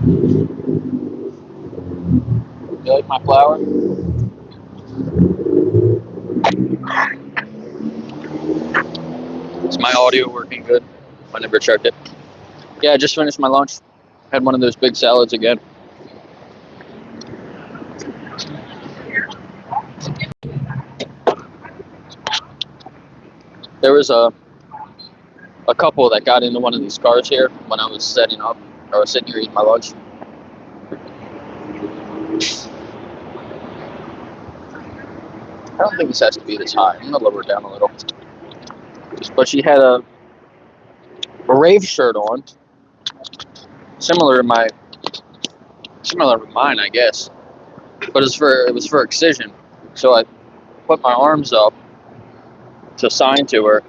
You like my flower? Is my audio working good? I never checked it. Yeah, I just finished my lunch. Had one of those big salads again. There was a couple that got into one of these cars here when I was setting up. I was sitting here eating my lunch. I don't think this has to be this high. I'm gonna lower it down a little. But she had a rave shirt on, similar to mine, I guess. But it was for excision. So I put my arms up to sign to her.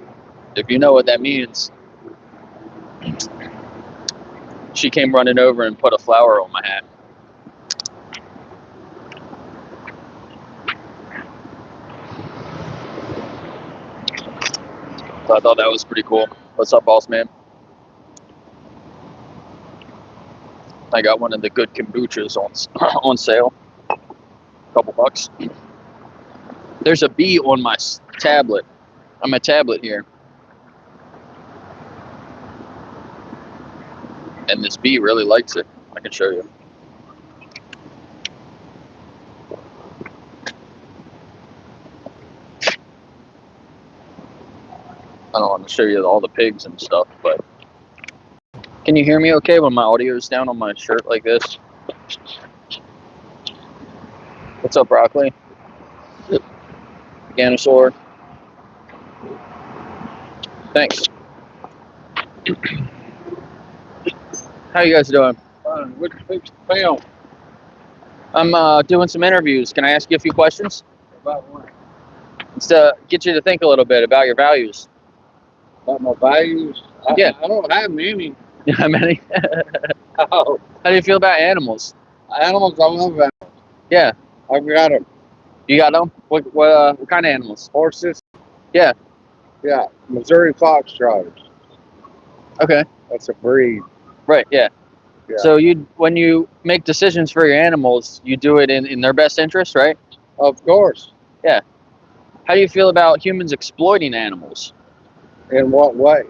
If you know what that means, she came running over and put a flower on my hat. So I thought that was pretty cool. What's up, boss man? I got one of the good kombuchas on sale. A couple bucks. There's a bee on my tablet. On my tablet here. And this bee really likes it. I can show you. I don't want to show you all the pigs and stuff, but can you hear me okay when my audio is down on my shirt like this? What's up, broccoli? Ganosaur. Thanks. How you guys doing? Which fix the film? I'm doing some interviews. Can I ask you a few questions? About what? It's to get you to think a little bit about your values. About my values? Yeah. I don't have many. How many? Oh, How do you feel about animals? animals, I love animals. Yeah. I've got them. You got them? What kind of animals? Horses? Yeah. Yeah. Missouri Foxtrotters. Okay. That's a breed. Right, yeah. Yeah. So when you make decisions for your animals, you do it in their best interest, right? Of course. How do you feel about humans exploiting animals? In what way?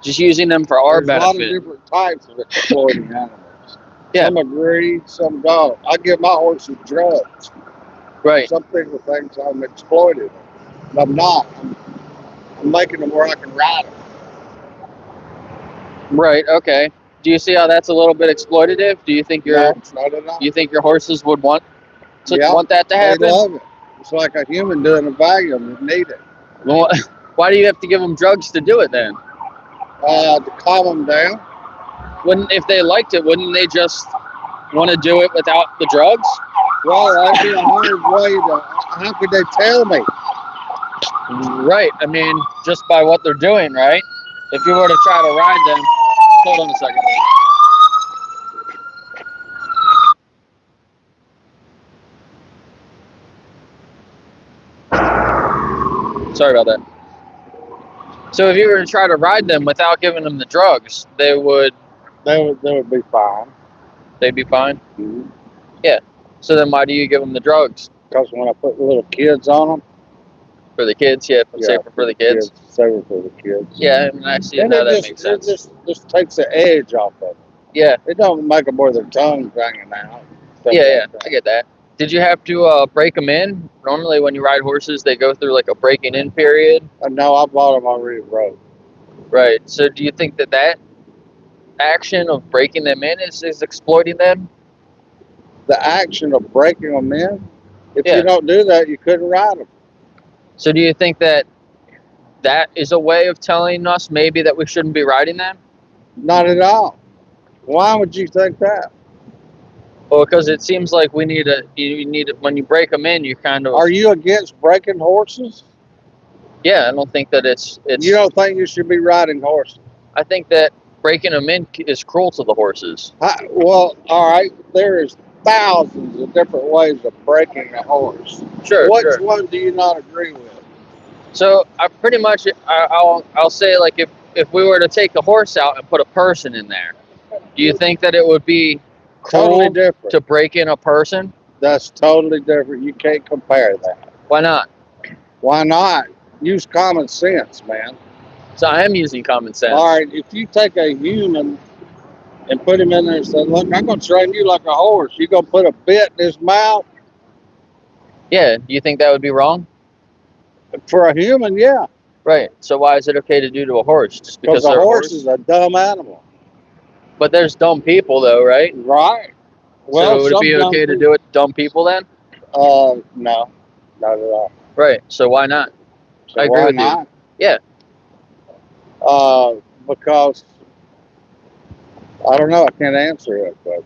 Just using them for our There's a lot of benefit. different types of exploiting animals. Yeah. Some agree, some don't. I give my horses drugs. Right. Some people think I'm exploiting them. But I'm not. I'm making them where I can ride them. Right, okay. Do you see how that's a little bit exploitative? Do you think No, not at all. you think your horses would want Yeah, want that to They happen? love it. It's like a human doing a vacuum that need it. Well, why do you have to give them drugs to do it then? To calm them down. If they liked it, wouldn't they just want to do it without the drugs? Well, that'd be a hard way to. How could they tell me? Right. I mean, just by what they're doing, right? If you were to try to ride them, hold on a second. Sorry about that. So if you were to try to ride them without giving them the drugs, they would They would be fine. they'd be fine. Mm-hmm. So then why do you give them the drugs? Because when I put the little kids on them, For the kids? Yeah, safer for the kids. Safer for the kids. Yeah, and I see And how it that just, makes sense. It just takes the edge off of it. Yeah, It don't make them where their tongue's hanging out. Stuff yeah, like I get that. Did you have to break them in? Normally when you ride horses, they go through like a breaking in period. that. No, I bought them already broke. Right. So do you think that action of breaking them in is exploiting them? The action of breaking them in, if Yeah. you don't do that, you couldn't ride them. So do you think that is a way of telling us maybe that we shouldn't be riding them? Not at all. Why would you think that? Well, because it seems like you need when you break them in, you kind of. Are you against breaking horses? Yeah, I don't think that it's. You don't think you should be riding horses? I think that breaking them in is cruel to the horses. Well, all right. There is thousands of different ways of breaking a horse. Sure. Which sure. one do you not agree with? So I pretty much I'll say, like, if we were to take the horse out and put a person in there, do you think that it would be cruel Totally different. to break in a person? That's totally different. You can't compare that. Why not? Why not? Use common sense, man. So I am using common sense. All right, if you take a human and put him in there and say, look, I'm going to train you like a horse. You're going to put a bit in his mouth? Yeah, do you think that would be wrong? For a human, yeah. Right. So why is it okay to do to a horse? Just because Because a they're horse is a dumb animal. But there's dumb people, though, right? Right. Well, so would it be okay to do it to dumb people then? No, not at all. Right. So why not? So I agree why with not? you. Yeah. Because I don't know. I can't answer it, but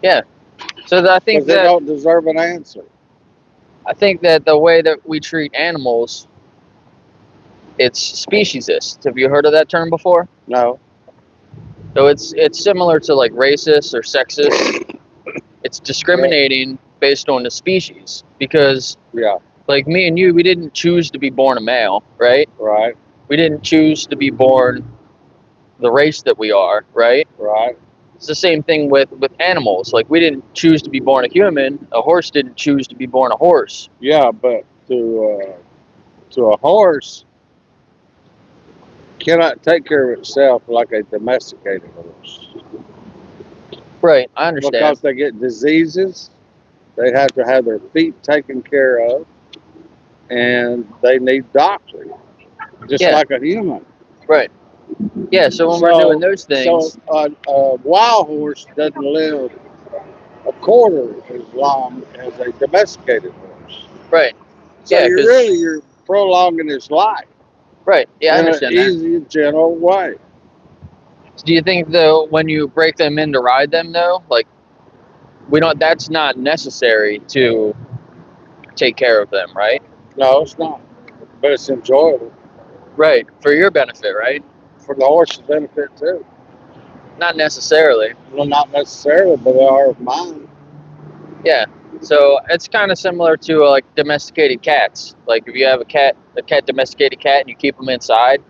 Yeah. So I think they that don't deserve an answer. I think that the way that we treat animals, it's speciesist. Have you heard of that term before? No. So it's similar to like racist or sexist. It's discriminating based on the species because Yeah. like me and you, we didn't choose to be born a male, right? Right. We didn't choose to be born the race that we are, right? Right. It's the same thing with animals. Like we didn't choose to be born a human. A horse didn't choose to be born a horse. Yeah, but to a horse cannot take care of itself like a domesticated horse. Right, I understand. Because they get diseases, they have to have their feet taken care of, and they need doctoring, just Yeah. like a human. Right. Yeah, so when we're doing those things, So a wild horse doesn't live a quarter as long as a domesticated horse. right. So Yeah, you're prolonging his life right. Yeah, I in an understand that. easy, gentle way. Do you think though when you break them in to ride them though, like that's not necessary to take care of them, right? No, it's not, but it's enjoyable Right. For your benefit, right? for the horse's benefit too. Not necessarily. Well, not necessarily, but they are of mine. Yeah. So it's kind of similar to like domesticated cats. Like if you have a domesticated cat, and you keep them inside,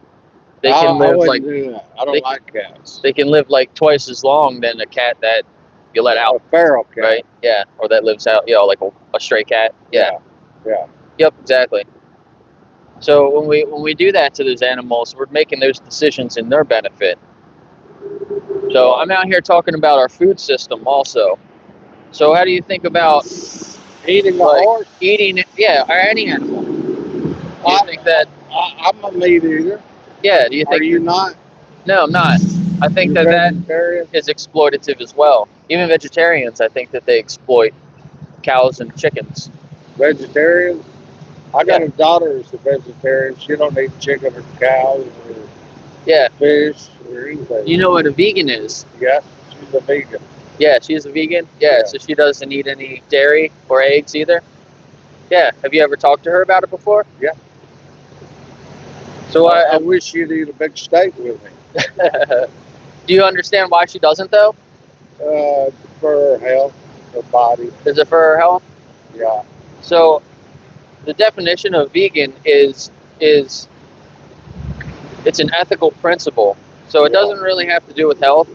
they can live I wouldn't like do that. I don't like cats. they can live like twice as long than a cat that you let out, A feral cat. right? Yeah, or that lives out, like a stray cat. Yeah. Yeah. Yep, exactly. So when we do that to those animals, we're making those decisions in their benefit. So I'm out here talking about our food system also. So how do you think about Eating a like horse? eating? Yeah, or any animal. Do you think that? I'm a meat eater. Yeah. Do you think? Are you not? No, I'm not. I think You're that vegetarian? is exploitative as well. Even vegetarians, I think that they exploit cows and chickens. Vegetarian? I got a daughter who's a vegetarian. She don't eat chicken or cows or Yeah. fish or anything. You know what a vegan is? Yeah, she's a vegan. Yeah, she's a vegan. Yeah, so she doesn't eat any dairy or eggs either. Yeah. Have you ever talked to her about it before? Yeah. So I wish you'd eat a big steak with me. do you understand why she doesn't though? For her health, her body. Is it for her health? Yeah. So the definition of vegan is it's an ethical principle. So it doesn't really have to do with health,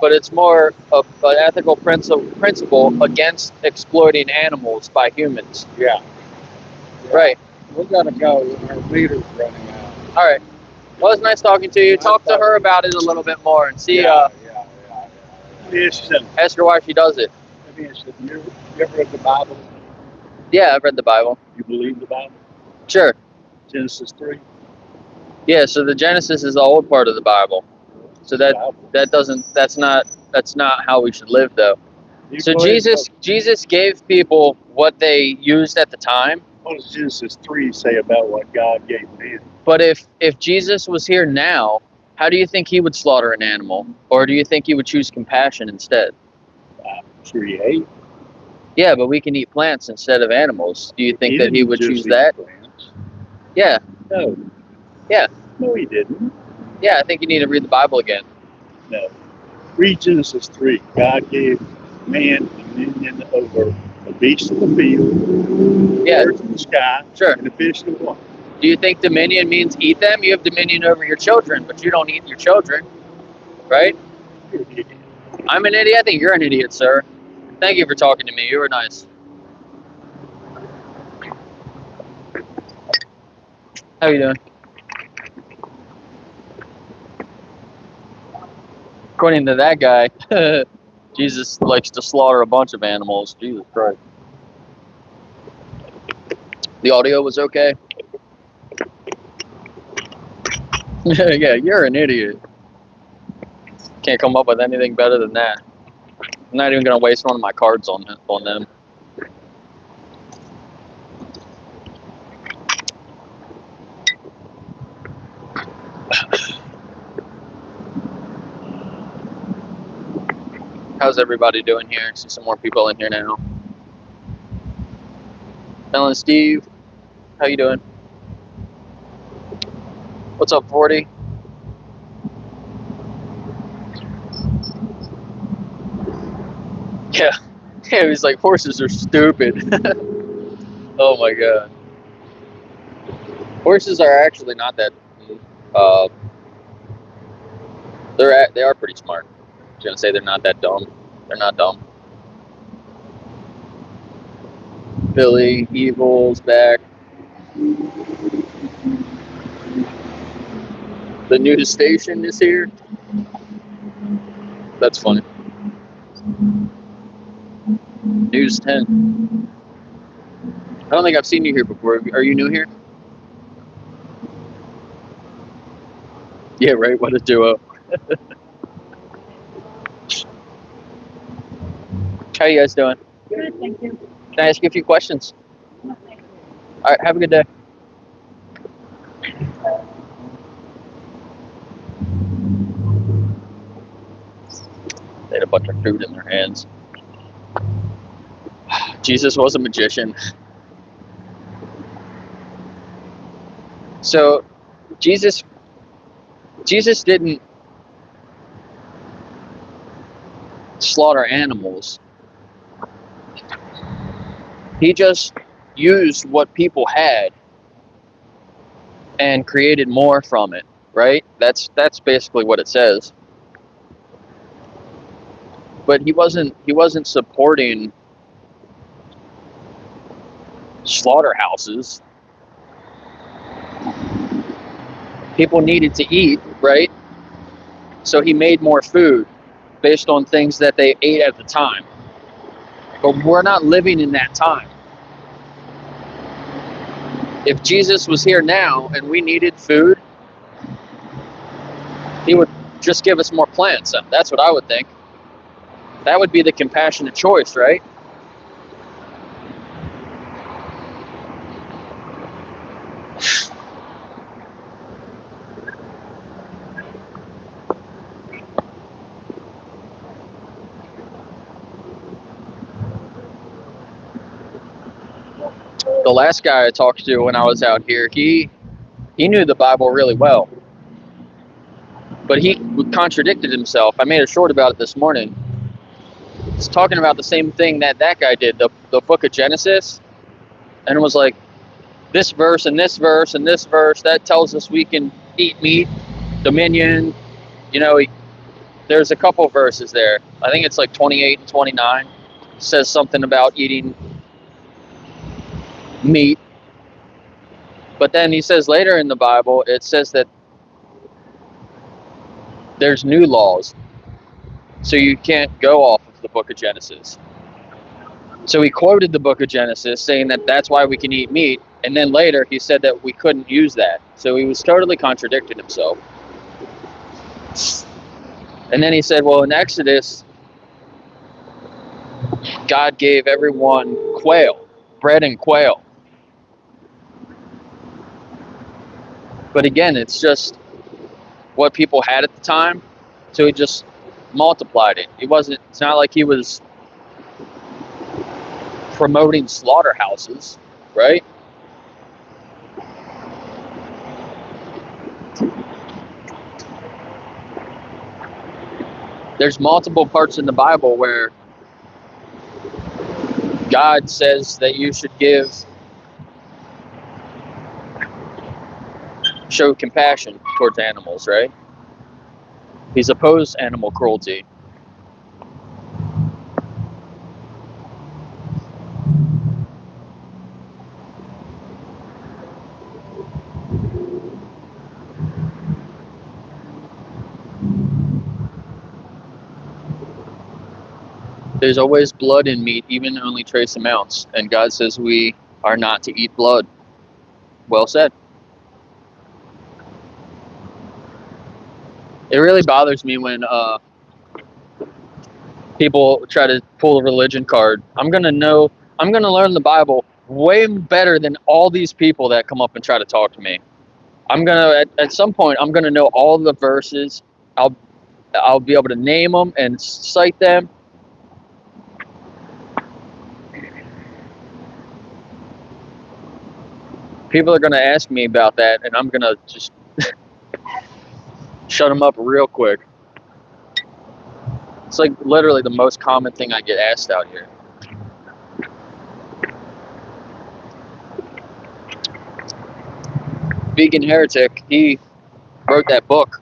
but it's more of an ethical principle against exploiting animals by humans. Yeah. Right. We gotta go. Our meter's running out. All right. Well, it's nice talking to you. Talk to her about it a little bit more and see. Yes. Ask her why she does it. You ever read the Bible? Yeah, I've read the Bible. You believe the Bible? Sure. Genesis 3. Yeah. So the Genesis is the old part of the Bible. So that's not how we should live though. So Jesus gave people what they used at the time. What does Genesis 3 say about what God gave man? But if Jesus was here now, how do you think he would slaughter an animal? Or do you think he would choose compassion instead? I'm sure he ate. Yeah, but we can eat plants instead of animals. Do you think that he would choose that? Plants. Yeah. No. Yeah. No, he didn't. Yeah, I think you need to read the Bible again. No. Read Genesis 3. God gave man dominion over the beasts of the field, birds of the sky, and the fish of the water. Do you think dominion means eat them? You have dominion over your children, but you don't eat your children, right? I'm an idiot? I think you're an idiot, sir. Thank you for talking to me. You were nice. How you doing? According to that guy, Jesus likes to slaughter a bunch of animals. Jesus Christ. The audio was okay? Yeah, you're an idiot. Can't come up with anything better than that. I'm not even going to waste one of my cards on them. How's everybody doing here? I see some more people in here now. Ellen, Steve, how you doing? What's up, 40? Yeah, he's like, horses are stupid. Oh my god. Horses are actually not that. They are pretty smart. I was gonna say they're not that dumb. They're not dumb. Billy Evil's back. The news station is here. That's funny. News 10. I don't think I've seen you here before. Are you new here? Yeah, right. What a duo. How you guys doing? Good, thank you. Can I ask you a few questions? All right, have a good day. They had a bunch of food in their hands. Jesus was a magician. So, Jesus didn't slaughter animals. He just used what people had and created more from it, right? That's basically what it says. But he wasn't supporting slaughterhouses. People needed to eat, right? So he made more food based on things that they ate at the time. But we're not living in that time. If Jesus was here now and we needed food, he would just give us more plants. That's what I would think. That would be the compassionate choice, right? The last guy I talked to when I was out here, he knew the Bible really well. But he contradicted himself. I made a short about it this morning. He's talking about the same thing that guy did, the book of Genesis. And it was like, this verse and this verse and this verse, that tells us we can eat meat, dominion. You know, there's a couple verses there. I think it's like 28 and 29. It says something about eating meat. But then he says later in the Bible, it says that there's new laws. So you can't go off of the book of Genesis. So he quoted the book of Genesis saying that that's why we can eat meat. And then later he said that we couldn't use that. So he was totally contradicting himself. And then he said, well, in Exodus, God gave everyone quail, bread and quail. But again, it's just what people had at the time. So he just multiplied it. It's not like he was promoting slaughterhouses, right? There's multiple parts in the Bible where God says that you should show compassion towards animals, right? He's opposed animal cruelty. There's always blood in meat, even only trace amounts. And God says we are not to eat blood. Well said. It really bothers me when people try to pull a religion card. I'm going to learn the Bible way better than all these people that come up and try to talk to me. At some point, I'm going to know all the verses. I'll be able to name them and cite them. People are going to ask me about that, and I'm going to just shut them up real quick. It's like literally the most common thing I get asked out here. Vegan Heretic, he wrote that book.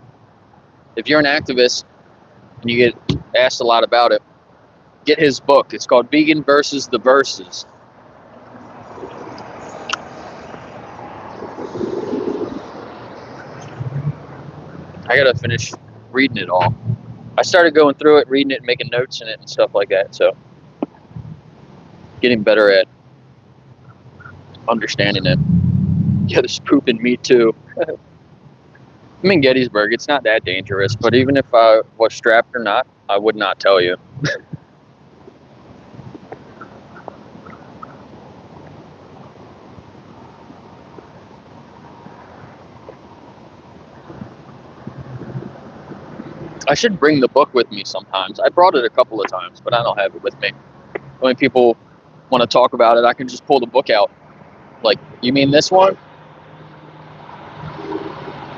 If you're an activist and you get asked a lot about it, get his book. It's called Vegan versus the Verses. I gotta finish reading it all. I started going through it, reading it, and making notes in it and stuff like that, so getting better at understanding it. Yeah, there's poop in meat too. I'm in Gettysburg. It's not that dangerous, but even if I was strapped or not, I would not tell you. I should bring the book with me sometimes. I brought it a couple of times, but I don't have it with me. When people want to talk about it, I can just pull the book out. Like, you mean this one?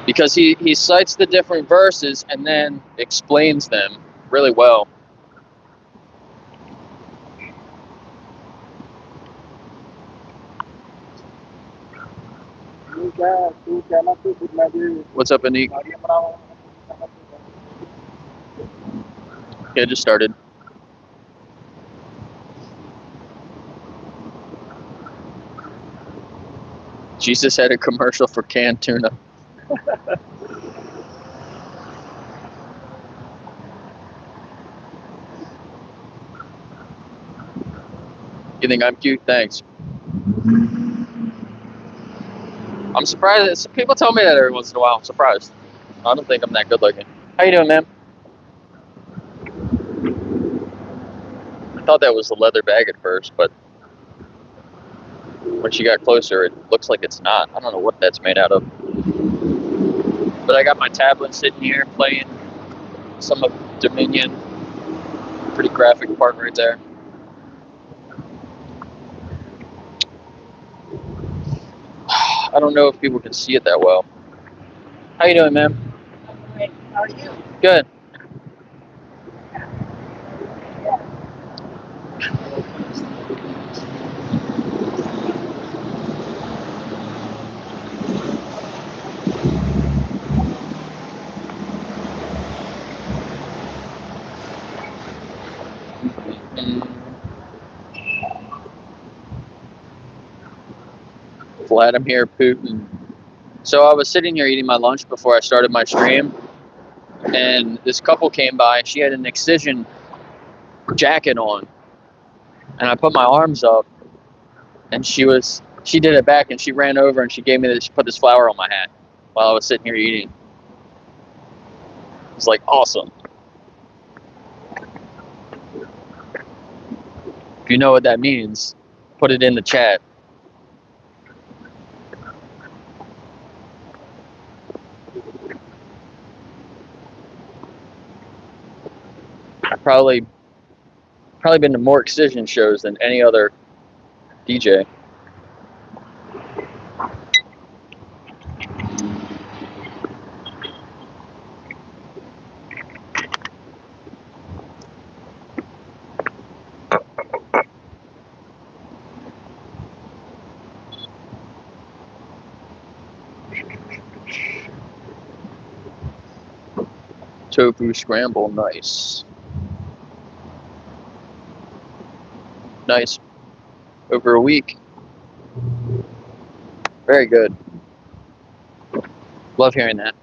Because he cites the different verses and then explains them really well. What's up, Anik? Yeah, just started. Jesus had a commercial for canned tuna. You think I'm cute? Thanks. I'm surprised. Some people tell me that every once in a while. I'm surprised. I don't think I'm that good looking. How you doing, man? I thought that was a leather bag at first, but when she got closer, it looks like it's not. I don't know what that's made out of. But I got my tablet sitting here playing some of Dominion. Pretty graphic part right there. I don't know if people can see it that well. How you doing, ma'am? Great. How are you? Good. Vladimir Putin. So I was sitting here eating my lunch before I started my stream, and this couple came by. She had an Excision jacket on, and I put my arms up, and she did it back, and she ran over and she gave me this. She put this flower on my hat while I was sitting here eating. It's like awesome. If you know what that means, put it in the chat. I've probably been to more Excision shows than any other DJ. Tofu scramble, nice. Nice. Over a week. Very good. Love hearing that.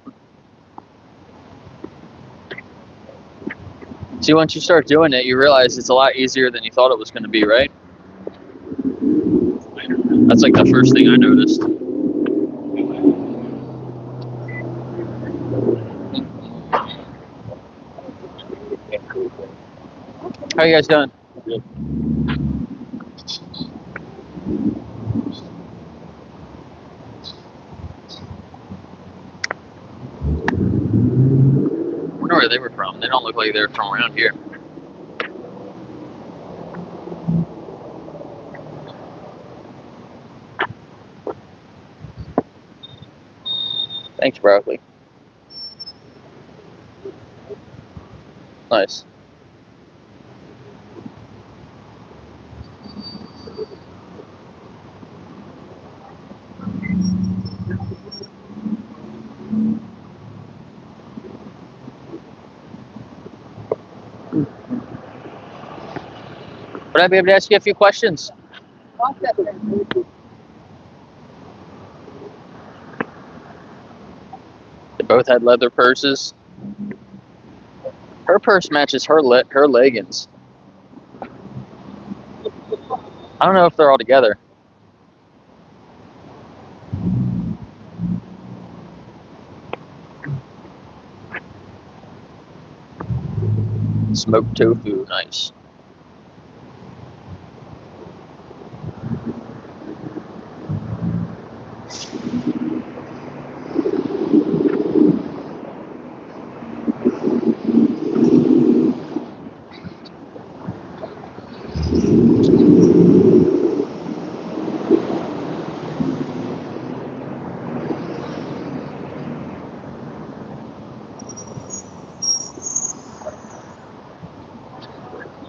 See, once you start doing it, you realize it's a lot easier than you thought it was going to be, right? That's like the first thing I noticed. How you guys doing? Good. I wonder where they were from. They don't look like they're from around here. Thanks, broccoli. Nice. Would I be able to ask you a few questions? They both had leather purses. Her purse matches her leggings. I don't know if they're all together. Smoked tofu, nice.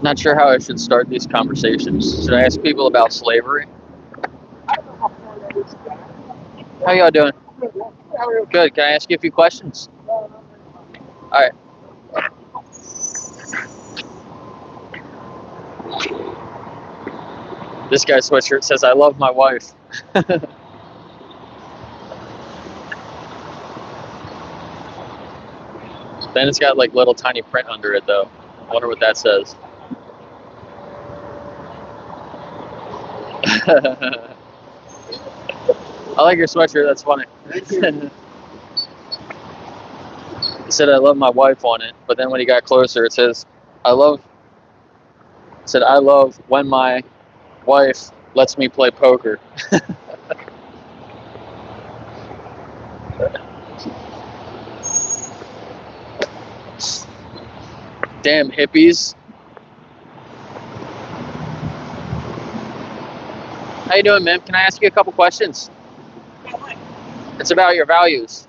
Not sure how I should start these conversations. Should I ask people about slavery? How y'all doing? Good. Can I ask you a few questions? All right. This guy's sweatshirt says, "I love my wife." Then it's got like little tiny print under it though. I wonder what that says. I like your sweatshirt, that's funny. It said I love my wife on it, but then when he got closer it says I love when my wife lets me play poker. Damn hippies. How you doing, man? Can I ask you a couple questions? It's about your values.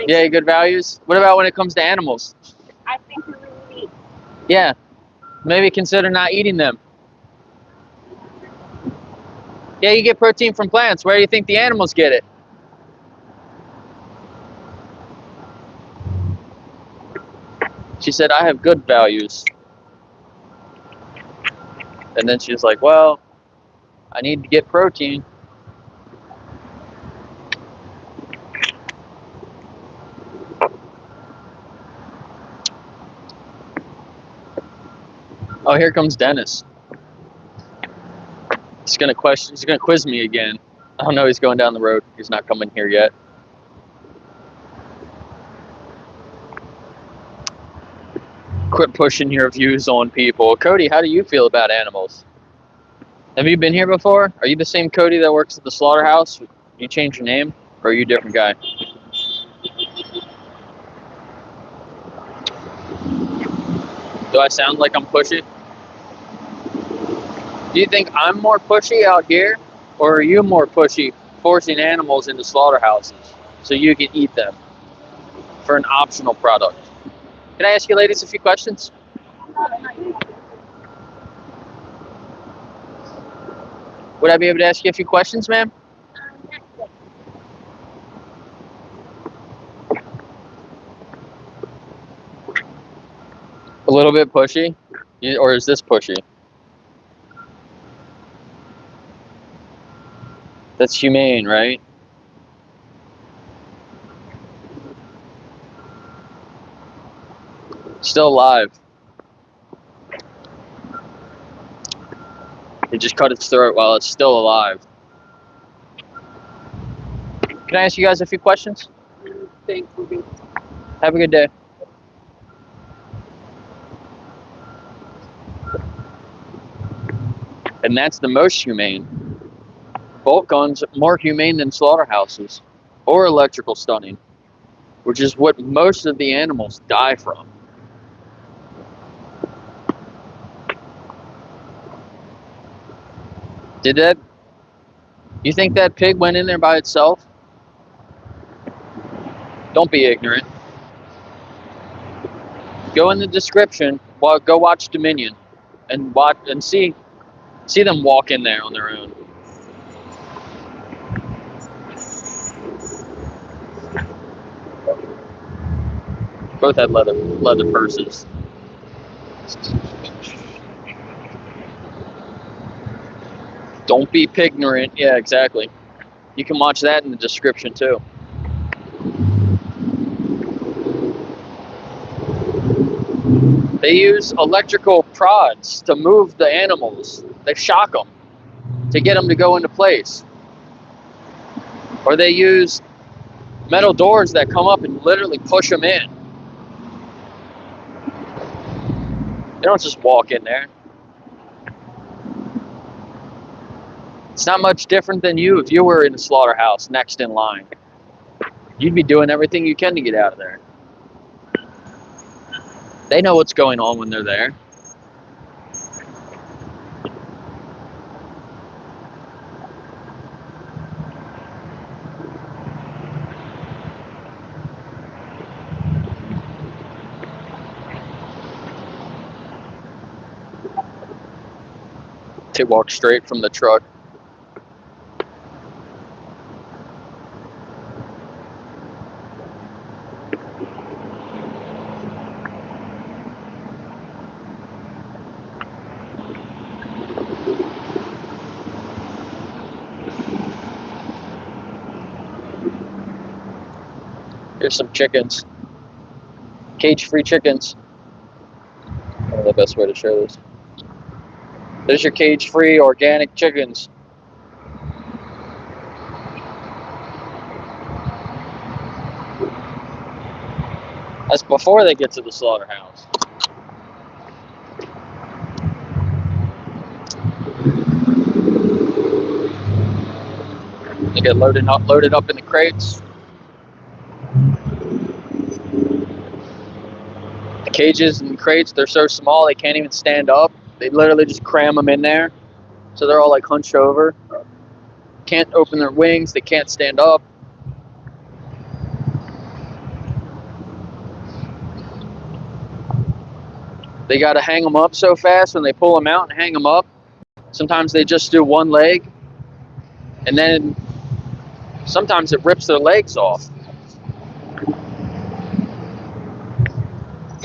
Yeah, good values. What about when it comes to animals? I think they're really neat. Yeah, maybe consider not eating them. Yeah, you get protein from plants. Where do you think the animals get it? She said, I have good values. And then she was like, well, I need to get protein. Oh, here comes Dennis. He's gonna quiz me again. Oh no, he's going down the road. He's not coming here yet. Quit pushing your views on people. Cody, how do you feel about animals? Have you been here before? Are you the same Cody that works at the slaughterhouse? You change your name? Or are you a different guy? Do I sound like I'm pushy? Do you think I'm more pushy out here? Or are you more pushy forcing animals into slaughterhouses so you can eat them for an optional product? Can I ask you ladies a few questions? Would I be able to ask you a few questions, ma'am? A little bit pushy? Or is this pushy? That's humane, right? still alive. They just cut its throat while it's still alive. Can I ask you guys a few questions? Thank you. Have a good day. And that's the most humane. Bolt guns are more humane than slaughterhouses or electrical stunning, which is what most of the animals die from. You think that pig went in there by itself? Don't be ignorant. Go in the description, go watch Dominion and see them walk in there on their own. Both had leather purses. Don't be pignorant. Yeah, exactly. You can watch that in the description too. They use electrical prods to move the animals. They shock them to get them to go into place. Or they use metal doors that come up and literally push them in. They don't just walk in there. It's not much different than you if you were in a slaughterhouse next in line. You'd be doing everything you can to get out of there. They know what's going on when they're there. They walk straight from the truck. Here's some chickens. Cage-free chickens. I don't know the best way to show this. There's your cage-free organic chickens. That's before they get to the slaughterhouse. They get loaded up in the crates. The cages and crates, they're so small they can't even stand up. They literally just cram them in there. So they're all like hunched over. Can't open their wings, they can't stand up. They got to hang them up so fast when they pull them out and hang them up. Sometimes they just do one leg, and then sometimes it rips their legs off.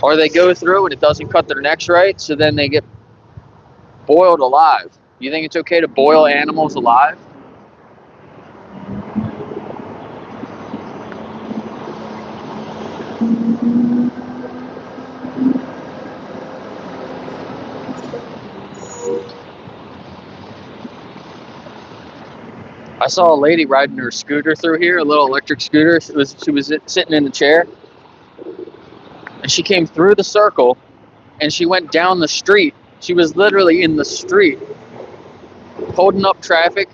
Or they go through and it doesn't cut their necks right, so then they get boiled alive. You think it's okay to boil animals alive? I saw a lady riding her scooter through here, a little electric scooter. She was sitting in the chair, and she came through the circle, and she went down the street. She was literally in the street, holding up traffic.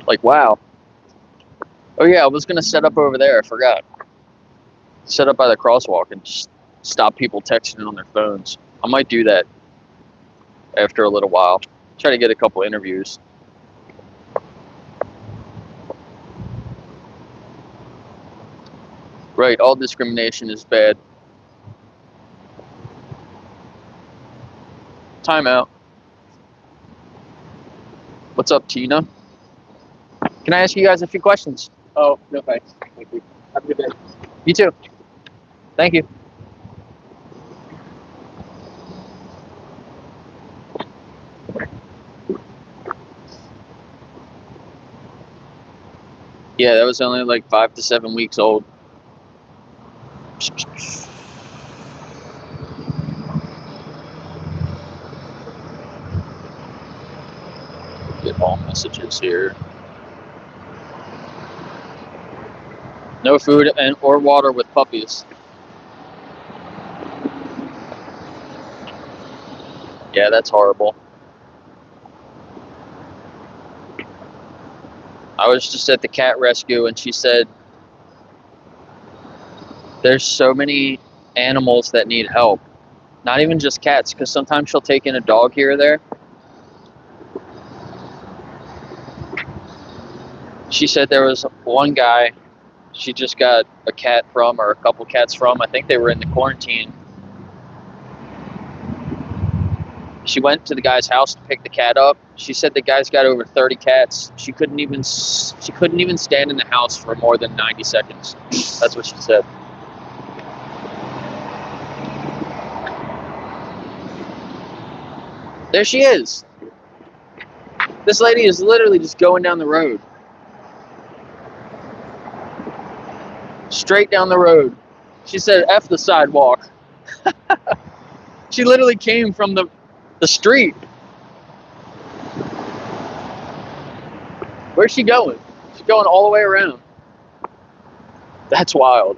Like, wow. Oh yeah, I was gonna set up over there. I forgot. Set up by the crosswalk and just stop people texting on their phones. I might do that after a little while. Try to get a couple interviews. Right, all discrimination is bad. Time out. What's up, Tina? Can I ask you guys a few questions? Oh, no thanks. Thank you. Have a good day. You too. Thank you. Yeah, that was only like 5 to 7 weeks old. Get all messages here. No food and or water with puppies. Yeah, that's horrible. I was just at the cat rescue and she said there's so many animals that need help. Not even just cats, because sometimes she'll take in a dog here or there. She said there was one guy she just got a cat from, or a couple cats from. I think they were in the quarantine. She went to the guy's house to pick the cat up. She said the guy's got over 30 cats. She couldn't even stand in the house for more than 90 seconds. That's what she said. There she is. This lady is literally just going down the road. Straight down the road. She said, F the sidewalk. She literally came from the street. Where's she going? She's going all the way around. That's wild.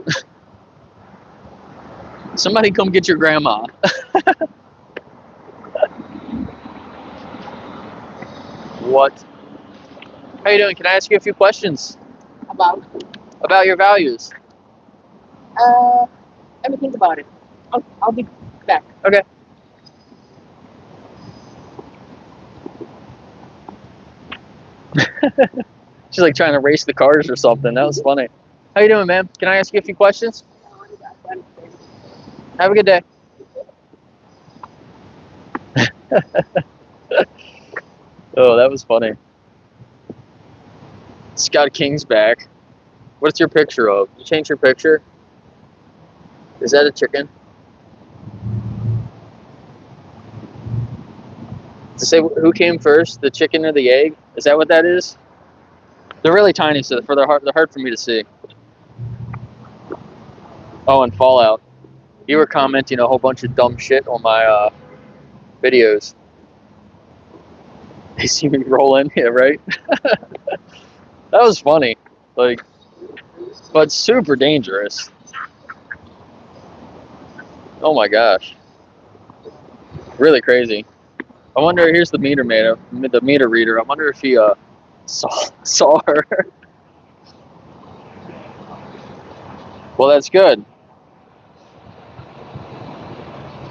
Somebody come get your grandma. What? How you doing? Can I ask you a few questions? About your values. Let me think about it. I'll be back. Okay. She's like trying to race the cars or something. That was funny. How you doing, ma'am? Can I ask you a few questions? Have a good day. Oh, that was funny. Scott King's back. What's your picture of? You changed your picture? Is that a chicken? To say who came first, the chicken or the egg? Is that what that is? They're really tiny, so they're hard for me to see. Oh, and Fallout. You were commenting a whole bunch of dumb shit on my videos. They see me roll in, yeah, right? That was funny, like, but super dangerous. Oh my gosh, really crazy. I wonder. Here's the meter reader. I wonder if he saw her. Well, that's good.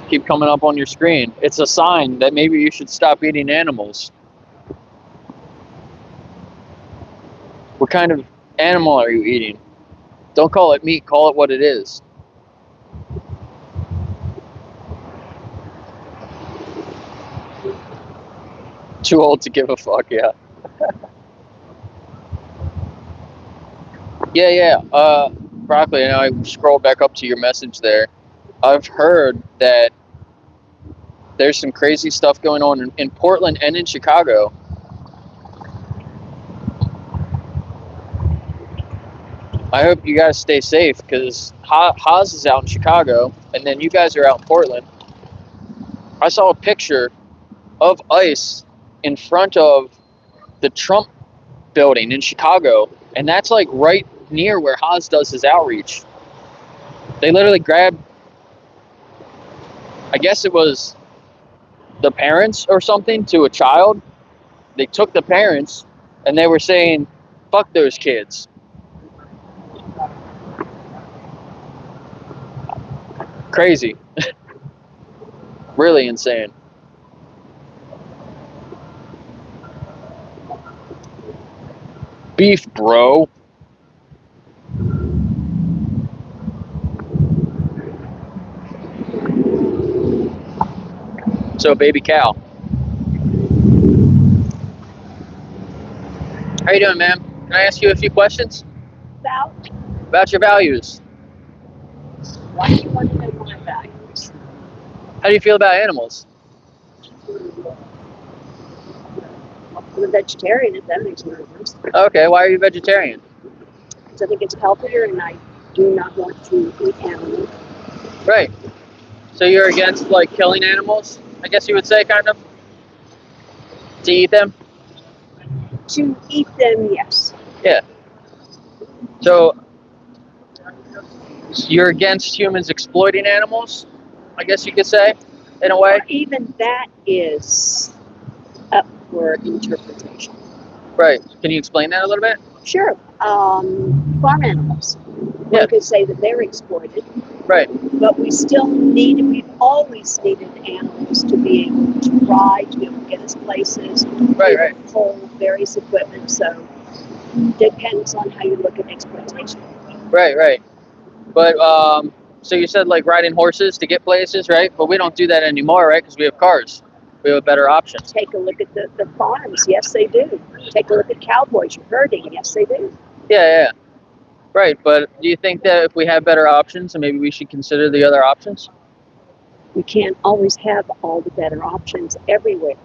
Keep coming up on your screen. It's a sign that maybe you should stop eating animals. What kind of animal are you eating? Don't call it meat, call it what it is. Too old to give a fuck, yeah. Yeah. Broccoli, I scrolled back up to your message there. I've heard that there's some crazy stuff going on in Portland and in Chicago. I hope you guys stay safe, because Haas is out in Chicago, and then you guys are out in Portland. I saw a picture of ICE in front of the Trump building in Chicago, and that's like right near where Haas does his outreach. They literally grabbed, I guess it was the parents or something to a child. They took the parents, and they were saying, fuck those kids. Crazy. Really insane. Beef, bro. So, baby cow. How you doing, ma'am? Can I ask you a few questions? About your values. Why do you want to know my values? How do you feel about animals? I'm a vegetarian, if that makes no difference. Okay, why are you vegetarian? Because I think it's healthier, and I do not want to eat animals. Right. So you're against like killing animals, I guess you would say, kind of, to eat them. To eat them, yes. Yeah. So you're against humans exploiting animals, I guess you could say, in a way. Or even that is up for interpretation. Right. Can you explain that a little bit? Sure. Farm animals. Yeah. One could say that they're exploited. Right. But we've always needed animals to be able to ride, to be able to get us places, Right. pull various equipment. So depends on how you look at exploitation. Right. But so you said like riding horses to get places, right? But we don't do that anymore, right? Because we have cars. We have a better option. Take a look at the farms. Yes, they do. Take a look at cowboys. You're herding. Yes, they do. Yeah. Right. But do you think that if we have better options, then maybe we should consider the other options? We can't always have all the better options everywhere.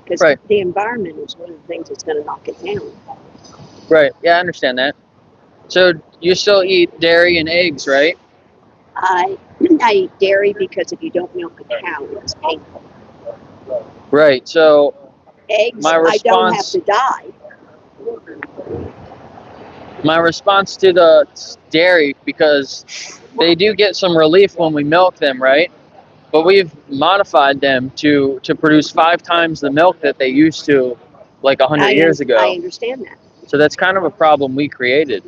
Because the environment is one of the things that's going to knock it down. Right. Yeah, I understand that. So you still eat dairy and eggs, right? I eat dairy because if you don't milk a cow, it's painful. Right. So eggs, I don't have to die. My response to the dairy, because they do get some relief when we milk them, right? But we've modified them to produce 5 times the milk that they used to like 100 years ago. I understand that. So that's kind of a problem we created.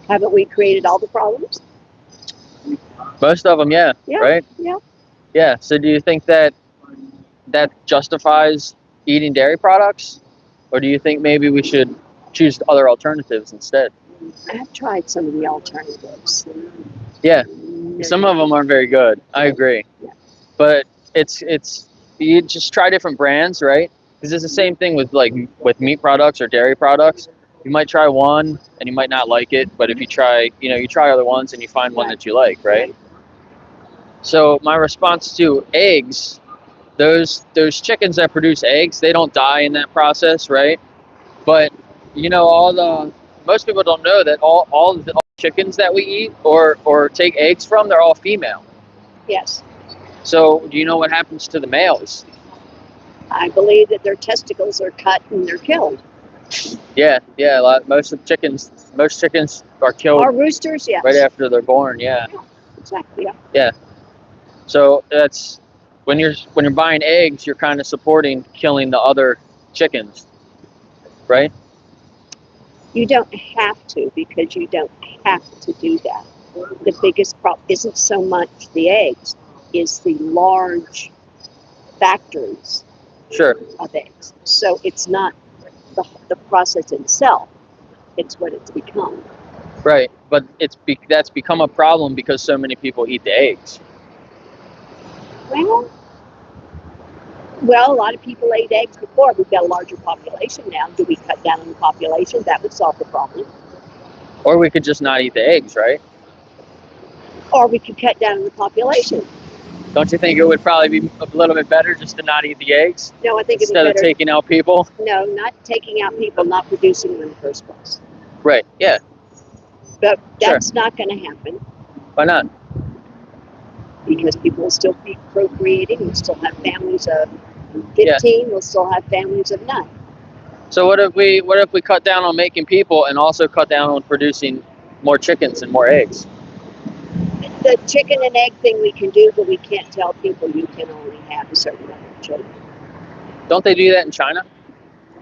Haven't we created all the problems? Most of them, yeah. Right? Yeah. Yeah. So do you think that justifies eating dairy products? Or do you think maybe we should choose other alternatives instead? I've tried some of the alternatives. Yeah. Some of them aren't very good. I agree. Yeah. But it's you just try different brands, right? Because it's the same thing with meat products or dairy products. You might try one and you might not like it, but if you try, you try other ones and you find one that you like, right? So my response to eggs, those chickens that produce eggs, they don't die in that process, right? But most people don't know that all the chickens that we eat or take eggs from, they're all female. Yes. So do you know what happens to the males? I believe that their testicles are cut and they're killed. Yeah. Most chickens are killed. Or roosters, yes. Right after they're born. Yeah. Exactly. Yeah. So that's when you're buying eggs, you're kind of supporting killing the other chickens, right? You don't have to, because you don't have to do that. The biggest problem isn't so much the eggs, is the large factories of eggs. So it's not the process itself, it's what it's become. Right, but that's become a problem because so many people eat the eggs. Well, a lot of people ate eggs before. We've got a larger population now. Do we cut down on the population? That would solve the problem. Or we could just not eat the eggs, right? Or we could cut down on the population. Don't you think it would probably be a little bit better just to not eat the eggs? No, I think instead of taking out people. No, not taking out people, not producing them in the first place. Right. Yeah. But that's not going to happen. Why not? Because people will still be procreating. We'll still have families of 15. We'll still have families of 9. So what if we cut down on making people and also cut down on producing more chickens and more eggs? The chicken and egg thing we can do, but we can't tell people you can only have a certain number of children. Don't they do that in China?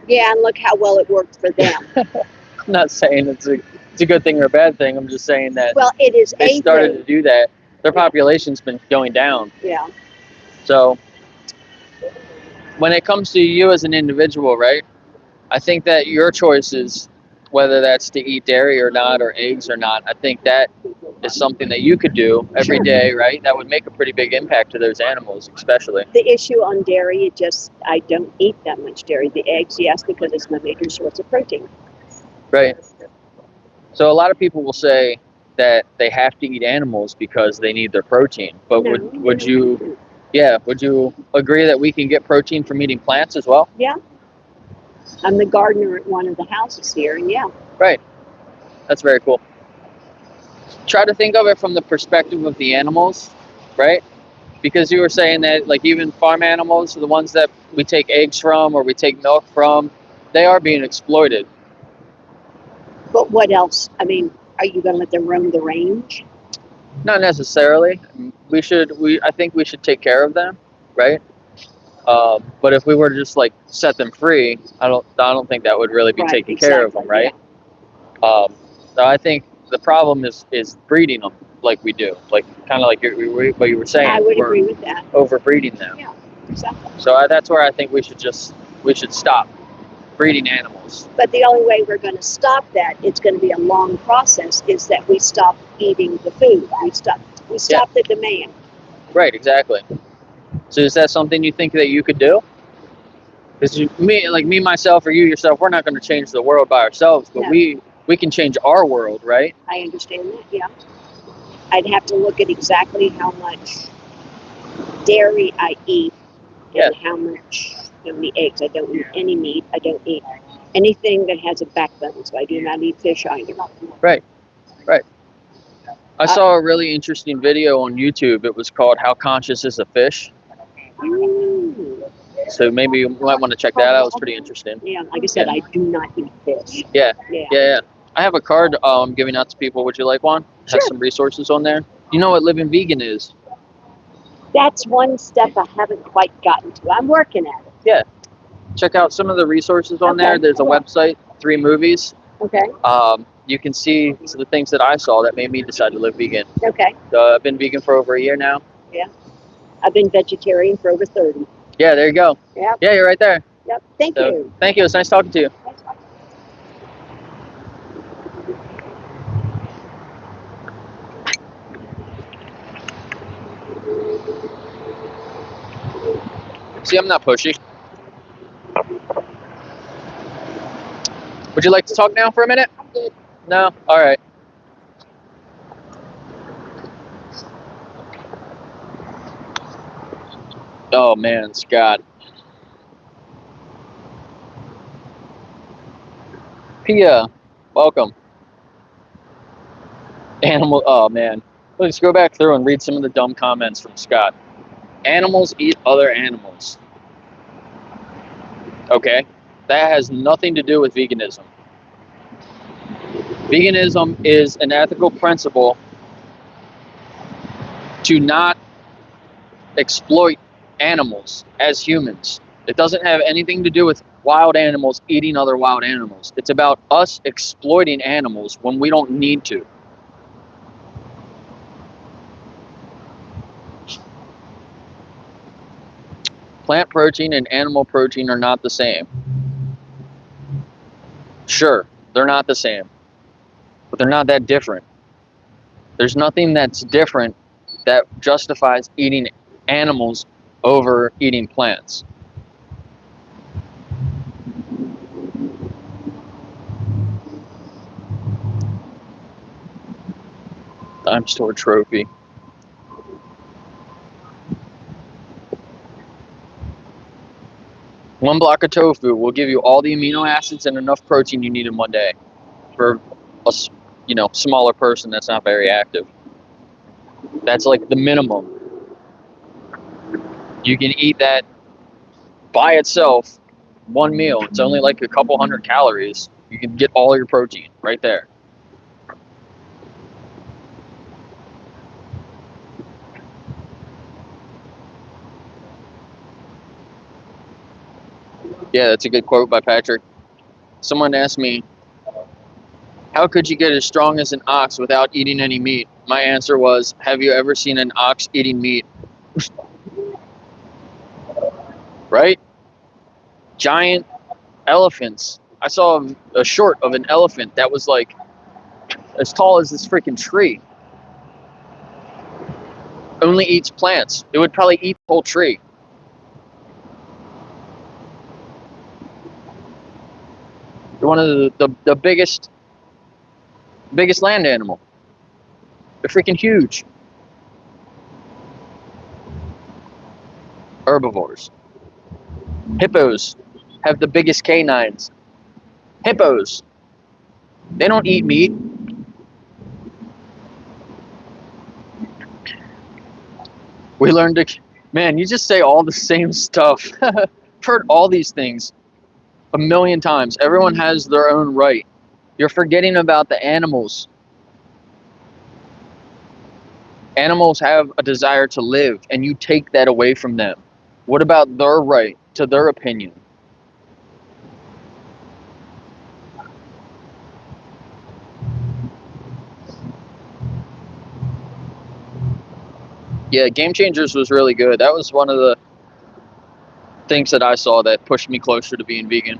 Yeah, and look how well it worked for them. I'm not saying it's a good thing or a bad thing. I'm just saying that it is they started to do that. Their population's been going down. Yeah. So when it comes to you as an individual, right? I think that your choices, whether that's to eat dairy or not, or eggs or not, I think that is something that you could do every day, right? That would make a pretty big impact to those animals, especially. The issue on dairy, I don't eat that much dairy. The eggs, yes, because it's my major source of protein. Right. So a lot of people will say that they have to eat animals because they need their protein. But would you agree that we can get protein from eating plants as well? Yeah. I'm the gardener at one of the houses here, and yeah. Right. That's very cool. try to think of it from the perspective of the animals, right? Because you were saying that, like, even farm animals, the ones that we take eggs from or we take milk from, they are being exploited. But what else? I mean, are you going to let them roam the range? Not necessarily. I think we should take care of them, right? But if we were to just like set them free, I don't think that would really be taking care of them, right? Yeah. So I think the problem is breeding them like we do, like kind of like what you were saying. I would agree with that. Overbreeding them. Yeah, exactly. So that's where I think we should stop breeding animals. But the only way we're going to stop that, it's going to be a long process, is that we stop eating the food. We stop the demand. Right, exactly. So is that something you think that you could do? Because me, myself, or you yourself, we're not going to change the world by ourselves, but we can change our world, right? I understand that, yeah. I'd have to look at exactly how much dairy I eat and how many eggs. I don't eat any meat. I don't eat anything that has a backbone, so I do not eat fish either. Right. I saw a really interesting video on YouTube. It was called "How Conscious is a Fish?" So maybe you might want to check that out. It was pretty interesting. Yeah, like I said, I do not eat fish. Yeah. I have a card giving out to people. Would you like one? Sure. Has some resources on there. You know what living vegan is? That's one step I haven't quite gotten to. I'm working at it. Yeah. Check out some of the resources on there. There's a website, 3 movies. Okay. You can see the things that I saw that made me decide to live vegan. Okay. So I've been vegan for over a year now. Yeah. I've been vegetarian for over 30. Yeah, there you go. Yep. Yeah, you're right there. Yep. Thank you. Thank you. It's nice talking to you. See, I'm not pushy. Would you like to talk now for a minute? I'm good. No? All right. Oh, man, Scott. Pia, welcome. Oh, man. Let's go back through and read some of the dumb comments from Scott. Animals eat other animals. Okay? That has nothing to do with veganism. Veganism is an ethical principle to not exploit animals as humans. It doesn't have anything to do with wild animals eating other wild animals. It's about us exploiting animals when we don't need to. Plant protein and animal protein are not the same. Sure, they're not the same, but they're not that different. There's nothing that's different that justifies eating animals over eating plants. Time store trophy. One block of tofu will give you all the amino acids and enough protein you need in one day for a smaller person that's not very active. That's like the minimum. You can eat that by itself, one meal. It's only like a couple hundred calories. You can get all your protein right there. Yeah, that's a good quote by Patrick. Someone asked me, how could you get as strong as an ox without eating any meat? My answer was, have you ever seen an ox eating meat? Right? Giant elephants. I saw a short of an elephant that was like as tall as this freaking tree. Only eats plants. It would probably eat the whole tree. One of the biggest land animal. They're freaking huge. Herbivores. Hippos have the biggest canines. Hippos. They don't eat meat. We learned to, man, you just say all the same stuff. I've heard all these things a million times. Everyone has their own right. You're forgetting about the animals. Animals have a desire to live, and you take that away from them. What about their right to their opinion? Yeah, Game Changers was really good. That was one of the things that I saw that pushed me closer to being vegan.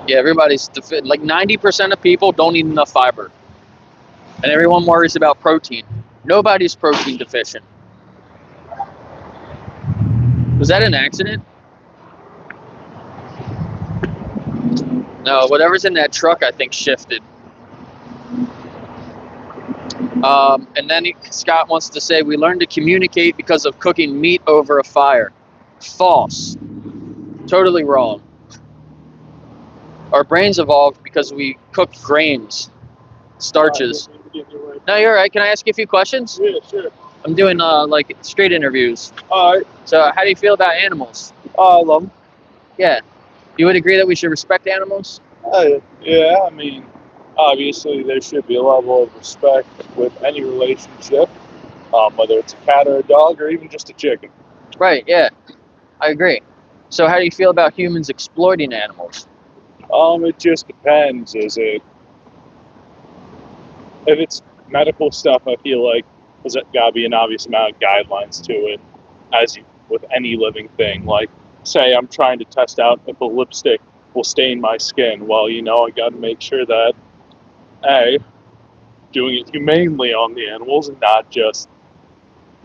Yeah, everybody's like 90% of people don't eat enough fiber, and everyone worries about protein. Nobody's protein deficient. Was that an accident? No, whatever's in that truck, I think, shifted. And then Scott wants to say, we learned to communicate because of cooking meat over a fire. False. Totally wrong. Our brains evolved because we cooked grains, starches. No, you're right. Can I ask you a few questions? Yeah, sure. I'm doing like straight interviews. All right. So how do you feel about animals? I love them. Yeah. You would agree that we should respect animals? Yeah, I mean, obviously there should be a level of respect with any relationship, whether it's a cat or a dog or even just a chicken. Right, yeah. I agree. So how do you feel about humans exploiting animals? It just depends. If it's medical stuff, I feel like there's gotta be an obvious amount of guidelines to it, as you with any living thing. Like, say I'm trying to test out if a lipstick will stain my skin. Well, I got to make sure that doing it humanely on the animals and not just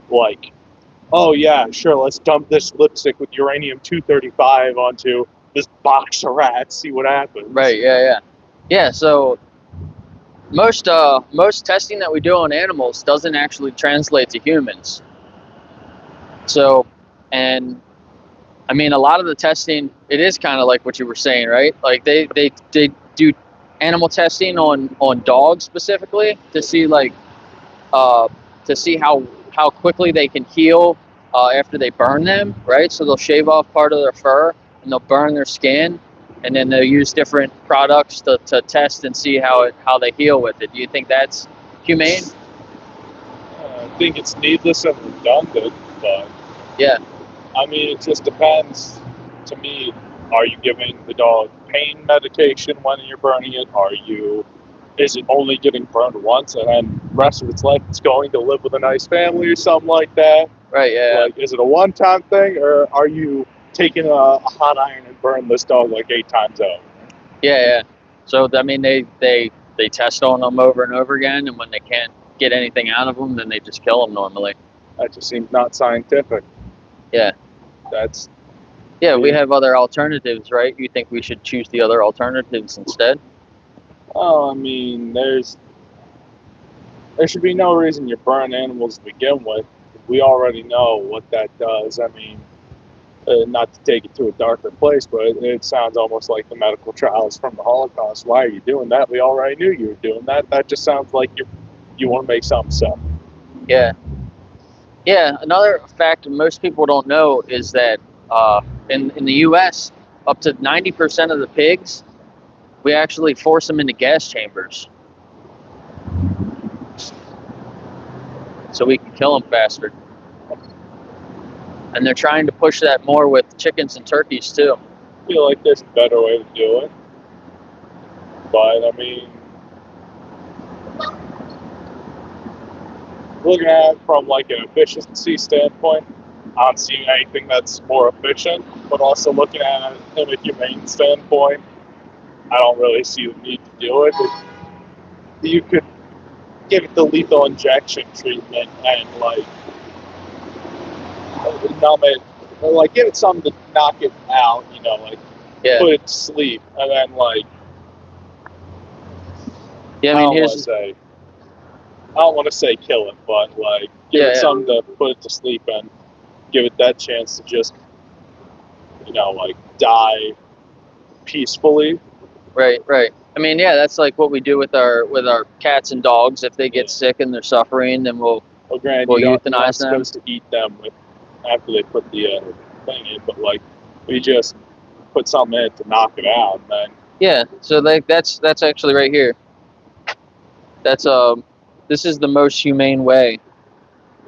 like, oh yeah, sure, let's dump this lipstick with uranium-235 onto this box of rats, see what happens. Right, yeah. Yeah, so most testing that we do on animals doesn't actually translate to humans. So, and I mean, a lot of the testing, it is kind of like what you were saying, right? Like they do animal testing on dogs specifically to see how quickly they can heal after they burn them, right? So they'll shave off part of their fur and they'll burn their skin, and then they'll use different products to test and see how they heal with it. Do you think that's humane? I think it's needless and redundant, but yeah. I mean, it just depends. To me, are you giving the dog pain medication when you're burning it? Is it only getting burned once and then the rest of its life it's going to live with a nice family or something like that? Right, yeah. Like, is it a one-time thing, or are you taking a hot iron and burn this dog like 8 times over? Yeah. So, I mean, they test on them over and over again, and when they can't get anything out of them, then they just kill them normally. That just seems not scientific. Yeah. We have other alternatives, right? You think we should choose the other alternatives instead? Oh, I mean, there should be no reason you burn animals to begin with. We already know what that does. I mean, not to take it to a darker place, but it sounds almost like the medical trials from the Holocaust. Why are you doing that? We already knew you were doing that. That just sounds like you want to make something so. Yeah. Yeah, another fact most people don't know is that in the U.S., up to 90% of the pigs, we actually force them into gas chambers so we can kill them faster. And they're trying to push that more with chickens and turkeys too. I feel like there's a better way to do it. But, I mean, looking at it from like an efficiency standpoint, I don't see anything that's more efficient. But also looking at it from a humane standpoint, I don't really see the need to do it. You could give it the lethal injection treatment and numb it, or like give it something to knock it out, put it to sleep, and then I don't want to say kill it, but give it something to put it to sleep and give it that chance to just die peacefully. Right. I mean, yeah, that's like what we do with our cats and dogs. If they get sick and they're suffering, then we'll granted, we'll you're not euthanize them. supposed to eat them after they put the thing in, but like we just put something in to knock it out, and then Yeah. So like that's actually right here. That's this is the most humane way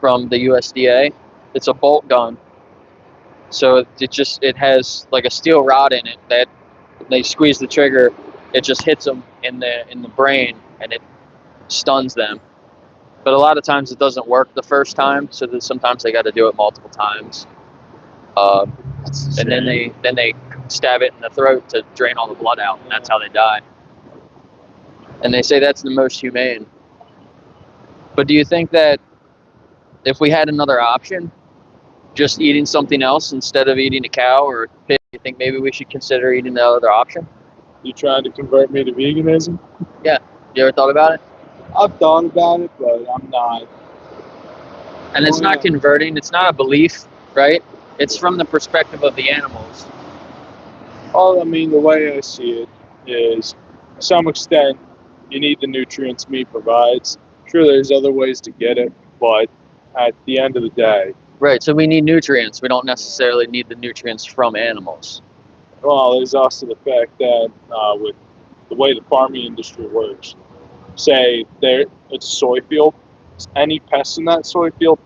from the USDA. It's a bolt gun. So it has like a steel rod in it that when they squeeze the trigger, it just hits them in the brain and it stuns them. But a lot of times it doesn't work the first time, so that sometimes they got to do it multiple times. And then they stab it in the throat to drain all the blood out, and that's how they die. And they say that's the most humane. But do you think that if we had another option, just eating something else instead of eating a cow or a pig, you think maybe we should consider eating the other option? you trying to convert me to veganism? Yeah. You ever thought about it? I've thought about it, but I'm not. And it's not converting, it's not a belief, right? It's from the perspective of the animals. Well, I mean, the way I see it is, to some extent, you need the nutrients meat provides. Sure, there's other ways to get it, but at the end of the day, Right, so we need nutrients. We don't necessarily need the nutrients from animals. well, there's also the fact that with the way the farming industry works, say it's a soy field, any pests in that soy field,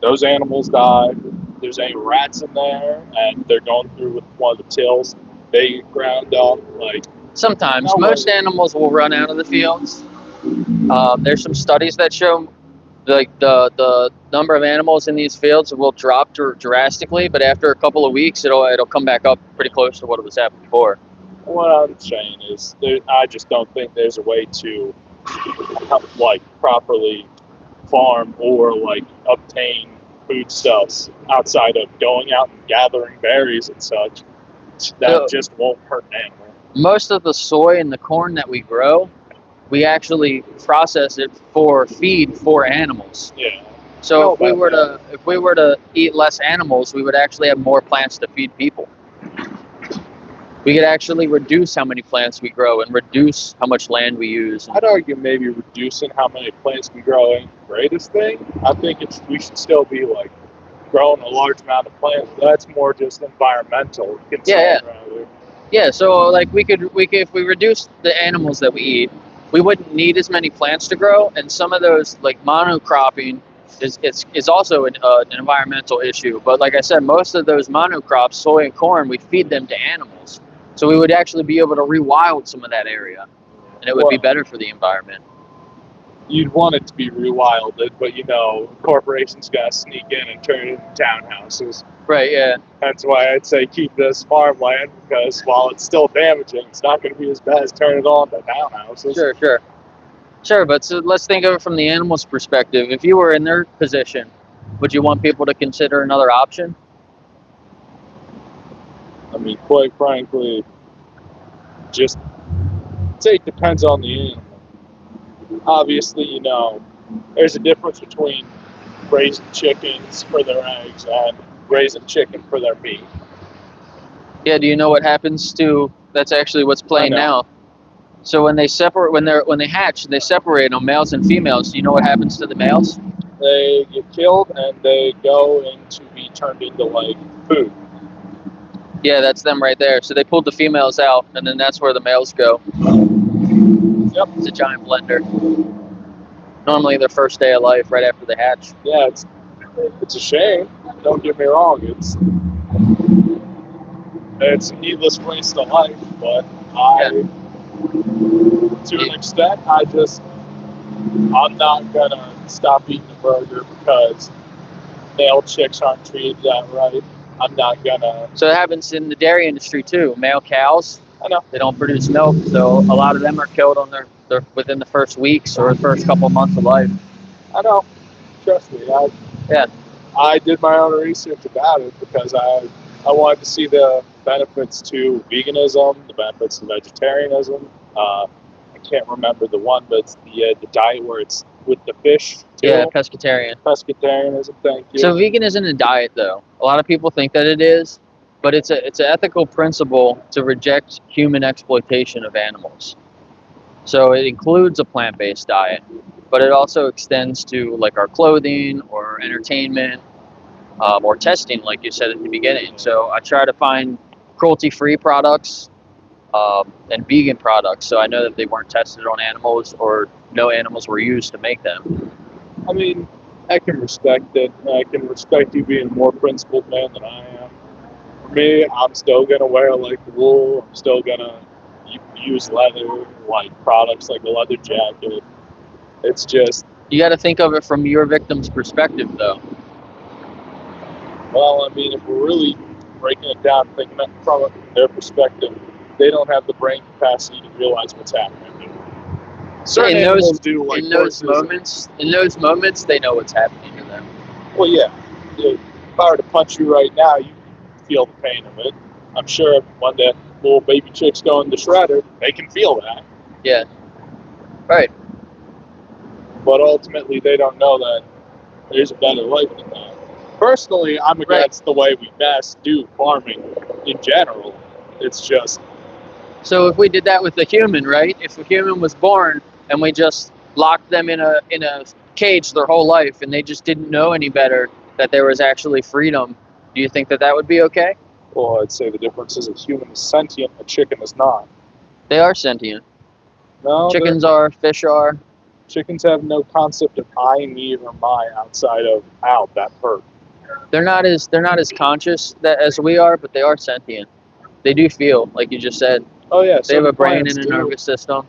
those animals die. If there's any rats in there and they're going through with one of the tills, they get ground up. Like Sometimes. No Most way. animals will run out of the fields. There's some studies that show like the number of animals in these fields will drop drastically, but after a couple of weeks, it'll come back up pretty close to what it was at before. what I'm saying is, I just don't think there's a way to like properly farm or like obtain foodstuffs outside of going out and gathering berries and such. That So- just won't hurt an animal. Most of the soy and the corn that we grow, we actually process it for feed for animals. Yeah. So know if we about were to eat less animals, we would actually have more plants to feed people. We could actually reduce how many plants we grow and reduce how much land we use. I'd argue maybe reducing how many plants we grow ain't the greatest thing. I think we should still be like growing a large amount of plants. That's more just environmental concern. Yeah. Rather. Yeah, so like we could if we reduce the animals that we eat, we wouldn't need as many plants to grow, and some of those like monocropping is also an environmental issue. But like I said, most of those monocrops, soy and corn, we feed them to animals, so we would actually be able to rewild some of that area, and it would be better for the environment. You'd want it to be rewilded, but you know, corporations got to sneak in and turn it into townhouses. Right? Yeah. That's why I'd say keep this farmland, because while it's still damaging, it's not going to be as bad as turning it all into townhouses. Sure. But so let's think of it from the animal's perspective. If you were in their position, would you want people to consider another option? I mean, quite frankly, just say it depends on the animal. Obviously, you know, there's a difference between raising chickens for their eggs and raising chicken for their meat. Yeah. Do you know what happens to? That's actually what's playing now. So when they hatch, they separate them, males and females. Do you know what happens to the males? They get killed and they go into be turned into like food. Yeah, that's them right there. So they pulled the females out, and then that's where the males go. Yep. It's a giant blender. Normally their first day of life, right after they hatch. Yeah, it's a shame. Don't get me wrong. It's a needless waste of life, but to an extent, I'm not gonna stop eating a burger because male chicks aren't treated that right. I'm not gonna. So it happens in the dairy industry too. Male cows, I know. They don't produce milk, so a lot of them are killed on their within the first weeks or the first couple of months of life. I know. Trust me. I did my own research about it because I wanted to see the benefits to veganism, the benefits to vegetarianism. I can't remember the one, but it's the diet where it's with the fish too. Yeah, pescatarian. Pescatarianism, thank you. So vegan isn't a diet though. A lot of people think that it is, but it's an ethical principle to reject human exploitation of animals. So it includes a plant-based diet, but it also extends to like our clothing or entertainment, or testing, like you said at the beginning. So I try to find cruelty-free products, and vegan products, so I know that they weren't tested on animals or no animals were used to make them. I mean, I can respect it. I can respect you being a more principled man than I am. For me, I'm still gonna wear like wool. I'm still gonna use leather, like products like a leather jacket. It's just, You got to think of it from your victim's perspective, though. well, I mean, if we're really breaking it down, thinking that from their perspective, they don't have the brain capacity to realize what's happening. Certain animals do, like in those moments, they know what's happening to them. Well, yeah. If I were to punch you right now, you feel the pain of it. I'm sure when that little baby chick's going to shredder, they can feel that. Yeah. Right. But ultimately, they don't know that there's a better life than that. Personally, I'm against the way we best do farming in general. It's just... So if we did that with a human, right? If a human was born and we just locked them in a cage their whole life and they just didn't know any better, that there was actually freedom, do you think that that would be okay? Well, I'd say the difference is a human is sentient, a chicken is not. They are sentient. No, chickens are, fish are. Chickens have no concept of I, me, or my outside of ow, that hurt. They're not as conscious as we are, but they are sentient. They do feel, like you just said. Oh yeah, they have a brain and a nervous system.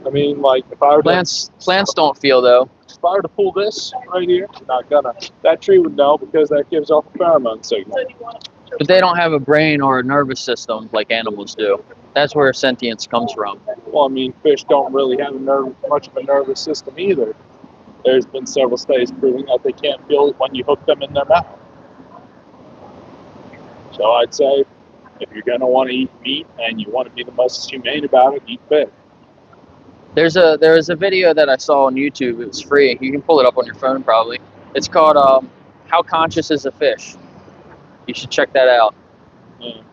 I mean, like if I were plants don't feel though. If I were to pull this right here, not gonna. That tree would know because that gives off a pheromone signal. But they don't have a brain or a nervous system like animals do. That's where sentience comes from. Well, I mean, fish don't really have much of a nervous system either. There's been several studies proving that they can't feel it when you hook them in their mouth. So I'd say, if you're going to want to eat meat and you want to be the most humane about it, eat fish. There was a video that I saw on YouTube. It was free. You can pull it up on your phone probably. It's called How Conscious is a Fish? You should check that out. Yeah.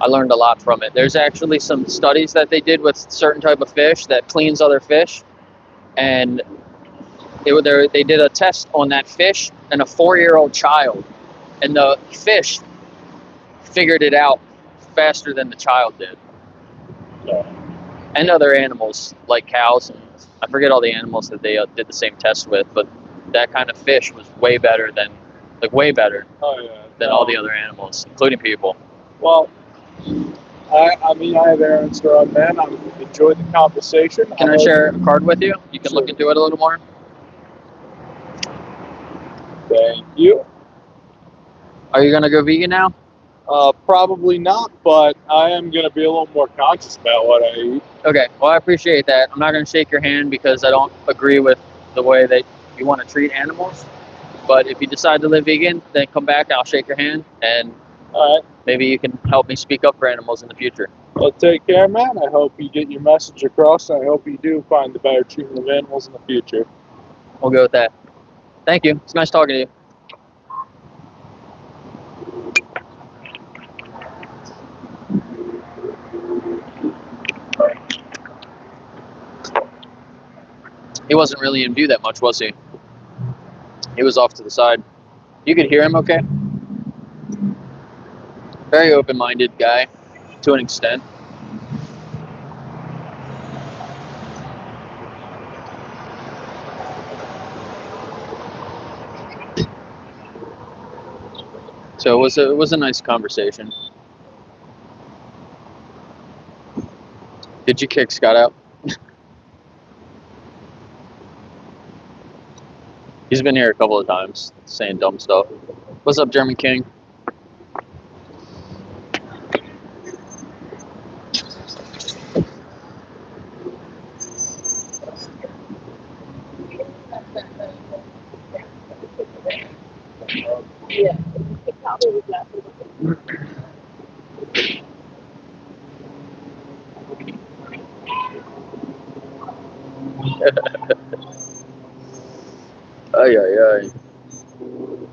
I learned a lot from it. There's actually some studies that they did with certain type of fish that cleans other fish. And they did a test on that fish and a 4-year-old child. And the fish figured it out faster than the child did. Yeah. And other animals like cows, and I forget all the animals that they did the same test with, but that kind of fish was way better than all the other animals, including people. Well, I mean, I have errands to run, man. I enjoyed the conversation. Can I share a card with you? You can look into it a little more. Thank you. Are you gonna go vegan now? Probably not, but I am going to be a little more conscious about what I eat. Okay, well, I appreciate that. I'm not going to shake your hand because I don't agree with the way that you want to treat animals. But if you decide to live vegan, then come back, I'll shake your hand, and maybe you can help me speak up for animals in the future. Well, take care, man. I hope you get your message across, and I hope you do find the better treatment of animals in the future. We'll go with that. Thank you. It's nice talking to you. He wasn't really in view that much, was he? He was off to the side. You could hear him okay? Very open-minded guy, to an extent. So it was a nice conversation. Did you kick Scott out? He's been here a couple of times saying dumb stuff. What's up, German King? Yeah, it probably was that. Ay.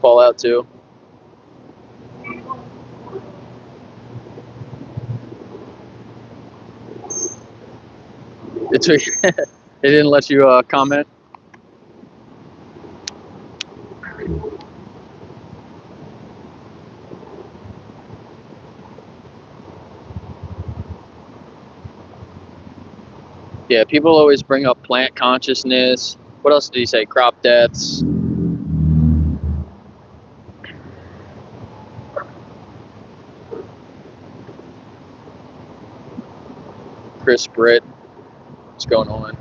Fallout 2. They didn't let you comment? Yeah, people always bring up plant consciousness. What else did he say? Crop deaths. Chris Britt. What's going on?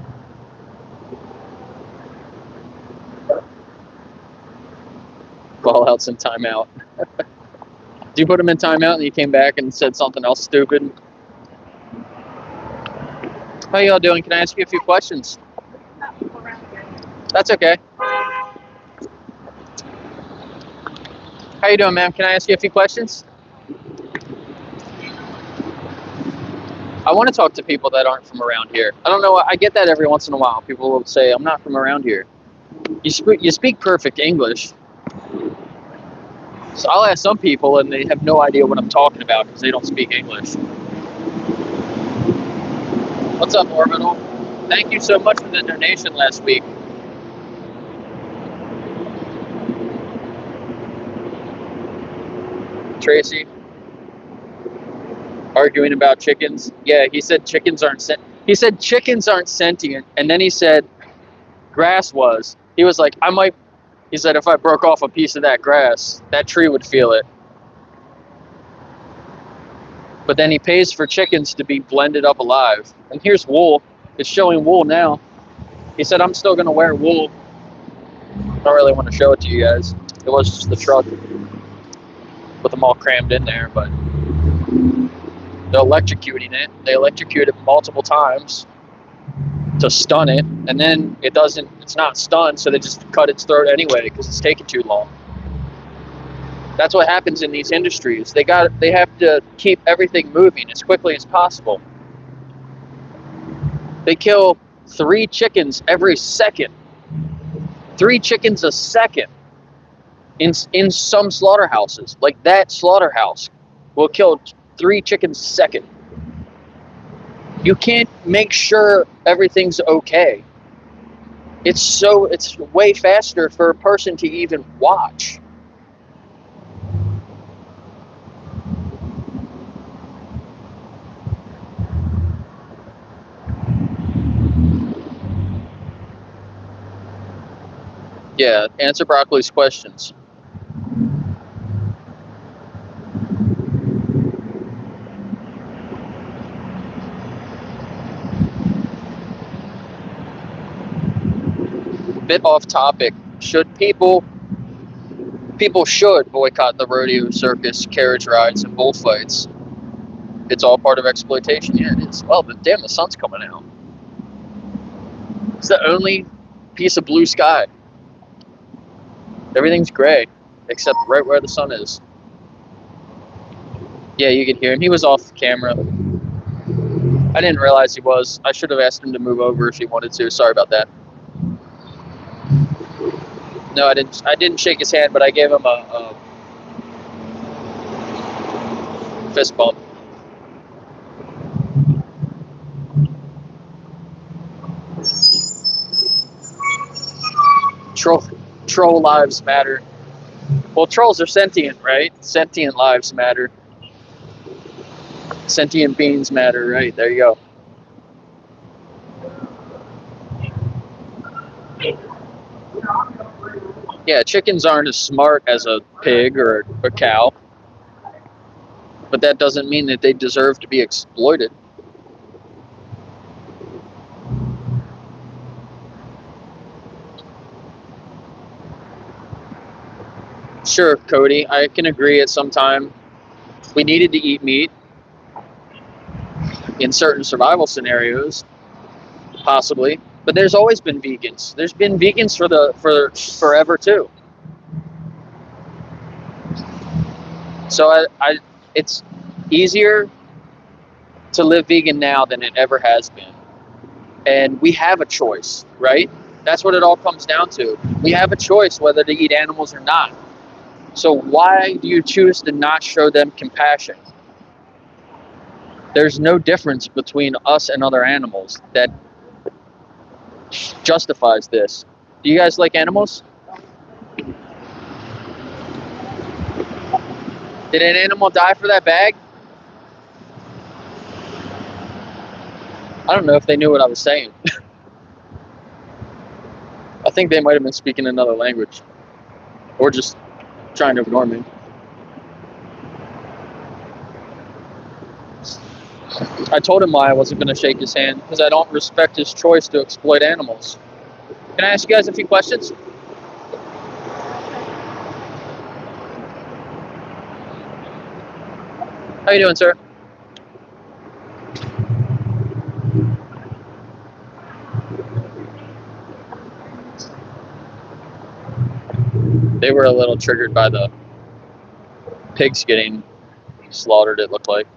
Call outs in timeout. Do you put him in timeout and you came back and said something else stupid? How y'all doing? Can I ask you a few questions? That's okay. How you doing, ma'am? Can I ask you a few questions? I want to talk to people that aren't from around here. I don't know. I get that every once in a while. People will say, "I'm not from around here." You speak perfect English. So I'll ask some people, and they have no idea what I'm talking about because they don't speak English. What's up, Orbital? Thank you so much for the donation last week. Tracy, arguing about chickens. Yeah, he said chickens aren't sentient, and then he said grass was. He was like, he said if I broke off a piece of that grass, that tree would feel it. But then he pays for chickens to be blended up alive. And here's wool. It's showing wool now. He said, I'm still going to wear wool. I don't really want to show it to you guys. It was just the truck with them all crammed in there, but they're electrocuting it. They electrocute it multiple times to stun it, and then it's not stunned, so they just cut its throat anyway because it's taking too long. That's what happens in these industries. They have to keep everything moving as quickly as possible. They kill 3 chickens every second. 3 chickens a second in some slaughterhouses. Like that slaughterhouse will kill 3 chickens a second. You can't make sure everything's okay. It's way faster for a person to even watch. Yeah, answer Broccoli's questions. Bit off topic. People should boycott the rodeo, circus, carriage rides, and bullfights. It's all part of exploitation. Yeah, it is. Well, damn, the sun's coming out. It's the only piece of blue sky. Everything's gray, except right where the sun is. Yeah, you can hear him. He was off camera. I didn't realize he was. I should have asked him to move over if he wanted to. Sorry about that. No, I didn't shake his hand, but I gave him a fist bump. Troll lives matter. Well, trolls are sentient, right? Sentient lives matter. Sentient beings matter, right? There you go. Yeah, chickens aren't as smart as a pig or a cow, but that doesn't mean that they deserve to be exploited. Sure, Cody, I can agree at some time we needed to eat meat in certain survival scenarios, possibly. But there's always been vegans. There's been vegans for forever too. So it's easier to live vegan now than it ever has been. And we have a choice, right? That's what it all comes down to. We have a choice whether to eat animals or not. So why do you choose to not show them compassion? There's no difference between us and other animals that justifies this. Do you guys like animals? Did an animal die for that bag? I don't know if they knew what I was saying. I think they might have been speaking another language. Or just trying to ignore me. I told him why I wasn't going to shake his hand, because I don't respect his choice to exploit animals. Can I ask you guys a few questions? How you doing, sir? They were a little triggered by the pigs getting slaughtered, it looked like.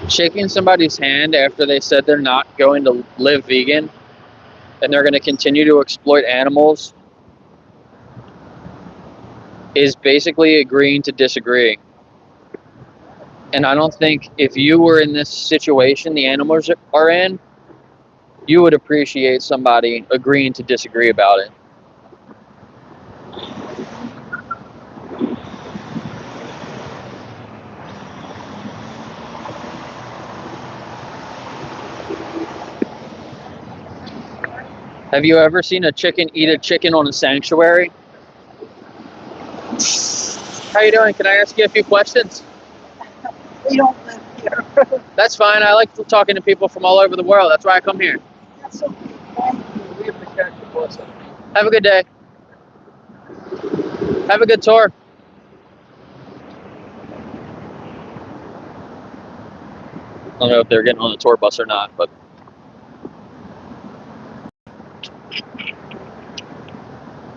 Shaking somebody's hand after they said they're not going to live vegan and they're going to continue to exploit animals is basically agreeing to disagree. And I don't think if you were in this situation the animals are in, you would appreciate somebody agreeing to disagree about it. Have you ever seen a chicken eat a chicken on a sanctuary? How you doing? Can I ask you a few questions? We don't live here. That's fine. I like talking to people from all over the world. That's why I come here. That's okay. Thank you. We have to catch the bus. Have a good day. Have a good tour. I don't know if they're getting on the tour bus or not, but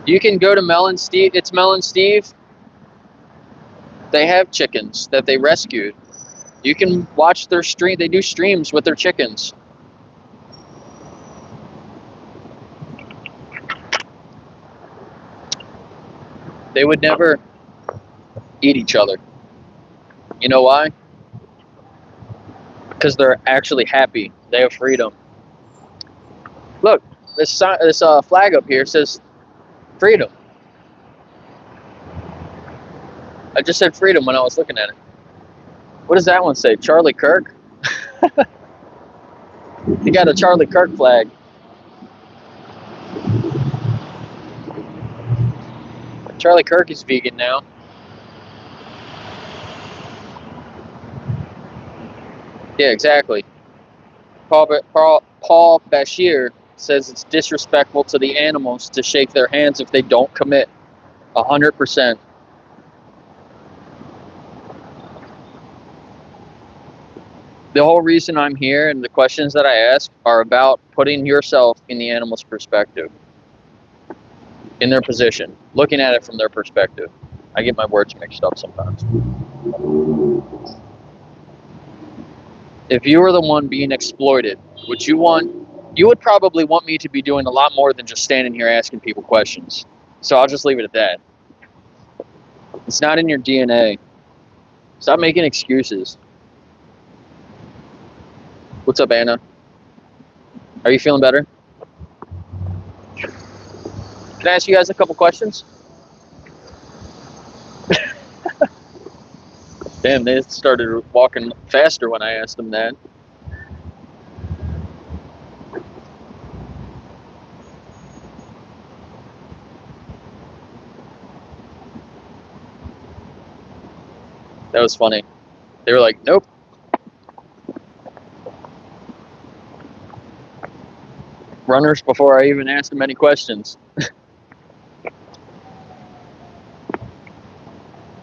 you can go to Mel and Steve. It's Mel and Steve. They have chickens that they rescued. You can watch their stream. They do streams with their chickens. They would never eat each other. You know why? Because they're actually happy. They have freedom. Look, this flag up here says freedom. I just said freedom when I was looking at it. What does that one say? Charlie Kirk? You got a Charlie Kirk flag. Charlie Kirk is vegan now. Yeah, exactly. Paul Bashir says it's disrespectful to the animals to shake their hands if they don't commit 100%. The whole reason I'm here and the questions that I ask are about putting yourself in the animal's perspective, in their position, looking at it from their perspective. I get my words mixed up sometimes. If you were the one being exploited, you would probably want me to be doing a lot more than just standing here asking people questions. So I'll just leave it at that. It's not in your DNA. Stop making excuses. What's up, Anna? Are you feeling better? Can I ask you guys a couple questions? Damn, they started walking faster when I asked them that. That was funny. They were like, nope. Runners before I even asked them any questions.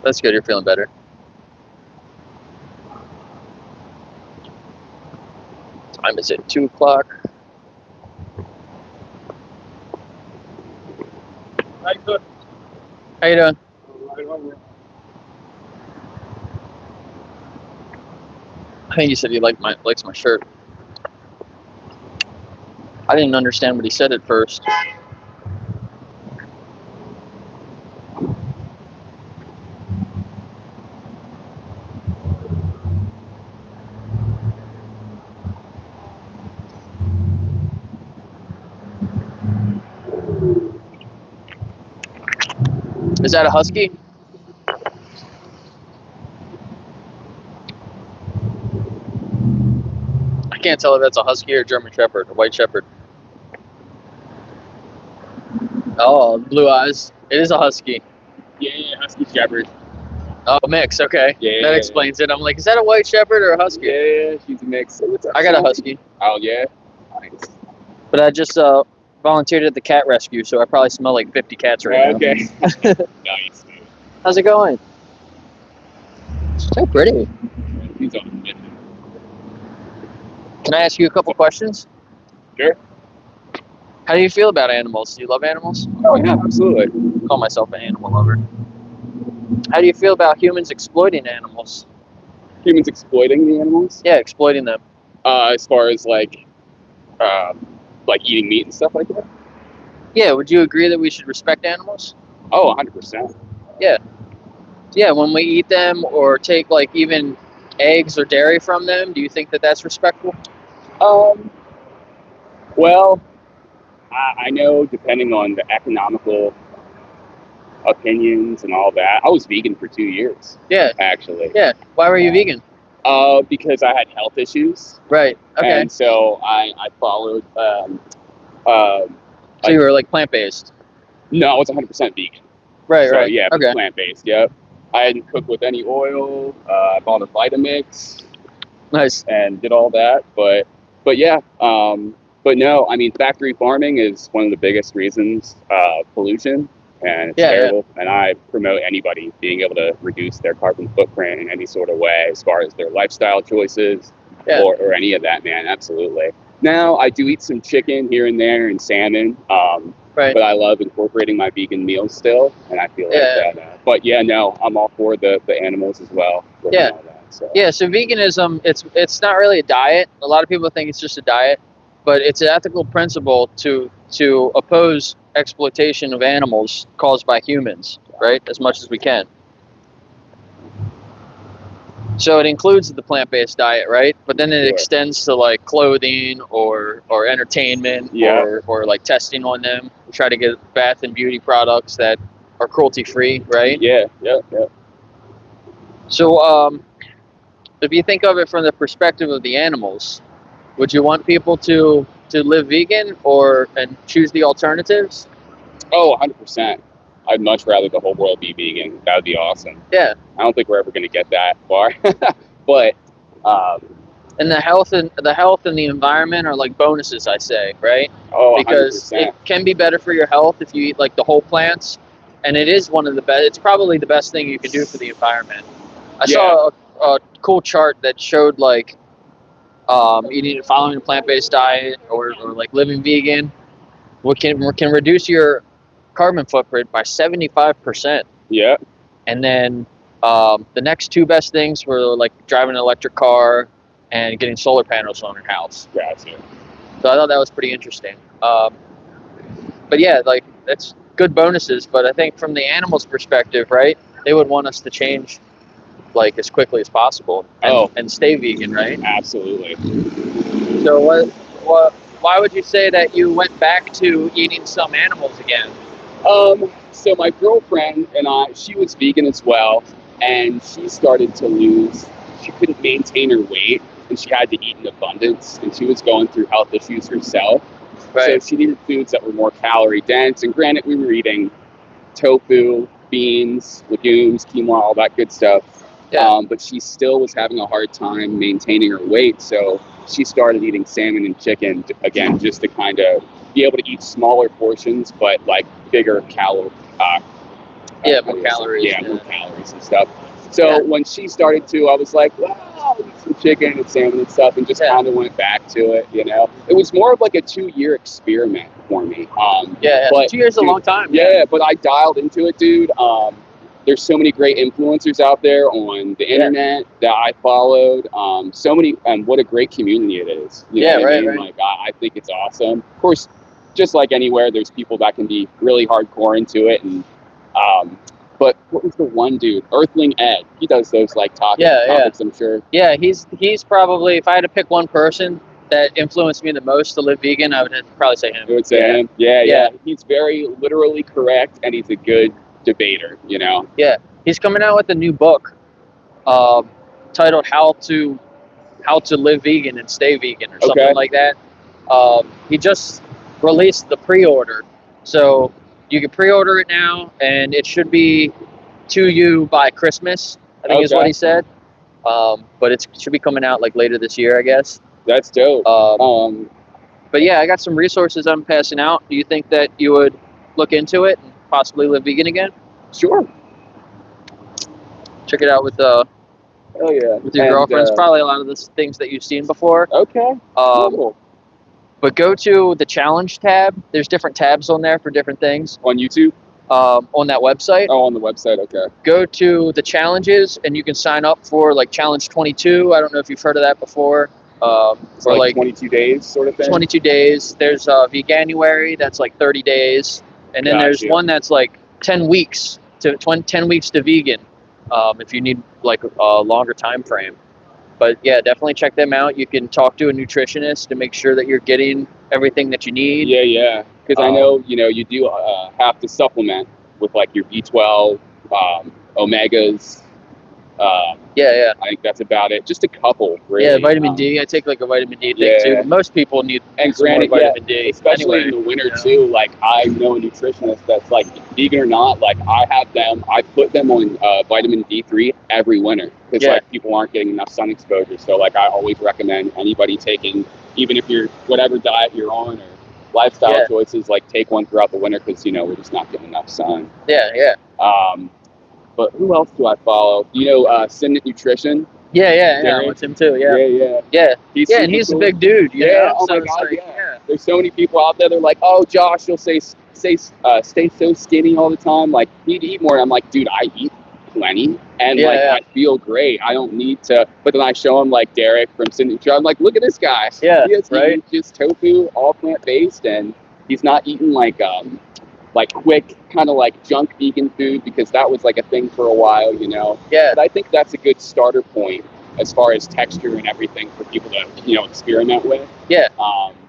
That's good, you're feeling better. Time is it? 2 o'clock. How you doing? How you doing? Right over. I think you said you likes my shirt. I didn't understand what he said at first. Is that a husky? I can't tell if that's a husky or a German shepherd, a white shepherd. Oh, blue eyes. It is a husky. Yeah, husky shepherd. Oh, mix. Okay. Yeah. That explains it. I'm like, is that a white shepherd or a husky? Yeah, she's a mix. I got a husky. Oh, yeah? Nice. But I just volunteered at the cat rescue, so I probably smell like 50 cats right now. Okay. Nice, dude. How's it going? So pretty. He's on the mission. Can I ask you a couple questions? Sure. How do you feel about animals? Do you love animals? Oh, yeah, absolutely. I call myself an animal lover. How do you feel about humans exploiting animals? Humans exploiting the animals? Yeah, exploiting them. As far as like eating meat and stuff like that? Yeah, would you agree that we should respect animals? Oh, 100%. Yeah, when we eat them or take like even eggs or dairy from them, do you think that that's respectful? Well, I know depending on the economical opinions and all that. I was vegan for 2 years. Yeah. Actually. Yeah. Why were you vegan? Because I had health issues. Right. Okay. And so I followed. So you were like plant-based. No, I was 100% vegan. Right. So, right. yeah, Okay. plant-based. Yep. I didn't cook with any oil. I bought a Vitamix. Nice. And did all that, but yeah. But no, I mean, factory farming is one of the biggest reasons pollution. And it's terrible. Yeah. And I promote anybody being able to reduce their carbon footprint in any sort of way as far as their lifestyle choices or any of that, man. Absolutely. Now, I do eat some chicken here and there and salmon, right. But I love incorporating my vegan meals still. And I feel like that. But yeah, no, I'm all for the animals as well. Yeah. All that, so. Yeah, so veganism, it's not really a diet. A lot of people think it's just a diet, but it's an ethical principle to oppose exploitation of animals caused by humans, right? As much as we can. So it includes the plant-based diet, right? But then it extends to like clothing or entertainment or like testing on them. We try to get bath and beauty products that are cruelty-free, right? Yeah. So if you think of it from the perspective of the animals, would you want people to live vegan and choose the alternatives? Oh, 100%. I'd much rather the whole world be vegan. That would be awesome. Yeah. I don't think we're ever going to get that far, but and the health and the environment are like bonuses, I say, right? Oh, because 100%. it can be better for your health if you eat like the whole plants, and it is one of the best. It's probably the best thing you can do for the environment. I saw a cool chart that showed like following a plant-based diet or like living vegan, can reduce your carbon footprint by 75%. Yeah. And then the next two best things were like driving an electric car and getting solar panels on your house. Gotcha. So I thought that was pretty interesting. But yeah, like that's good bonuses. But I think from the animals' perspective, right, they would want us to change like as quickly as possible and stay vegan, right? Absolutely. So why would you say that you went back to eating some animals again? So my girlfriend and she was vegan as well, and she started to she couldn't maintain her weight, and she had to eat in abundance, and she was going through health issues herself. Right. So she needed foods that were more calorie dense, and granted, we were eating tofu, beans, legumes, quinoa, all that good stuff. Yeah. But she still was having a hard time maintaining her weight, so she started eating salmon and chicken again, just to kind of be able to eat smaller portions, but like bigger calories. More calories. Yeah, more calories and stuff. So when she started to, I was like, well, I'll eat some chicken and salmon and stuff, and just kind of went back to it, you know. It was more of like a 2-year experiment for me. But 2 years is a long time. Yeah, but I dialed into it, dude. There's so many great influencers out there on the internet that I followed. So many, and what a great community it is. You know what I mean? Right. Like, I think it's awesome. Of course, just like anywhere, there's people that can be really hardcore into it. And but what was the one dude? Earthling Ed. He does those like topics, I'm sure. Yeah, he's probably, if I had to pick one person that influenced me the most to live vegan, I would probably say him. I would say him. Yeah. He's very literally correct, and he's a good debater, you know. Yeah, he's coming out with a new book, titled "How to Live Vegan and Stay Vegan" or something like that. He just released the pre-order, so you can pre-order it now, and it should be to you by Christmas, I think is what he said. But it should be coming out like later this year, I guess. That's dope. But yeah, I got some resources I'm passing out. Do you think that you would look into it and possibly live vegan again? Sure. Check it out with Oh yeah. with your girlfriends. Probably a lot of the things that you've seen before. Okay. Cool. But go to the challenge tab. There's different tabs on there for different things. On YouTube? On that website. Oh, on the website, okay. Go to the challenges, and you can sign up for like Challenge 22. I don't know if you've heard of that before. For like 22 days sort of thing? 22 days. There's Veganuary, that's like 30 days. And then there's one that's like 10 weeks to 10 weeks to vegan, if you need like a longer time frame. But yeah, definitely check them out. You can talk to a nutritionist to make sure that you're getting everything that you need. Yeah. Because I know, you know, you do have to supplement with like your B12, omegas. Yeah. I think that's about it. Just a couple, really. Yeah, vitamin D. I take like a vitamin D thing too. But most people need some more vitamin D. Especially in the winter too. Like I know a nutritionist that's like vegan or not. Like I have them. I put them on vitamin D3 every winter because like people aren't getting enough sun exposure. So like I always recommend anybody taking, even if you're whatever diet you're on or lifestyle choices, like take one throughout the winter because you know we're just not getting enough sun. Yeah. But who else do I follow? You know, Simnett Nutrition. Yeah. With him too. Yeah. He's a big dude. You know? Oh my God. There's so many people out there. They're like, oh, Josh, you'll stay so skinny all the time. Like, you need to eat more. And I'm like, dude, I eat plenty, and I feel great. I don't need to. But then I show him like Derek from Simnett Nutrition. I'm like, look at this guy. Yeah. He eats just tofu, all plant based, and he's not eating like quick kind of like junk vegan food because that was like a thing for a while, you know. Yeah. But I think that's a good starter point as far as texture and everything for people to, you know, experiment with. Yeah.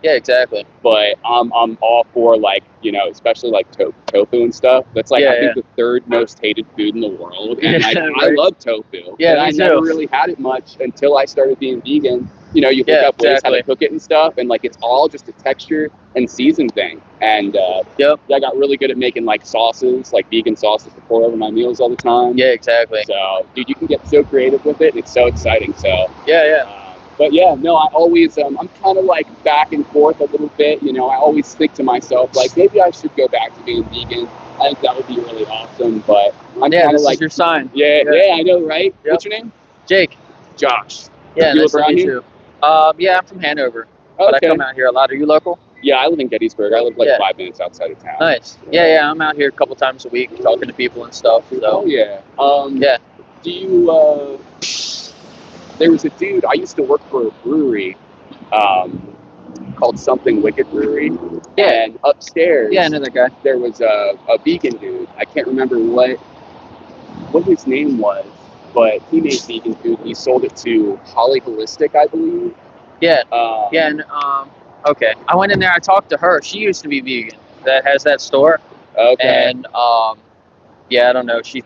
Yeah, exactly. But I'm all for like, you know, especially like tofu and stuff. That's like I think the third most hated food in the world, and like I love tofu. Yeah, and I never really had it much until I started being vegan. You know, you look up ways how to cook it and stuff, and like it's all just a texture and season thing. And I got really good at making like sauces, like vegan sauces to pour over my meals all the time. Yeah, exactly. So, dude, you can get so creative with it. It's so exciting. So yeah. But yeah, no, I always I'm kind of like back and forth a little bit. You know, I always think to myself like maybe I should go back to being vegan. I think that would be really awesome. But I'm kind of like your sign. Yeah, I know, right? Yep. What's your name? Jake. Josh. Yeah, nice to meet you. Yeah, I'm from Hanover, but I come out here a lot. Are you local? Yeah, I live in Gettysburg. I live like 5 minutes outside of town. Nice. Yeah, I'm out here a couple times a week talking to people and stuff. So. Oh yeah. Do you? There was a dude. I used to work for a brewery, called Something Wicked Brewery. Yeah. And upstairs. Yeah, I know that guy. There was a vegan dude. I can't remember what his name was. But he made vegan food. He sold it to Holly Holistic, I believe. Yeah. Okay. I went in there. I talked to her. She used to be vegan. That has that store. Okay. And I don't know. She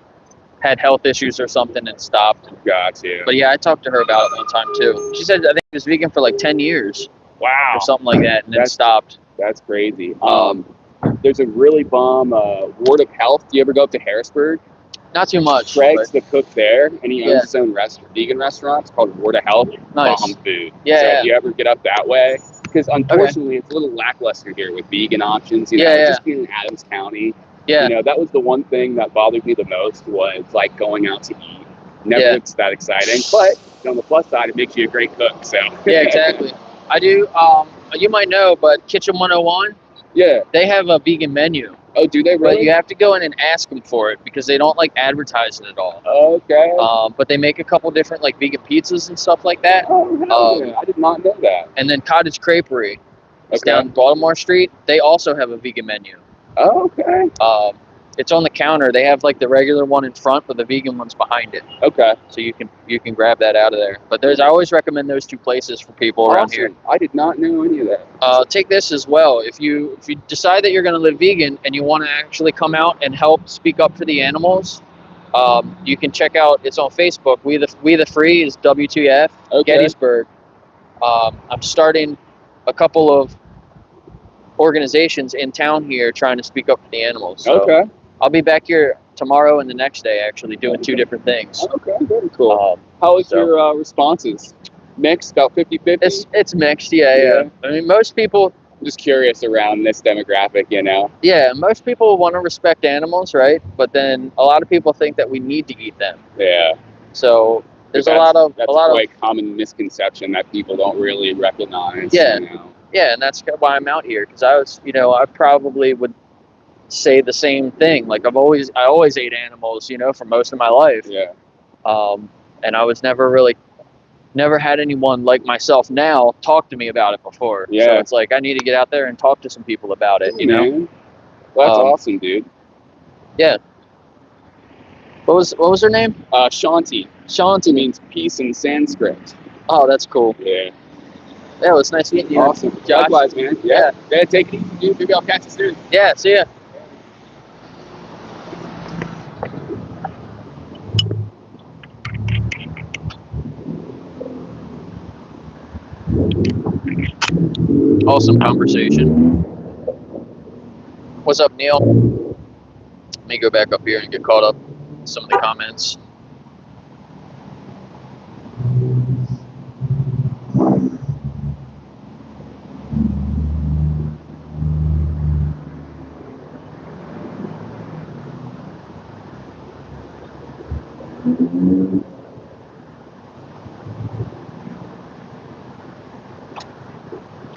had health issues or something and stopped. Gotcha. But yeah, I talked to her about it one time too. She said I think she was vegan for like 10 years. Wow. Or something like that, and then stopped. That's crazy. There's a really bomb Ward of Health. Do you ever go up to Harrisburg? Not too much. Craig's the cook there, and he owns his own vegan restaurant. It's called Ward of Health. Nice. Bomb food. Yeah. So if you ever get up that way, because unfortunately it's a little lackluster here with vegan options. You know, just being in Adams County. Yeah. You know, that was the one thing that bothered me the most was like going out to eat. Never looks that exciting, but on the plus side, it makes you a great cook. So. Yeah, exactly. I do. You might know, but Kitchen 101. Yeah. They have a vegan menu. Oh, do they really? But you have to go in and ask them for it because they don't like advertise it at all. Okay. But they make a couple different like vegan pizzas and stuff like that. Oh, I did not know that. And then Cottage Creperie, it's down Baltimore Street. They also have a vegan menu. Oh, okay. It's on the counter. They have like the regular one in front, but the vegan one's behind it. Okay. So you can grab that out of there. But I always recommend those two places for people around here. I did not know any of that. Take this as well. If you decide that you're going to live vegan and you want to actually come out and help speak up for the animals, you can check out. It's on Facebook. We the Free is WTF Gettysburg. I'm starting a couple of organizations in town here trying to speak up for the animals. So Okay. I'll be back here tomorrow and the next day, actually, doing two different things. Okay, very cool. How is your responses? Mixed, about 50-50? It's mixed, yeah. I mean, most people... I'm just curious around this demographic, you know? Yeah, most people want to respect animals, right? But then a lot of people think that we need to eat them. Yeah. So there's that's a lot quite common misconception that people don't really recognize. Yeah. You know? Yeah, and that's why I'm out here, because I probably would say the same thing. Like I always ate animals, for most of my life. Yeah. And I was never had anyone like myself now talk to me about it before. Yeah. So it's like I need to get out there and talk to some people about it, you know? Man. Well, that's awesome, dude. Yeah. What was her name? Shanti. Shanti means peace in Sanskrit. Oh, that's cool. Yeah. Yeah, it was nice meeting you. Awesome. Josh. Likewise, man. Yeah. Take it easy, dude. Maybe I'll catch you soon. Yeah, see ya. Awesome conversation. What's up, Neil? Let me go back up here and get caught up with some of the comments.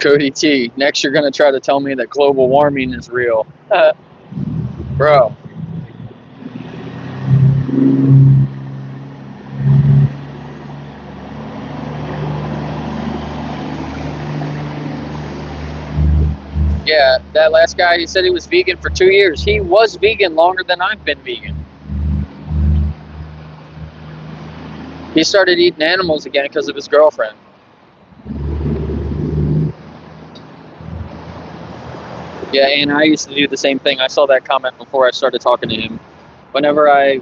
Cody T, next you're going to try to tell me that global warming is real. Bro. Yeah, that last guy, he said he was vegan for 2 years. He was vegan longer than I've been vegan. He started eating animals again because of his girlfriend. Yeah, and I used to do the same thing. I saw that comment before I started talking to him. Whenever I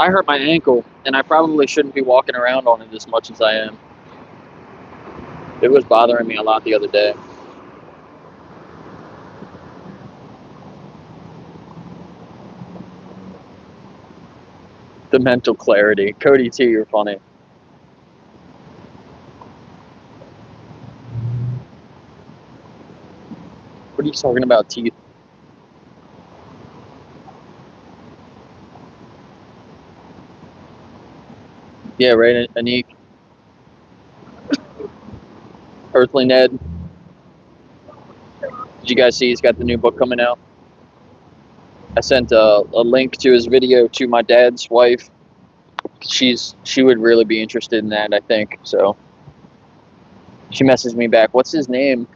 hurt my ankle, and I probably shouldn't be walking around on it as much as I am. It was bothering me a lot the other day. The mental clarity. Cody T, you're funny. What are you talking about, teeth? Yeah, right, Anik. Earthly Ned. Did you guys see he's got the new book coming out? I sent a link to his video to my dad's wife. She would really be interested in that, I think. So she messaged me back. What's his name?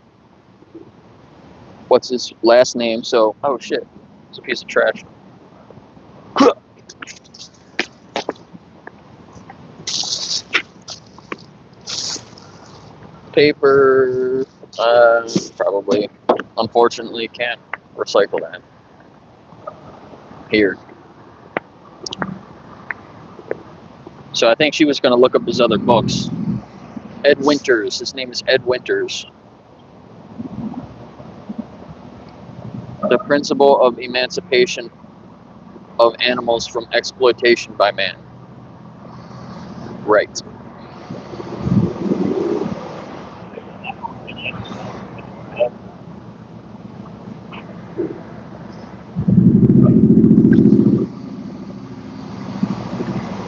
What's his last name? So, oh shit, it's a piece of trash. Paper, probably. Unfortunately, can't recycle that. Here. So I think she was going to look up his other books. Ed Winters. His name is Ed Winters. The Principle of Emancipation of Animals from Exploitation by Man. Right.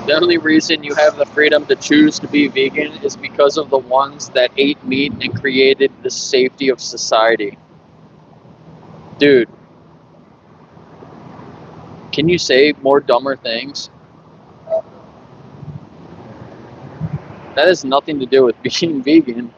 The only reason you have the freedom to choose to be vegan is because of the ones that ate meat and created the safety of society. Dude, can you say more dumber things? That has nothing to do with being vegan.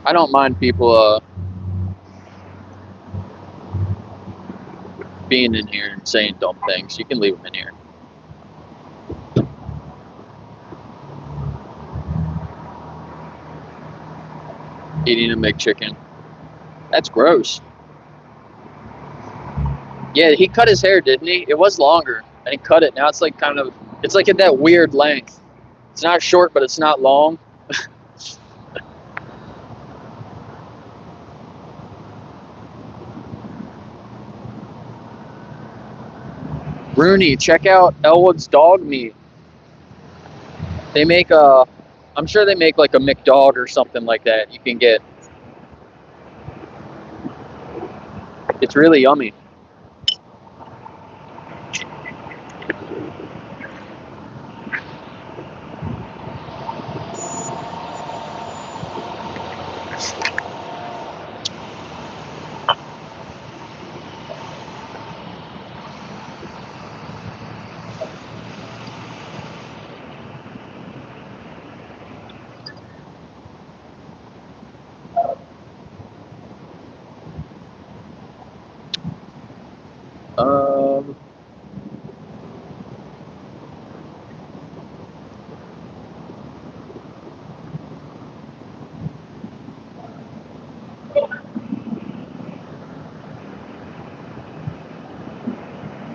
I don't mind people being in here and saying dumb things. You can leave them in here. Eating a McChicken. That's gross. Yeah, he cut his hair, didn't he? It was longer, and he cut it. Now it's like kind of, it's like at that weird length. It's not short, but it's not long. Rooney, check out Elwood's Dog Meat. They make I'm sure they make like a McDog or something like that. You can get. It's really yummy.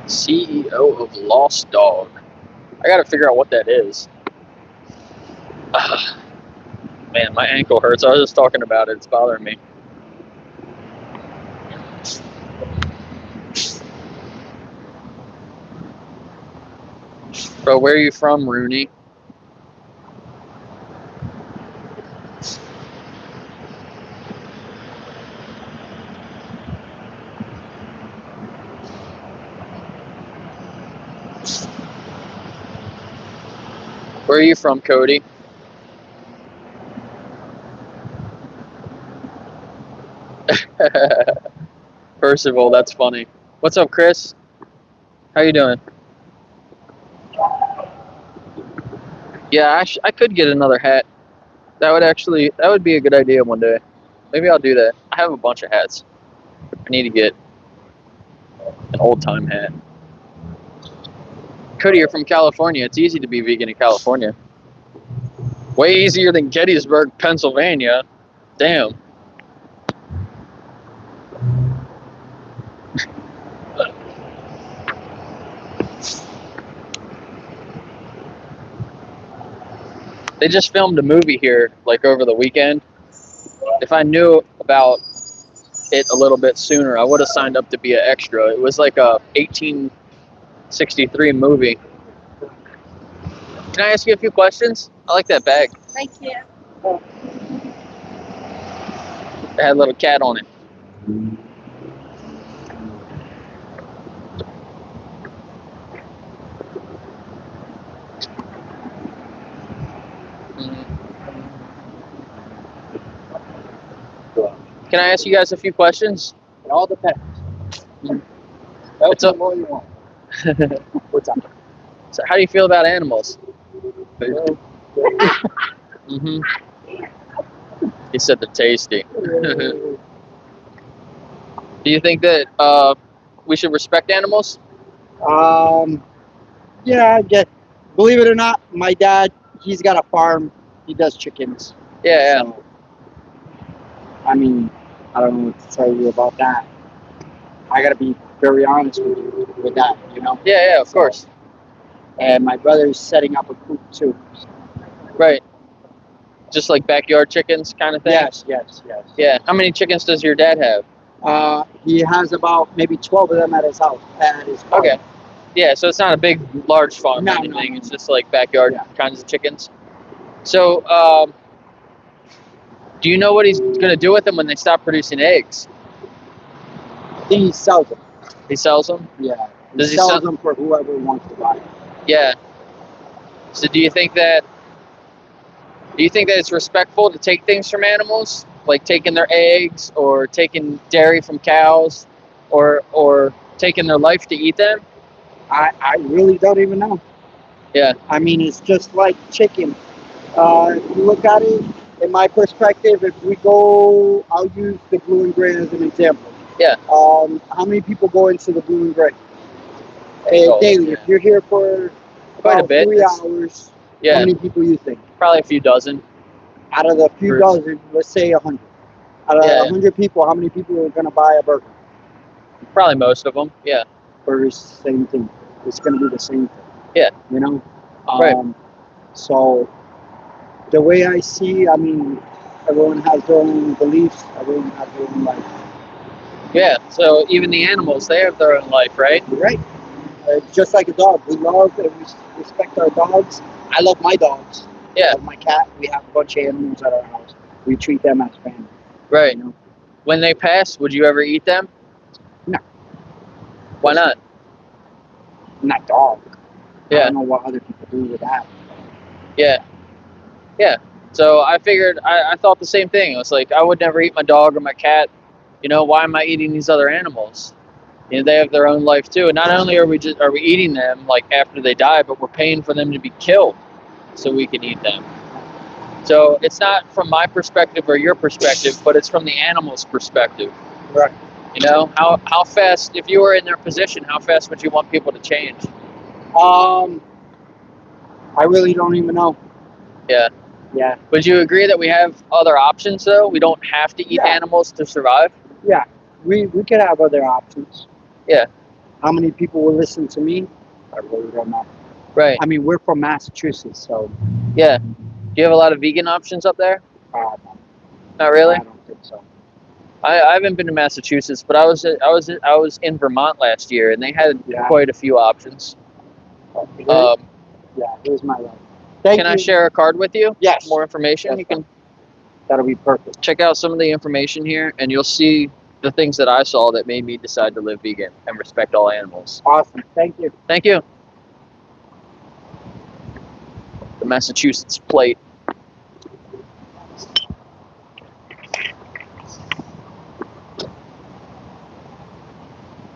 CEO of Lost Dog. I gotta figure out what that is. Man, my ankle hurts. I was just talking about it. It's bothering me. Bro, where are you from, Rooney? Where are you from, Cody? Percival, that's funny. What's up, Chris? How you doing? Yeah, I could get another hat. That would be a good idea one day. Maybe I'll do that. I have a bunch of hats. I need to get an old-time hat. Cody, you're from California. It's easy to be vegan in California. Way easier than Gettysburg, Pennsylvania. Damn. They just filmed a movie here, like over the weekend. If I knew about it a little bit sooner, I would have signed up to be an extra. It was like a 1863 movie. Can I ask you a few questions? I like that bag. Thank you. It had a little cat on it. Can I ask you guys a few questions? It all depends. What's up? What you want. What's up? So how do you feel about animals? Mm-hmm. He said they're tasty. Do you think that we should respect animals? Yeah, I get. Believe it or not, my dad, he's got a farm. He does chickens. Yeah, So, I mean, I don't know what to tell you about that. I gotta be very honest with you with that, you know? Yeah, of course. And my brother's setting up a coop too. Right. Just like backyard chickens kind of thing? Yes. Yeah. How many chickens does your dad have? He has about maybe 12 of them at his house, at his farm. Okay. Yeah, so it's not a big, large farm No, or anything. no. It's just like backyard kinds of chickens. So, do you know what he's going to do with them when they stop producing eggs? I think he sells them. He sells them? Yeah. Does he sells sell them for whoever wants to buy them. Yeah. So do you think that it's respectful to take things from animals? Like taking their eggs or taking dairy from cows or taking their life to eat them? I really don't even know. Yeah. I mean, it's just like chicken. If you look at it, in my perspective, if we go, I'll use the blue and gray as an example. Yeah. How many people go into the blue and gray? Daily. Yeah. If you're here for Quite a about bit. 3 hours, Yeah. how many people you think? Probably a few dozen. Out of the few Groups. dozen, let's say 100. Out of 100 people, how many people are going to buy a burger? Probably most of them. Yeah. Burgers, same thing. It's going to be the same thing. Yeah. You know? Right. So, the way I see, I mean, everyone has their own beliefs. Everyone has their own life. Yeah. So even the animals, they have their own life, right? Right. It's just like a dog. We love and we respect our dogs. I love my dogs. Yeah. I love my cat. We have a bunch of animals at our house. We treat them as family. Right. You know? When they pass, would you ever eat them? No. Why not? Not dog. Yeah. I don't know what other people do with that. Yeah. Yeah. So I figured, I thought the same thing. I was like, I would never eat my dog or my cat. You know, why am I eating these other animals? You know, they have their own life too. And not only are we eating them like after they die, but we're paying for them to be killed so we can eat them. So it's not from my perspective or your perspective, but it's from the animal's perspective. Right. You know, how fast, if you were in their position, how fast would you want people to change? I really don't even know. Yeah. Yeah. Would you agree that we have other options though? We don't have to eat animals to survive? Yeah. We could have other options. Yeah. How many people will listen to me? I really don't know. Right. I mean, we're from Massachusetts, so. Yeah. Do you have a lot of vegan options up there? No. Not really? I don't think so. I haven't been to Massachusetts, but I was in Vermont last year, and they had quite a few options. Yeah, here's my life. Can I share a card with you? Yes. More information. Yes, you can. That'll be perfect. Check out some of the information here, and you'll see the things that I saw that made me decide to live vegan and respect all animals. Awesome. Thank you. Thank you. The Massachusetts plate.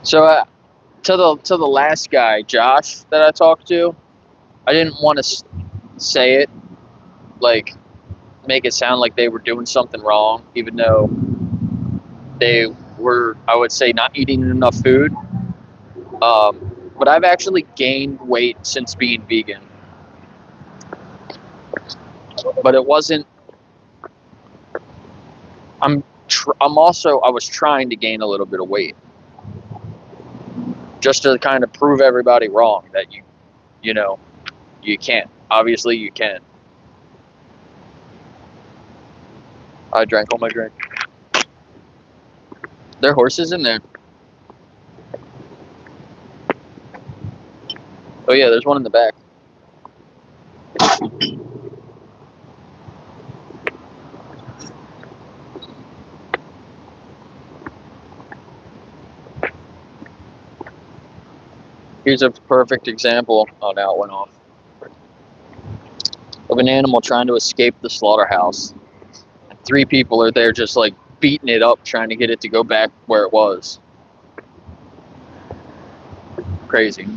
So, to the last guy, Josh, that I talked to, I didn't want to say it, like, make it sound like they were doing something wrong, even though they were, I would say, not eating enough food. But I've actually gained weight since being vegan. But it wasn't. I was trying to gain a little bit of weight, just to kind of prove everybody wrong that you know, you can't. Obviously, you can. I drank all my drink. There are horses in there. Oh yeah, there's one in the back. Here's a perfect example. Oh, now it went off. Of an animal trying to escape the slaughterhouse. 3 people are there just like beating it up, trying to get it to go back where it was. Crazy.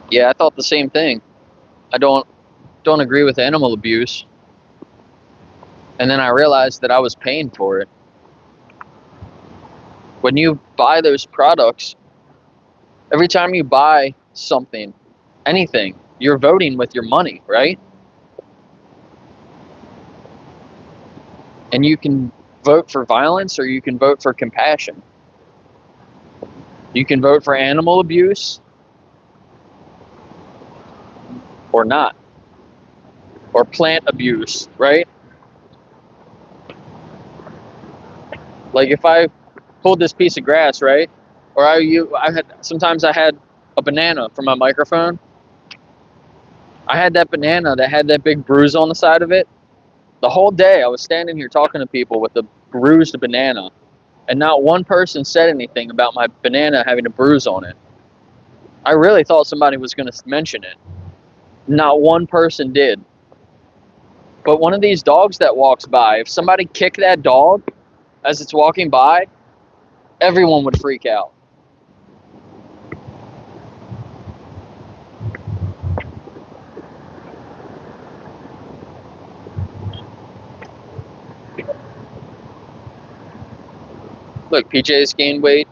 Yeah, I thought the same thing. I don't agree with animal abuse. And then I realized that I was paying for it. When you buy those products, every time you buy something, anything, you're voting with your money, right? And you can vote for violence or you can vote for compassion. You can vote for animal abuse or not. Or plant abuse, right? Like if I pulled this piece of grass, right? Or sometimes I had a banana for my microphone. I had that banana that had that big bruise on the side of it. The whole day I was standing here talking to people with a bruised banana, and not one person said anything about my banana having a bruise on it. I really thought somebody was going to mention it. Not one person did. But one of these dogs that walks by, if somebody kicked that dog, as it's walking by, everyone would freak out. Look, PJ's gained weight.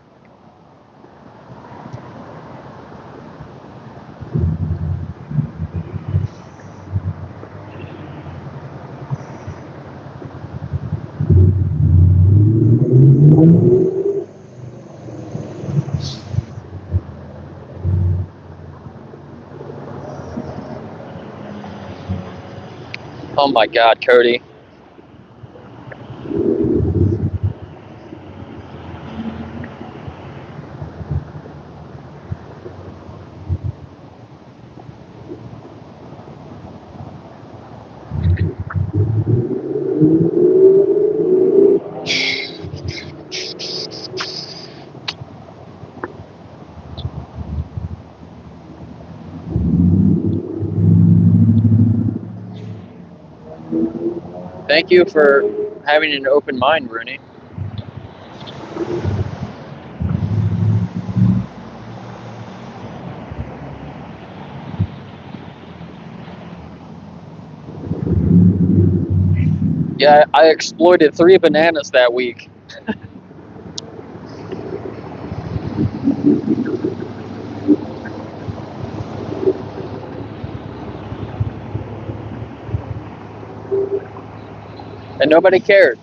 Oh my God, Cody. Thank you for having an open mind, Rooney. Yeah, I exploited 3 bananas that week. And nobody cared.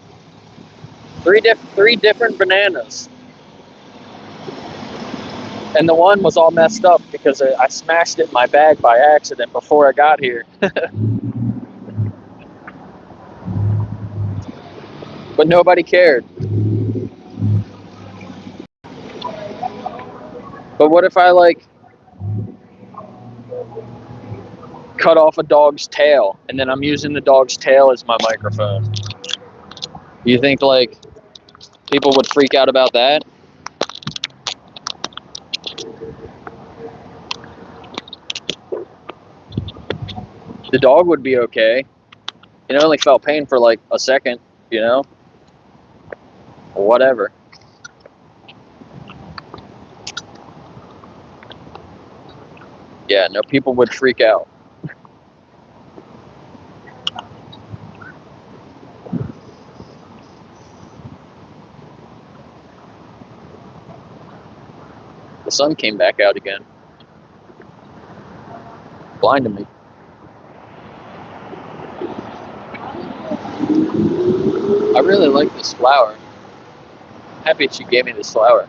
3 different bananas. And the one was all messed up because I smashed it in my bag by accident before I got here. But nobody cared. But what if I cut off a dog's tail and then I'm using the dog's tail as my microphone? You think people would freak out about that? The dog would be okay. It only felt pain for a second, or whatever. Yeah, no, people would freak out. The sun came back out again. Blinded me. I really like this flower. Happy she gave me this flower.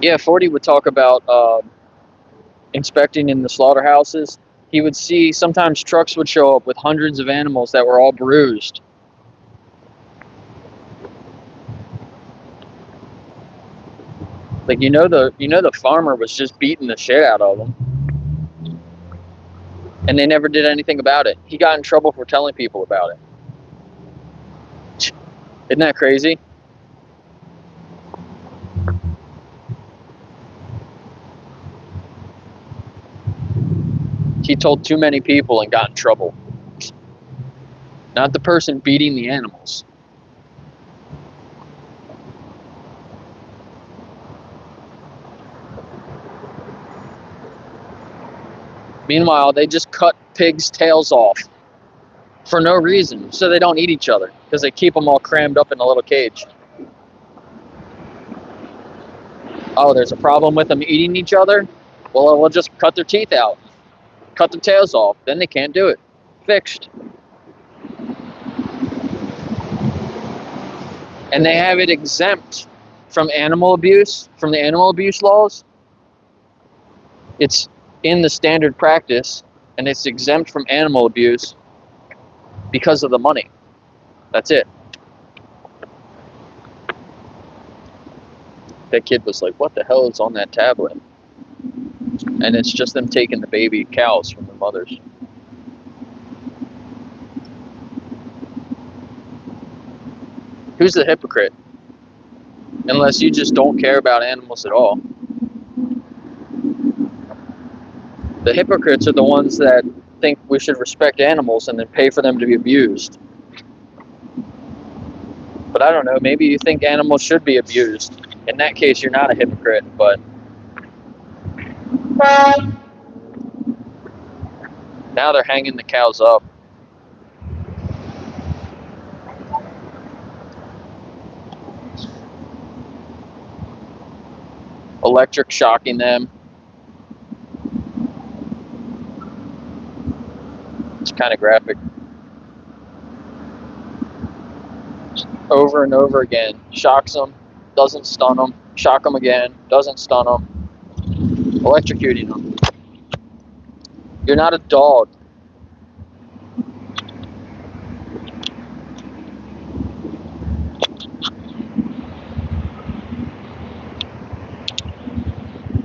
Yeah, 40 would talk about inspecting in the slaughterhouses. He would see sometimes trucks would show up with hundreds of animals that were all bruised. The farmer was just beating the shit out of them. And they never did anything about it. He got in trouble for telling people about it. Isn't that crazy? He told too many people and got in trouble. Not the person beating the animals. Meanwhile, they just cut pigs' tails off for no reason, so they don't eat each other, because they keep them all crammed up in a little cage. Oh, there's a problem with them eating each other? Well, we'll just cut their teeth out, cut their tails off, then they can't do it. Fixed. And they have it exempt from animal abuse, from the animal abuse laws. It's in the standard practice, and it's exempt from animal abuse because of the money. That's it. That kid was like, what the hell is on that tablet? And it's just them taking the baby cows from the mothers. Who's the hypocrite? Unless you just don't care about animals at all. The hypocrites are the ones that think we should respect animals and then pay for them to be abused. But I don't know, maybe you think animals should be abused. In that case, you're not a hypocrite, but now they're hanging the cows up. Electric shocking them. It's kind of graphic. Over and over again. Shocks them, doesn't stun them. Shock them again, doesn't stun them. Electrocuting them. You're not a dog.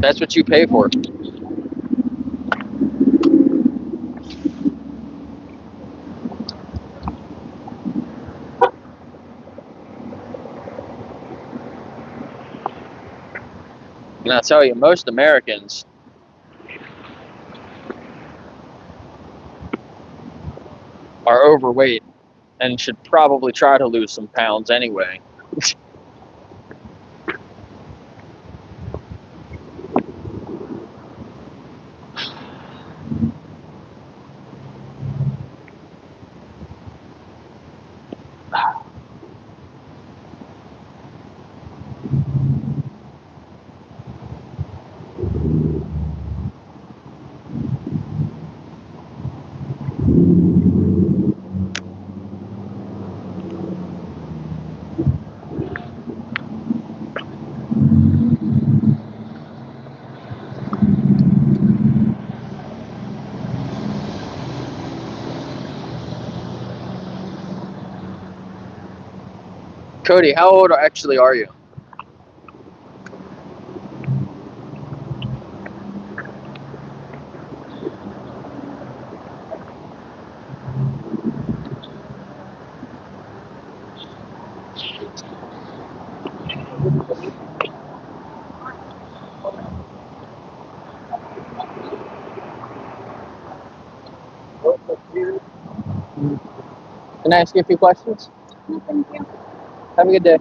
That's what you pay for. And I'll tell you, most Americans are overweight and should probably try to lose some pounds anyway. Cody, how old actually are you? Can I ask you a few questions? Thank you. Have a good day.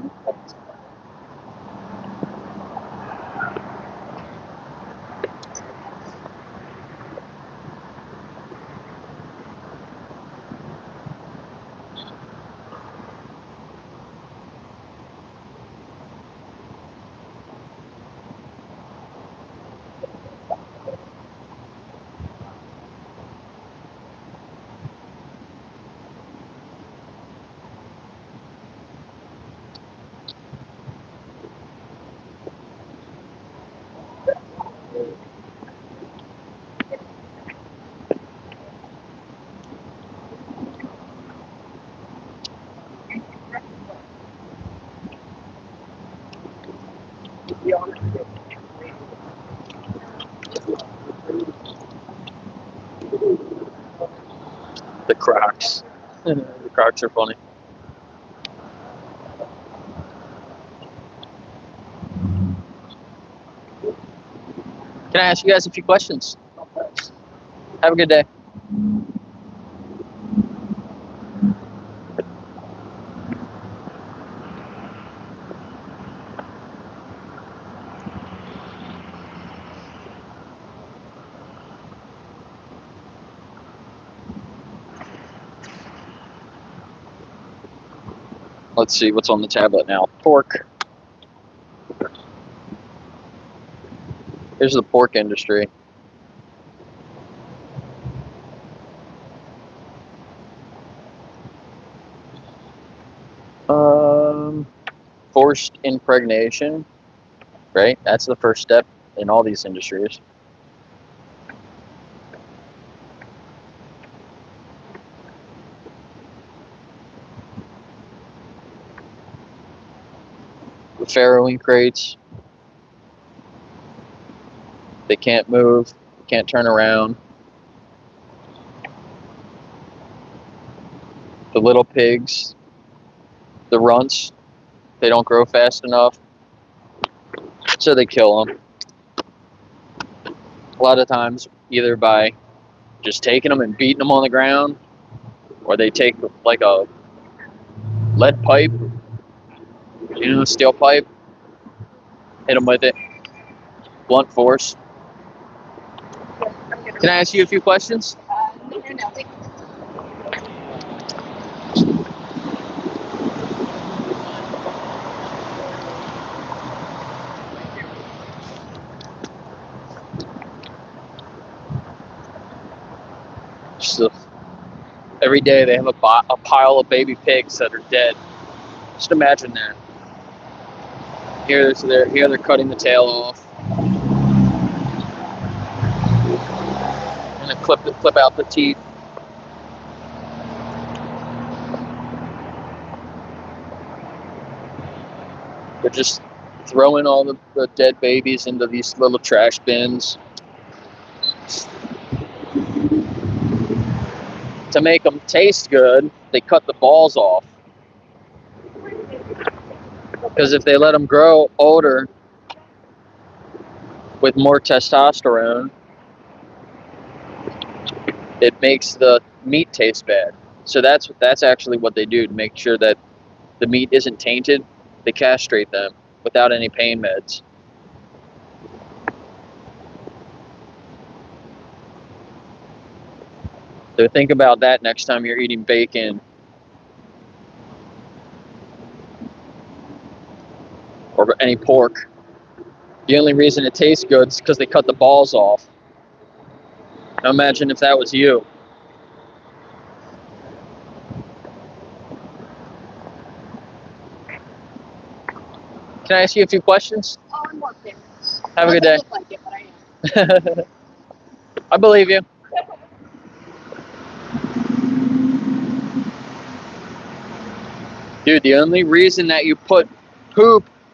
The Crocs. The Crocs are funny. Can I ask you guys a few questions? Have a good day. Let's see what's on the tablet now. Pork. Here's the pork industry. Forced impregnation, right? That's the first step in all these industries. The farrowing crates. They can't move, can't turn around. The little pigs, the runts, they don't grow fast enough. So they kill them. A lot of times, either by just taking them and beating them on the ground, or they take like a lead pipe, steel pipe, hit them with it, blunt force. Can I ask you a few questions? No. So every day they have a pile of baby pigs that are dead. Just imagine that. Here they're cutting the tail off. And then clip out the teeth. They're just throwing all the dead babies into these little trash bins. To make them taste good, they cut the balls off. Because if they let them grow older with more testosterone, it makes the meat taste bad. So that's actually what they do to make sure that the meat isn't tainted. They castrate them without any pain meds. So think about that next time you're eating bacon or any pork. The only reason it tastes good is because they cut the balls off. Now imagine if that was you. Can I ask you a few questions? Oh, I'm working. Have a good day. Look like it, but I am. I believe you. Dude, the only reason that you put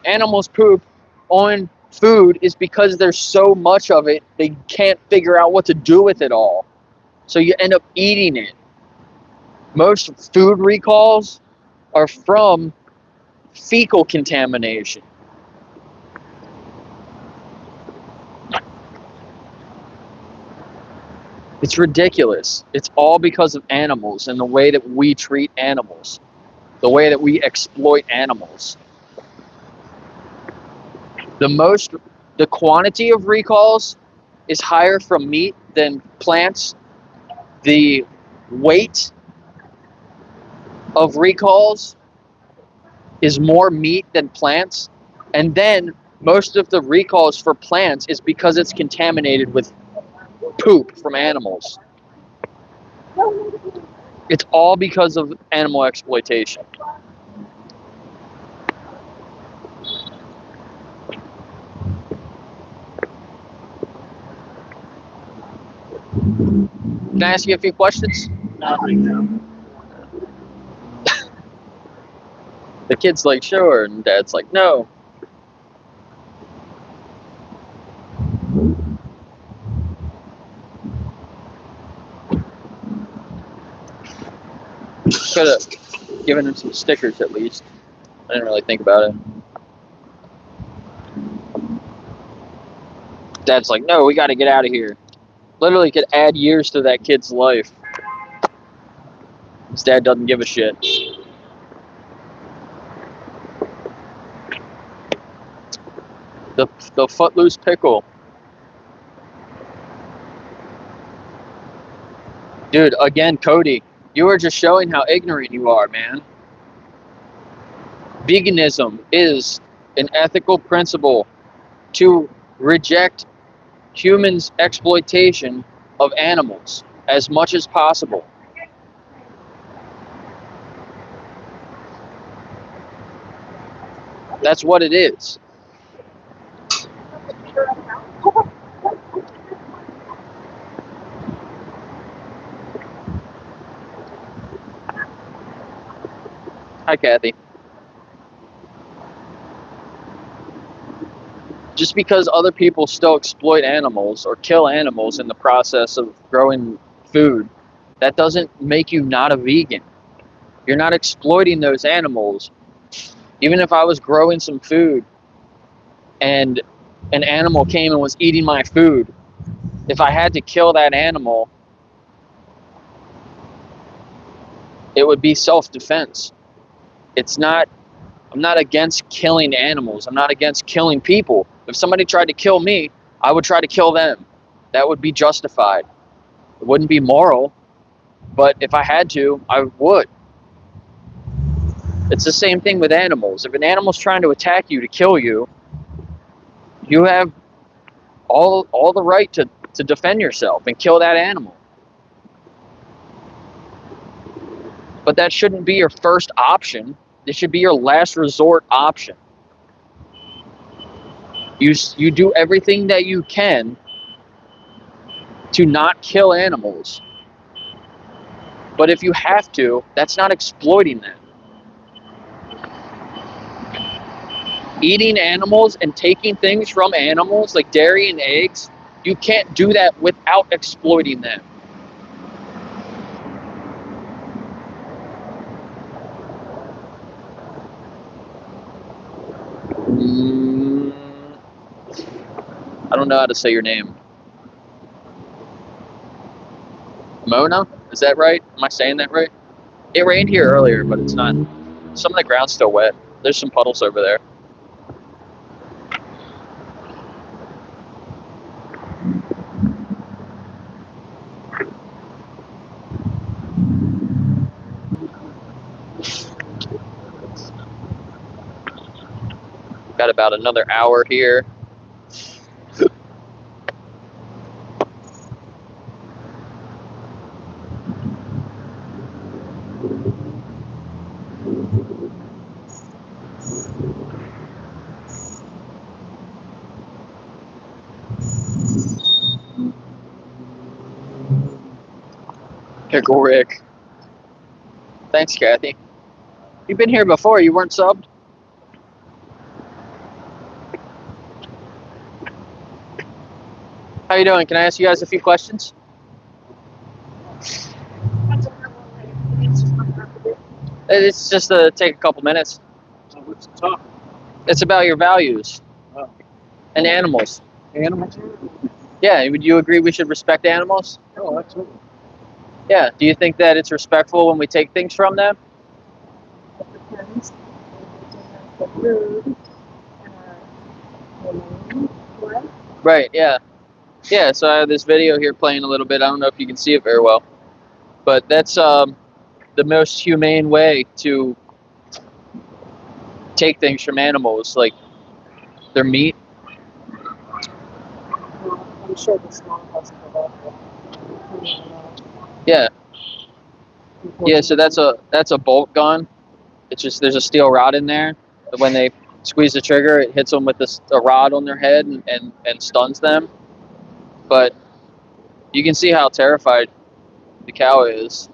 animals' poop on food is because there's so much of it, they can't figure out what to do with it all. So you end up eating it. Most food recalls are from fecal contamination. It's ridiculous. It's all because of animals and the way that we treat animals, the way that we exploit animals. The quantity of recalls is higher from meat than plants. The weight of recalls is more meat than plants. And then most of the recalls for plants is because it's contaminated with poop from animals. It's all because of animal exploitation. Can I ask you a few questions? Not right now. The kid's like, sure, and Dad's like, no. Could have given him some stickers at least. I didn't really think about it. Dad's like, no, we got to get out of here. Literally could add years to that kid's life. His dad doesn't give a shit. The footloose pickle. Dude, again, Cody, you are just showing how ignorant you are, man. Veganism is an ethical principle to reject humans' exploitation of animals as much as possible. That's what it is. Hi, Kathy. Just because other people still exploit animals or kill animals in the process of growing food, that doesn't make you not a vegan. You're not exploiting those animals. Even if I was growing some food and an animal came and was eating my food, if I had to kill that animal, it would be self-defense. I'm not against killing animals. I'm not against killing people. If somebody tried to kill me, I would try to kill them. That would be justified. It wouldn't be moral, but if I had to, I would. It's the same thing with animals. If an animal's trying to attack you, to kill you, you have all the right to defend yourself and kill that animal. But that shouldn't be your first option. It should be your last resort option. You do everything that you can to not kill animals. But if you have to, that's not exploiting them. Eating animals and taking things from animals like dairy and eggs, you can't do that without exploiting them. I don't know how to say your name. Mona? Is that right? Am I saying that right? It rained here earlier, but it's not. Some of the ground's still wet. There's some puddles over there. Got about another hour here. Pickle Rick. Thanks, Kathy. You've been here before. You weren't subbed? How you doing? Can I ask you guys a few questions? It's just to take a couple minutes. What's the topic? It's about your values and animals. Animals? Yeah, would you agree we should respect animals? Oh, absolutely. Yeah. Do you think that it's respectful when we take things from them? Depends. The food, what? Right, yeah. Yeah, so I have this video here playing a little bit. I don't know if you can see it very well. But that's the most humane way to take things from animals, like their meat. Well, I'm sure the small house about Yeah. Yeah, so that's a bolt gun. It's just there's a steel rod in there. But when they squeeze the trigger, it hits them with a rod on their head and stuns them. But you can see how terrified the cow is.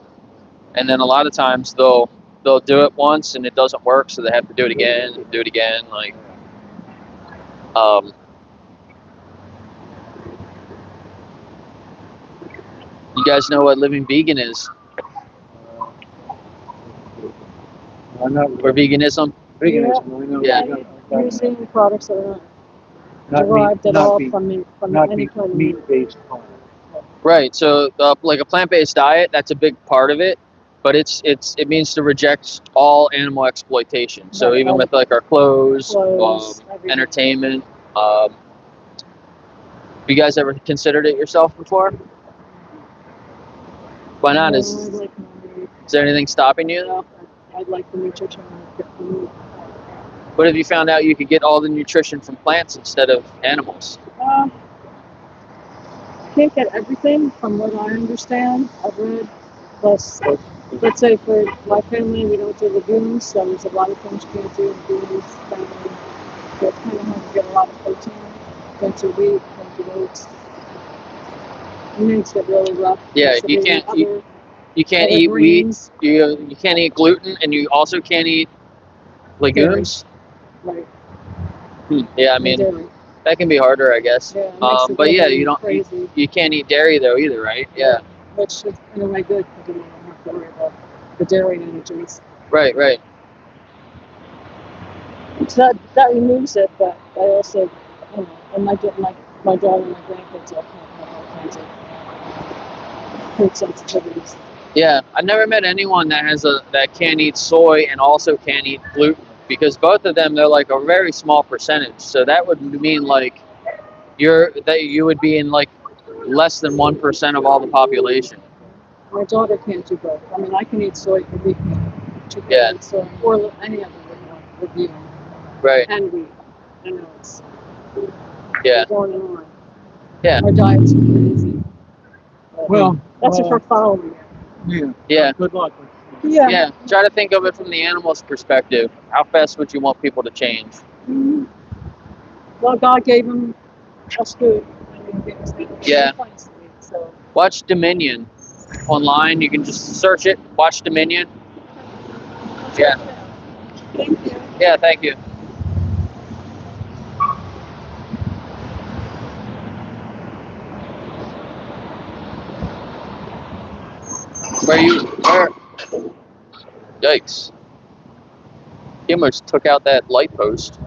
And then a lot of times they'll do it once and it doesn't work, so they have to do it again and do it again. Like, you guys know what living vegan is? I'm not Or veganism? veganism. I know. Yeah. using products that are Not derived meat, at not all meat, from not any meat, kind of meat. meat-based products. Right. So like a plant-based diet, that's a big part of it, but it means to reject all animal exploitation. So Right, even with like our clothes, everything. entertainment. Have you guys ever considered it yourself before? Why not? No, Is there anything stopping you though? I'd like the nutrition of the food. What if you found out you could get all the nutrition from plants instead of animals? Can't get everything from what I understand. I've read. Plus, let's say for my family, we don't do legumes, so there's a lot of things you can't do in beans. So it's kind of hard to get a lot of protein. Don't do wheat, don't do oats. It makes it really rough. Yeah, you can't eat wheat. You can't eat gluten, and you also can't eat legumes. Right. Yeah, I mean that can be harder, I guess. Yeah, but yeah, you can't eat dairy though either, right? Yeah. Which is in a way good because you don't have to worry about the dairy energies. Right. So that removes it, but I also you know, and my daughter and my grandkids all have all kinds of food sensitivities. Yeah, I've never met anyone that that can't eat soy and also can't eat gluten, because both of them, they're like a very small percentage. So that would mean like you would be in like less than 1% of all the population. My daughter can't do both. I mean, I can eat soy, but we can't. She Yeah. can't eat soy or any other vegan. Right. And wheat. I know it's Yeah. going on. Yeah. Our diets are crazy. But Well, that's if we're following it. yeah. Yeah. Good luck. Yeah. Yeah. Try to think of it from the animal's perspective. How fast would you want people to change? Mm-hmm. Well, God gave them us food. And He gave us Yeah. plants to eat, so. Watch Dominion online. You can just search it. Watch Dominion. Yeah. Thank you. Yeah. Thank you. Where? Yikes. He almost took out that light post.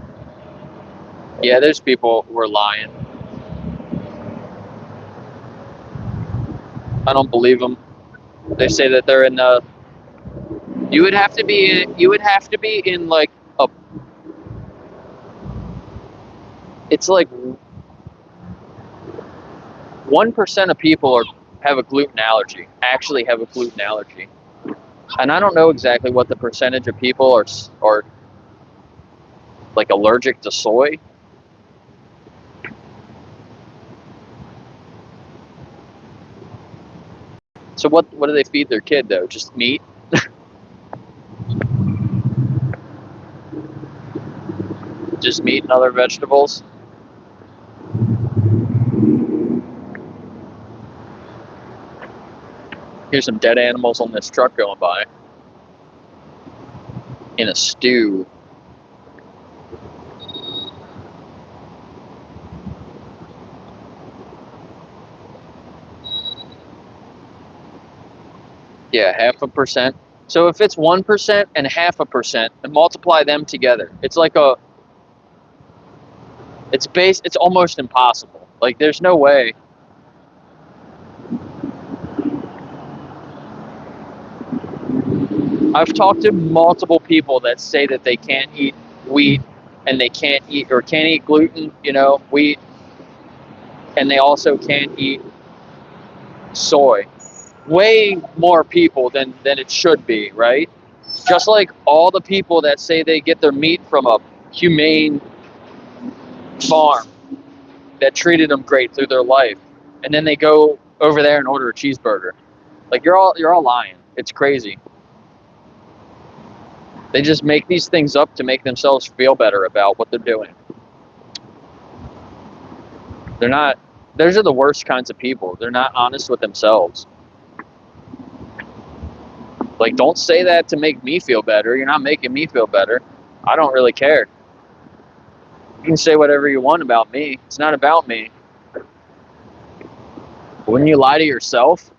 Yeah, there's people who are lying. I don't believe them. They say that they're in the. You would have to be in like a. It's like 1% of people have a gluten allergy. Actually, have a gluten allergy, and I don't know exactly what the percentage of people are like allergic to soy. So what do they feed their kid though? Just meat? Just meat and other vegetables? Here's some dead animals on this truck going by. In a stew. Yeah, 0.5%. So if it's 1% and 0.5%, and multiply them together, it's like it's almost impossible. Like there's no way. I've talked to multiple people that say that they can't eat wheat and they can't eat gluten, wheat, and they also can't eat soy. Way more people than it should be, right? Just like all the people that say they get their meat from a humane farm that treated them great through their life, and then they go over there and order a cheeseburger. Like you're all lying. It's crazy. They just make these things up to make themselves feel better about what they're doing. They're not. Those are the worst kinds of people. They're not honest with themselves. Like, don't say that to make me feel better. You're not making me feel better. I don't really care. You can say whatever you want about me. It's not about me. Wouldn't you lie to yourself?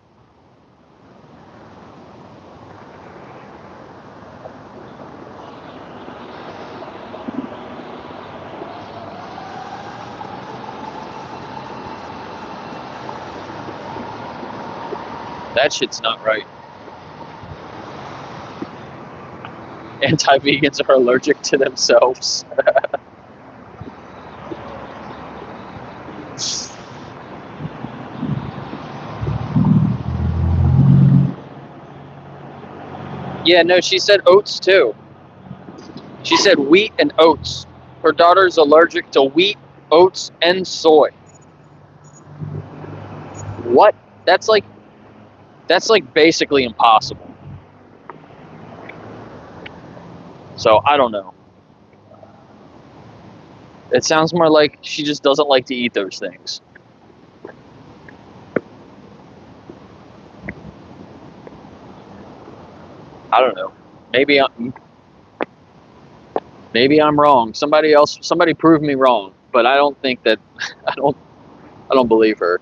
That shit's not right. Anti-vegans are allergic to themselves. Yeah, no, she said oats too. She said wheat and oats. Her daughter's allergic to wheat, oats, and soy. What? That's like basically impossible. So I don't know. It sounds more like she just doesn't like to eat those things. I don't know. Maybe I'm wrong. Somebody prove me wrong. But I don't think that I don't believe her.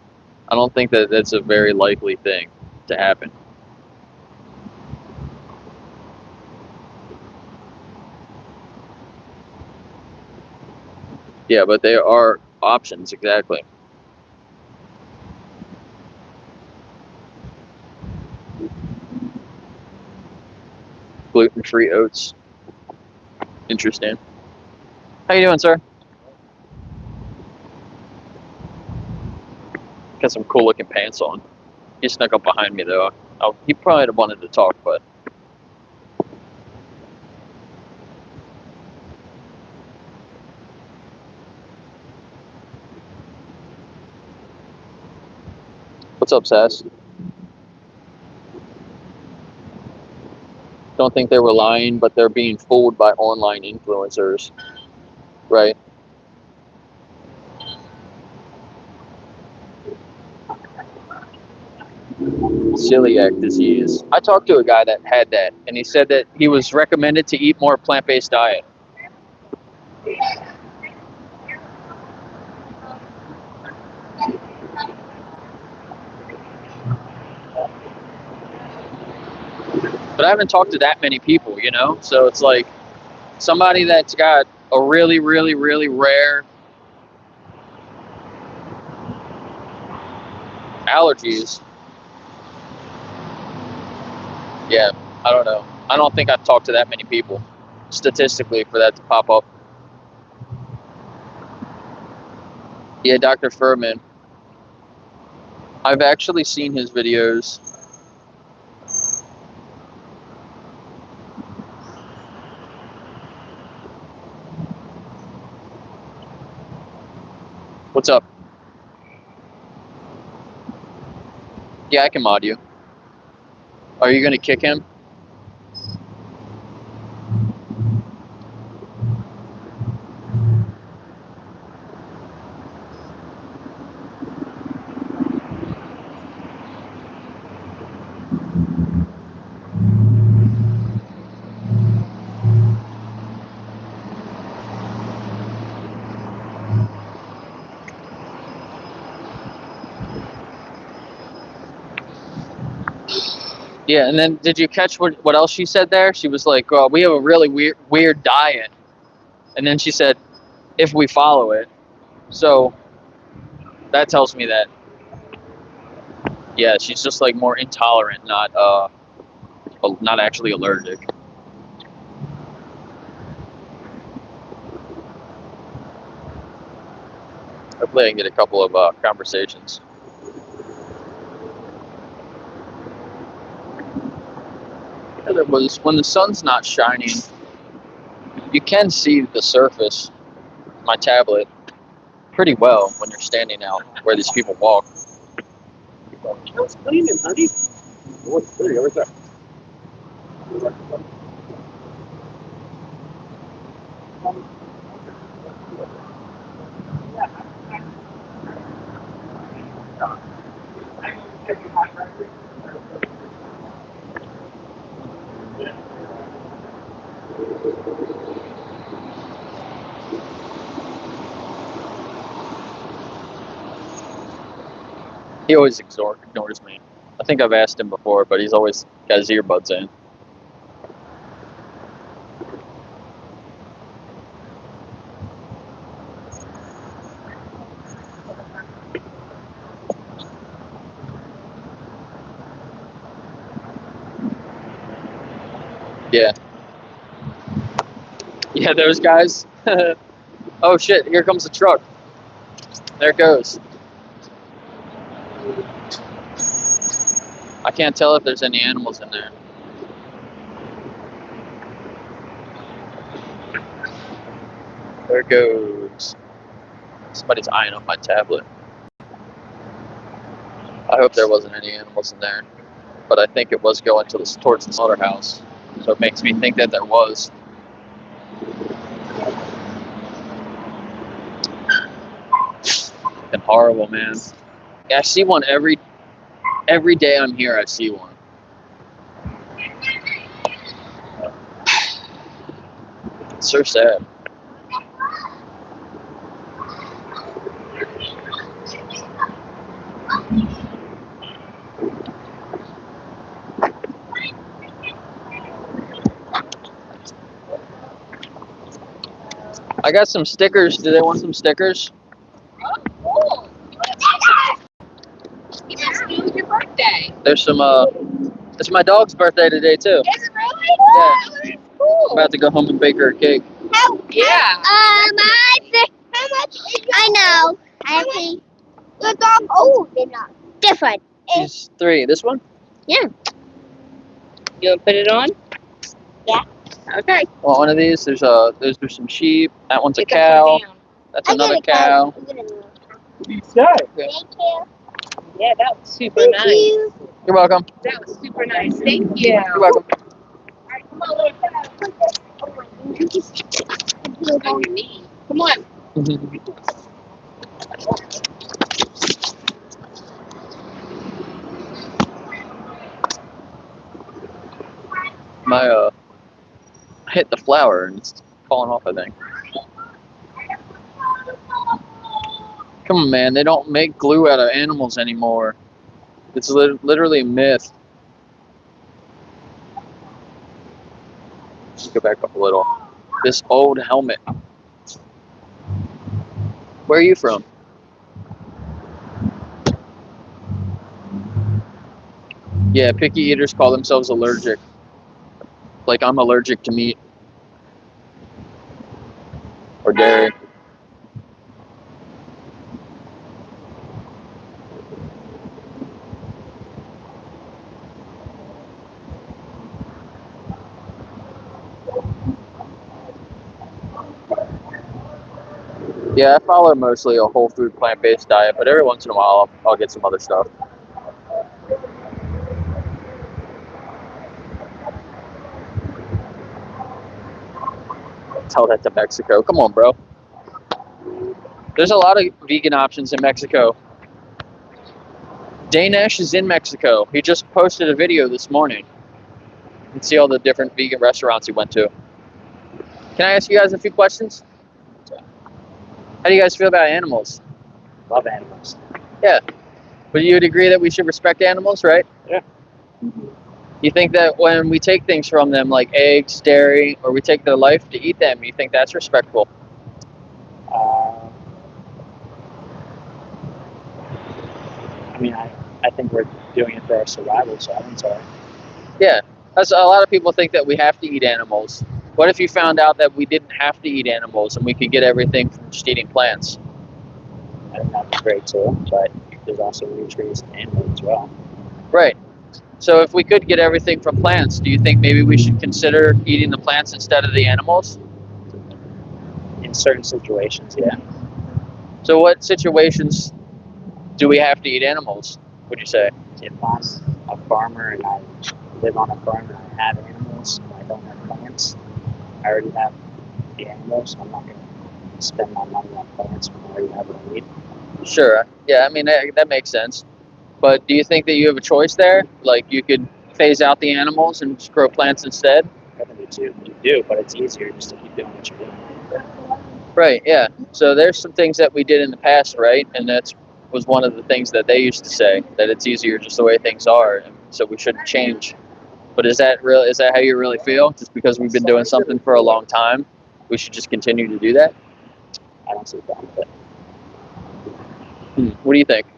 I don't think that that's a very likely thing to happen. Yeah, but they are options, exactly. Gluten-free oats. Interesting. How you doing, sir? Got some cool looking pants on. He snuck up behind me though. He probably wanted to talk, but what's up, Sass? Don't think they were lying, but they're being fooled by online influencers, right? Celiac disease. I talked to a guy that had that, and he said that he was recommended to eat more plant-based diet. But I haven't talked to that many people, you know? So it's like somebody that's got a really, really, really rare allergies. Yeah, I don't know. I don't think I've talked to that many people statistically for that to pop up. Yeah, Dr. Furman. I've actually seen his videos. What's up? Yeah, I can mod you. Are you going to kick him? Yeah, and then did you catch what else she said there? She was like, oh, we have a really weird diet. And then she said, if we follow it. So that tells me that, yeah, she's just like more intolerant, not actually allergic. Hopefully I can get a couple of conversations. Yeah, there was, when the sun's not shining, you can see the surface of my tablet pretty well when you're standing out where these people walk. What's cleaning, honey? What's pretty? What's that? He always ignores me. I think I've asked him before, but he's always got his earbuds in. Yeah. Yeah, those guys. Oh shit, here comes the truck. There it goes. I can't tell if there's any animals in there. There it goes. Somebody's eyeing up my tablet. I hope there wasn't any animals in there, but I think it was going towards the slaughterhouse, so it makes me think that there was. Fucking horrible, man. Yeah, I see one every day I'm here. I see one. It's so sad. I got some stickers. Do they want some stickers? There's some. It's my dog's birthday today too. Is it really? Yeah. Oh, that's cool. I'm about to go home and bake her a cake. Yeah. How much is your I know. I think your dog old enough. Different. She's 3. This one? Yeah. You want to put it on? Yeah. Okay. Want one of these? There's some sheep. That one's a cow. That's another cow. What do you say? Thank you. Yeah, that was super Thank nice. you. You're welcome. That was super nice. Thank you. You're welcome. On your knee. Come on. My hit the flower and it's falling off, I think. Come on, man. They don't make glue out of animals anymore. It's literally a myth. Let's go back up a little. This old helmet. Where are you from? Yeah, picky eaters call themselves allergic. Like I'm allergic to meat or dairy. Yeah, I follow mostly a whole food plant-based diet, but every once in a while I'll get some other stuff. Tell that to Mexico. Come on, bro. There's a lot of vegan options in Mexico. Danesh is in Mexico. He just posted a video this morning. You can see all the different vegan restaurants he went to. Can I ask you guys a few questions? How do you guys feel about animals? Love animals. Yeah. But you would agree that we should respect animals, right? Yeah. You think that when we take things from them, like eggs, dairy, or we take their life to eat them, you think that's respectful? I mean, I think we're doing it for our survival, so I think so. Yeah. That's, a lot of people think that we have to eat animals. What if you found out that we didn't have to eat animals and we could get everything from just eating plants? I think that's great too, but there's also nutrients in animals as well. Right. So if we could get everything from plants, do you think maybe we should consider eating the plants instead of the animals? In certain situations, yeah. So what situations do we have to eat animals, would you say? If I'm a farmer and I live on a farm and I have animals and I don't have plants, I already have the animals, so I'm not going to spend my money on plants when I already have what I need. Sure. Yeah, I mean, that makes sense. But do you think that you have a choice there? Like you could phase out the animals and just grow plants instead? I think you do, but it's easier just to keep doing what you're doing. Right, yeah. So there's some things that we did in the past, right? And that was one of the things that they used to say, that it's easier just the way things are, and so we shouldn't change. But is that how you really feel? Just because we've been doing something for a long time, we should just continue to do that? I don't see a problem with it. What do you think?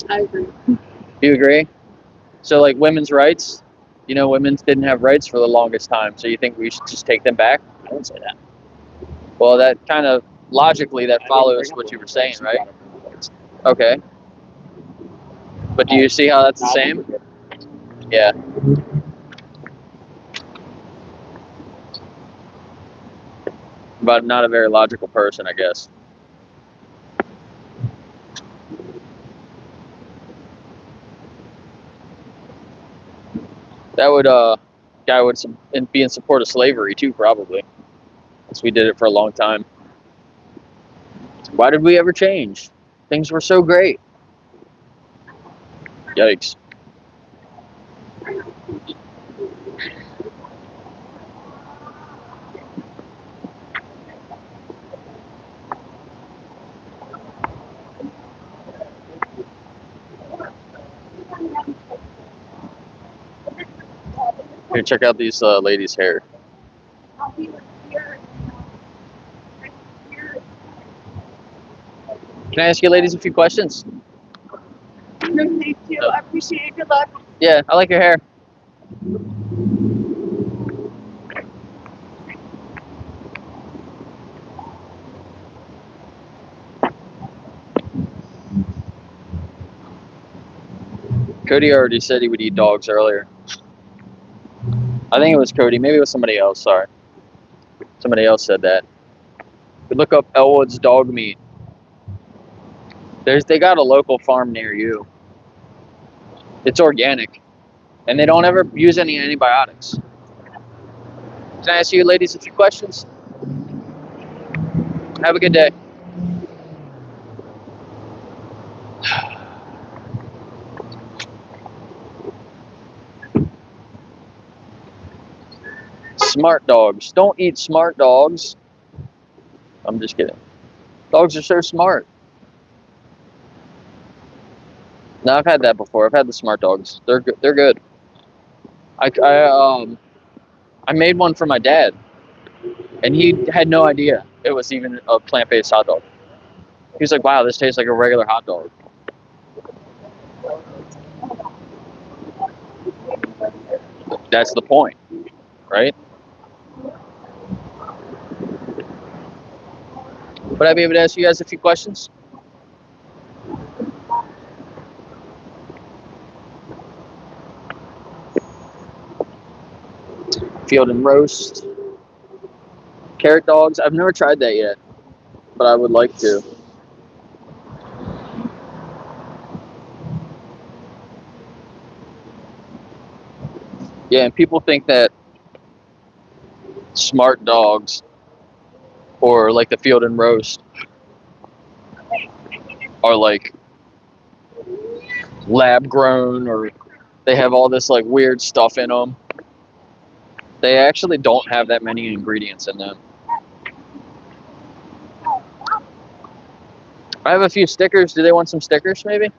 I agree. Do you agree? So like women's rights, women didn't have rights for the longest time, so you think we should just take them back? I don't say that. Well, that kind of logically that follows what you were saying, right? Okay. But do you see how that's the same? Yeah. But not a very logical person, I guess. That would guy would be in support of slavery too, probably, since we did it for a long time. Why did we ever change? Things were so great. Yikes. Here, check out these ladies' hair. Can I ask you ladies a few questions? No. I appreciate it. Good luck. Yeah, I like your hair. Cody already said he would eat dogs earlier. I think it was Cody. Maybe it was somebody else. Sorry. Somebody else said that. You look up Elwood's dog meat. They got a local farm near you. It's organic. And they don't ever use any antibiotics. Can I ask you ladies a few questions? Have a good day. Smart dogs. Don't eat smart dogs. I'm just kidding. Dogs are so smart. No, I've had that before. I've had the smart dogs. They're good. They're good. I made one for my dad, and he had no idea it was even a plant-based hot dog. He was like, "Wow, this tastes like a regular hot dog." That's the point, right? Would I be able to ask you guys a few questions? Field and roast. Carrot dogs. I've never tried that yet, but I would like to. Yeah, and people think that smart dogs or like the field and roast are like lab grown or they have all this like weird stuff in them. They actually don't have that many ingredients in them. I have a few stickers. Do they want some stickers maybe?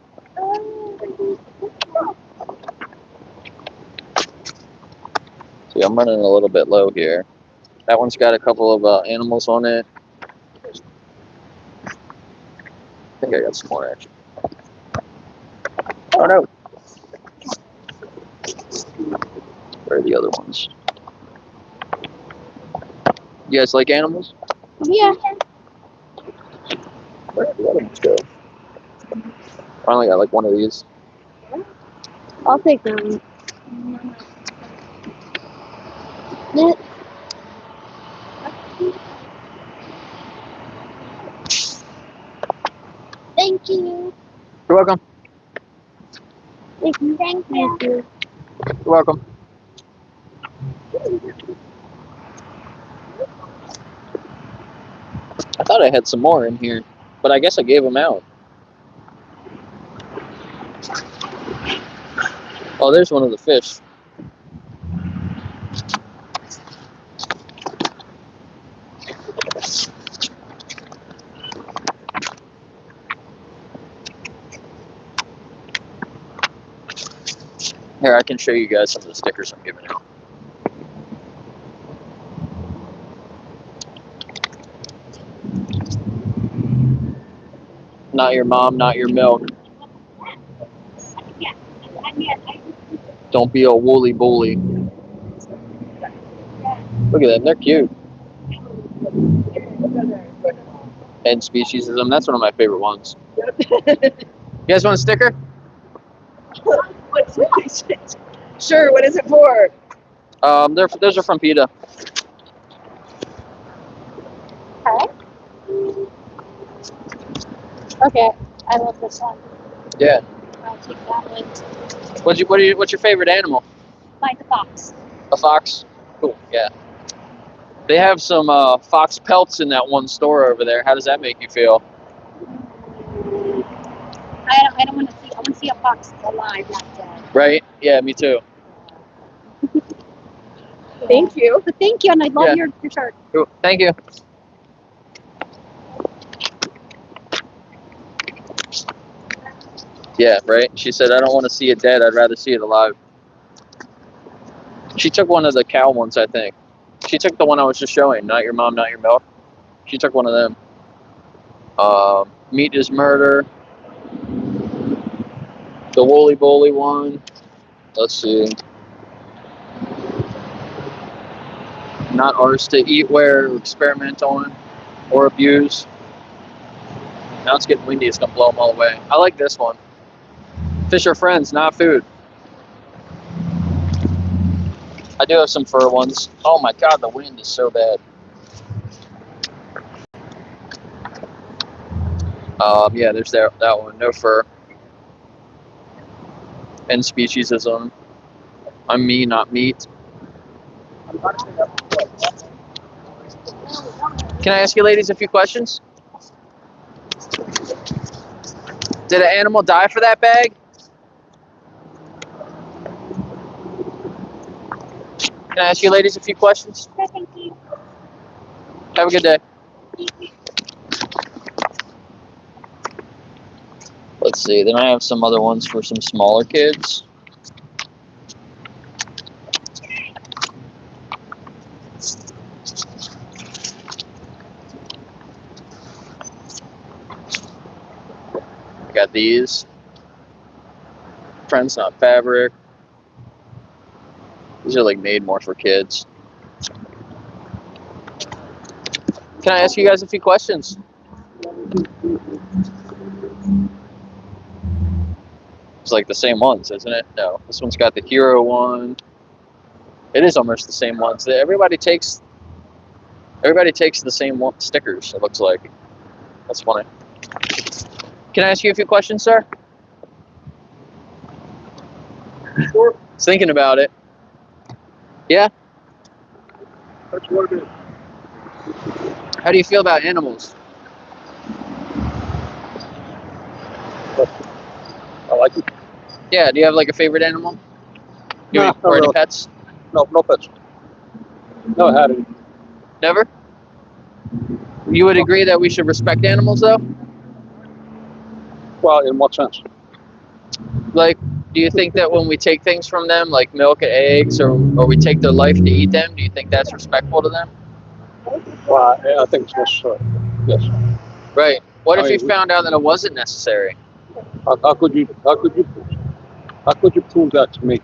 See, I'm running a little bit low here. That one's got a couple of animals on it. I think I got some more actually. Oh no. Where are the other ones? You guys like animals? Yeah. Where did the other ones go? I only got like one of these. I'll take them. Thank you. You're welcome. Thank you. You're welcome. I thought I had some more in here, but I guess I gave them out. Oh, there's one of the fish. Here, I can show you guys some of the stickers I'm giving out. Not your mom, not your milk. Don't be a woolly bully. Look at them, they're cute. And speciesism, that's one of my favorite ones. You guys want a sticker? Sure, what is it for? Those are from PETA. Okay, I love this one. Yeah. I'll take that one. What's your favorite animal? Like the fox. A fox? Cool, yeah. They have some fox pelts in that one store over there. How does that make you feel? I don't want to see. I want to see a fox alive, not dead. Right? Yeah, me too. Thank you. But thank you, and I love your shirt. Cool. Thank you. Yeah, right? She said, I don't want to see it dead. I'd rather see it alive. She took one of the cow ones, I think. She took the one I was just showing. Not your mom, not your milk. She took one of them. Meat is murder. The woolly bully one. Let's see. Not ours to eat, wear, or experiment on, or abuse. Now it's getting windy. It's gonna blow them all away. I like this one. Fish are friends, not food. I do have some fur ones. Oh my god, the wind is so bad. Yeah, there's that one. No fur. And speciesism. I'm me, not meat. Can I ask you ladies a few questions? Did an animal die for that bag? Can I ask you ladies a few questions? Thank you. Have a good day. Let's see, then I have some other ones for some smaller kids. Got these. Friends, not fabric. These are like made more for kids. Can I ask you guys a few questions? It's like the same ones, isn't it? No, this one's got the hero one. It is almost the same ones. Everybody takes the same stickers, it looks like. That's funny. Can I ask you a few questions, sir? Sure. Thinking about it. Yeah? That's what it is. How do you feel about animals? I like it. Yeah, do you have like a favorite animal? Do you No, have any really. pets? No pets. Never had any. Never? You would agree that we should respect animals though? Well, in what sense? Like, do you think that when we take things from them, like milk and eggs, or we take their life to eat them, do you think that's respectful to them? Well, I think it's necessary. Yes. Right. What if I you mean, found out that it wasn't necessary? How could you prove that to me?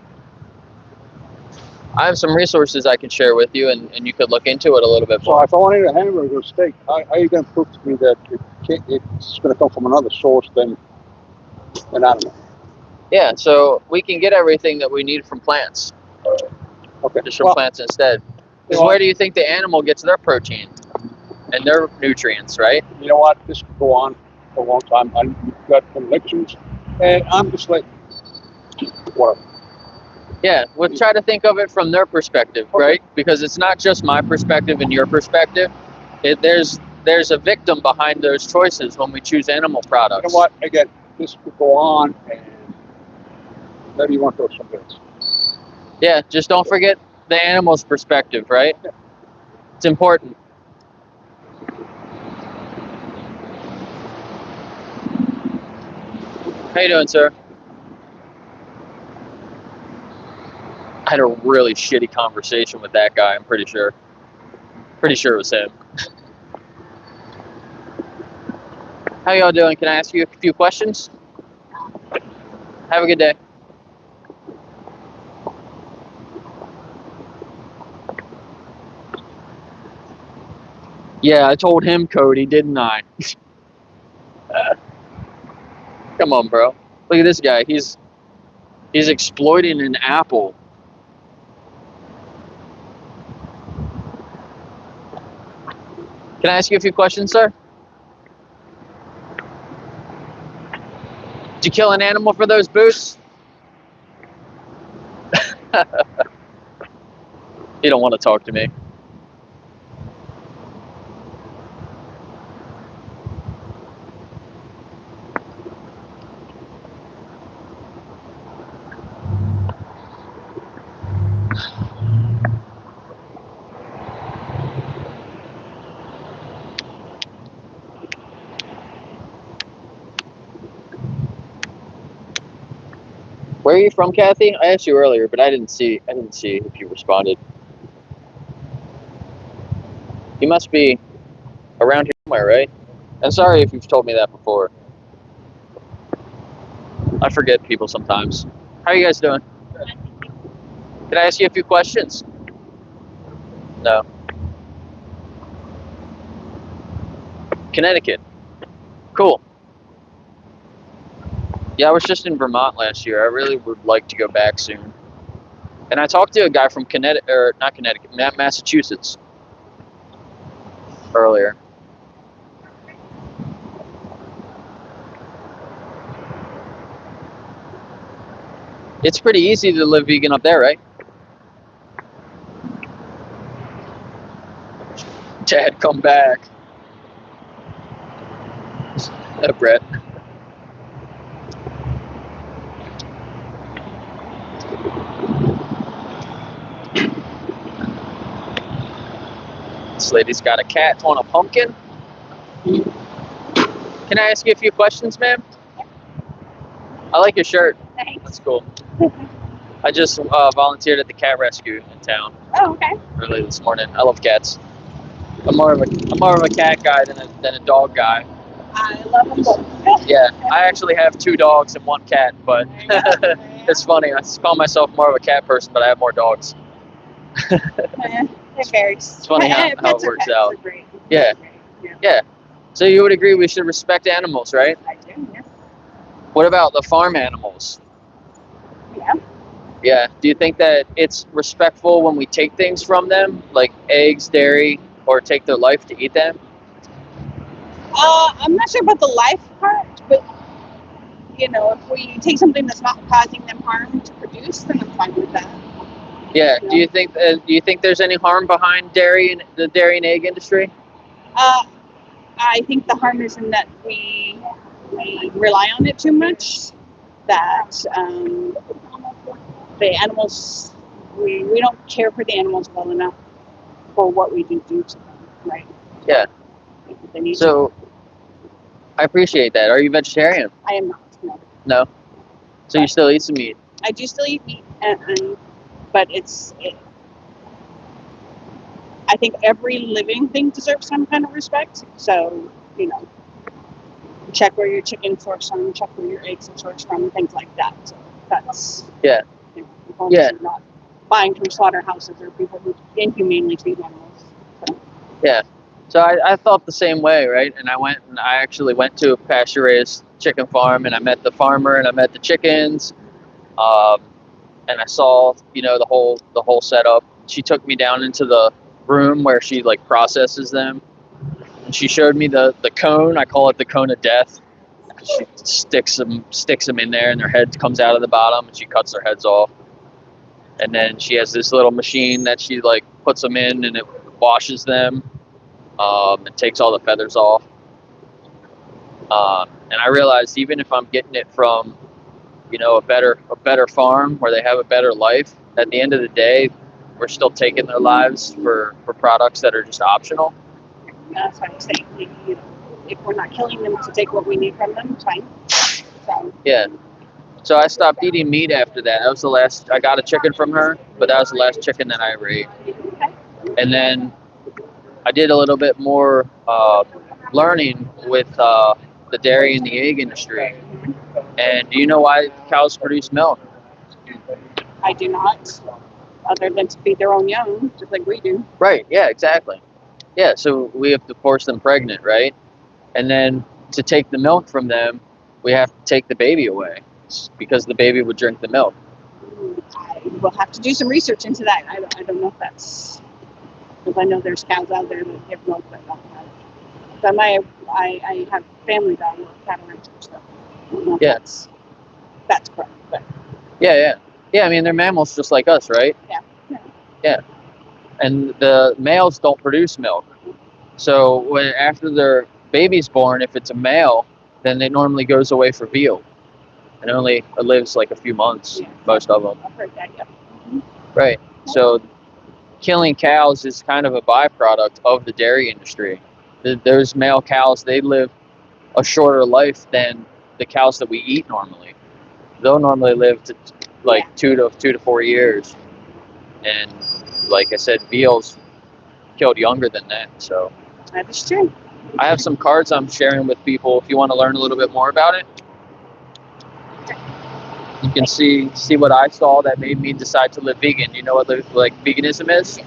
I have some resources I can share with you, and you could look into it a little bit So more. if I wanted a hamburger or steak, how are you going to prove to me that it's going to come from another source than an animal? Yeah, so we can get everything that we need from plants. Okay. Just from plants instead. Because where do you think the animal gets their protein and their nutrients, right? You know what? This could go on for a long time. You've got elections, and I'm just like, whatever. Yeah, we'll try to think of it from their perspective, right? Because it's not just my perspective and your perspective. There's a victim behind those choices when we choose animal products. You know what? Again, this could go on, and maybe you want to throw something else. Yeah, just don't forget the animal's perspective, right? Yeah. It's important. How you doing, sir? I had a really shitty conversation with that guy, I'm pretty sure. Pretty sure it was him. How y'all doing? Can I ask you a few questions? Have a good day. Yeah, I told him, Cody, didn't I? Come on, bro. Look at this guy. He's exploiting an apple. Can I ask you a few questions, sir? Did you kill an animal for those boots? You don't want to talk to me. Where are you from, Kathy? I asked you earlier, but I didn't see if you responded. You must be around here somewhere, right? And sorry if you've told me that before. I forget people sometimes. How are you guys doing? Can I ask you a few questions? No. Connecticut. Cool. Yeah, I was just in Vermont last year. I really would like to go back soon. And I talked to a guy from Massachusetts earlier. It's pretty easy to live vegan up there, right? Dad, come back. Brett. This lady's got a cat on a pumpkin. Can I ask you a few questions, ma'am? I like your shirt. Thanks. That's cool. I just volunteered at the cat rescue in town Oh, okay. early this morning. I love cats. I'm more of a cat guy than a dog guy. I love them both. Yeah, I actually have 2 dogs and 1 cat, but it's funny. I call myself more of a cat person, but I have more dogs. It varies. It's funny how it works out. Yeah. Yeah. So you would agree we should respect animals, right? I do, yes. What about the farm animals? Yeah. Yeah. Do you think that it's respectful when we take things from them, like eggs, dairy, or take their life to eat them? I'm not sure about the life part, but if we take something that's not causing them harm to produce, then I'm fine with that. Yeah. Do you think there's any harm behind the dairy and egg industry? I think the harm is in that we rely on it too much. That the animals, we don't care for the animals well enough for what we do to them, right? Yeah. So I appreciate that. Are you vegetarian? I am not. No. No. So you still eat some meat? I do still eat meat, but I think every living thing deserves some kind of respect. So, check where your chicken source from, check where your eggs are sourced from, things like that. So that's yeah. You're not buying from slaughterhouses or people who inhumanely treat animals. So. Yeah. So I felt the same way, right? And I actually went to a pasture-raised chicken farm, and I met the farmer, and I met the chickens, and I saw, the whole setup. She took me down into the room where she processes them, and she showed me the cone. I call it the cone of death, because she sticks them in there, and their head comes out of the bottom, and she cuts their heads off. And then she has this little machine that she puts them in, and it washes them. And takes all the feathers off. And I realized even if I'm getting it from, a better farm where they have a better life, at the end of the day, we're still taking their lives for products that are just optional. That's what I'm saying. If we're not killing them to take what we need from them, it's fine. So. Yeah. So I stopped eating meat after that. That was the last. I got a chicken from her, but that was the last chicken that I ever ate. Okay. And then I did a little bit more learning with the dairy and the egg industry. And do you know why cows produce milk? I do not, other than to feed their own young, just like we do. Right, yeah, exactly. Yeah, so we have to force them pregnant, right? And then to take the milk from them, we have to take the baby away because the baby would drink the milk. I will have to do some research into that. I don't know if that's... Because I know there's cows out there that give milk that don't have. But I have family that are cattle ranchers, so I don't know if that's correct. But. Yeah. I mean, they're mammals just like us, right? Yeah. And the males don't produce milk. So after their baby's born, if it's a male, then it normally goes away for veal. And only lives a few months, most of them. I've heard that, yeah. Mm-hmm. Right. So killing cows is kind of a byproduct of the dairy industry. Those male cows, they live a shorter life than the cows that we eat normally. They'll normally live to 2 to 4 years. And like I said, veal's killed younger than that. So that is true. I have some cards I'm sharing with people if you want to learn a little bit more about it. You can see what I saw that made me decide to live vegan. You know what like veganism is?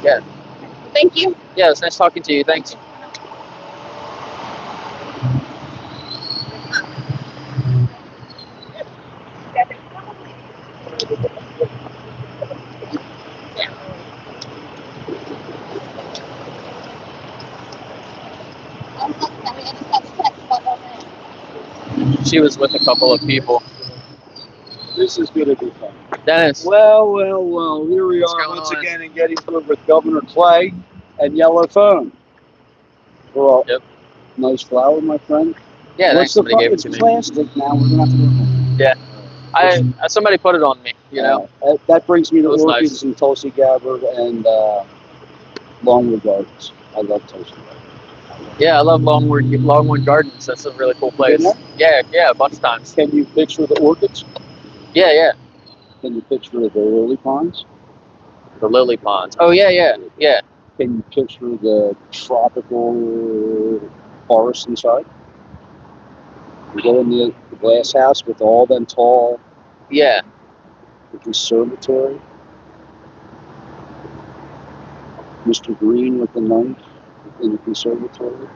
Yeah. Thank you. Yeah, it's nice talking to you. Thanks. She was with a couple of people. This is going to be fun. Dennis. Well. Here we What's are going once on? again in Gettysburg with Governor Clay and Yellow Phone. Well, yep. Nice flower, my friend. Yeah, thanks. Somebody gave it to me. Plastic now. We're going to have to work on it. Yeah. Somebody put it on me, you know. That brings me to orchids nice. and Tulsi Gabbard and Longwood Gardens. I love Tulsi Gabbard. Yeah, I love Longwood Gardens. That's a really cool place. Yeah, a bunch of times. Can you picture the orchids? Yeah. Can you picture the lily ponds? The lily ponds. Oh, yeah. Can you picture the tropical forest inside? You go in the glass house with all them tall. Yeah. The conservatory. Mr. Green with the knife in the conservatory.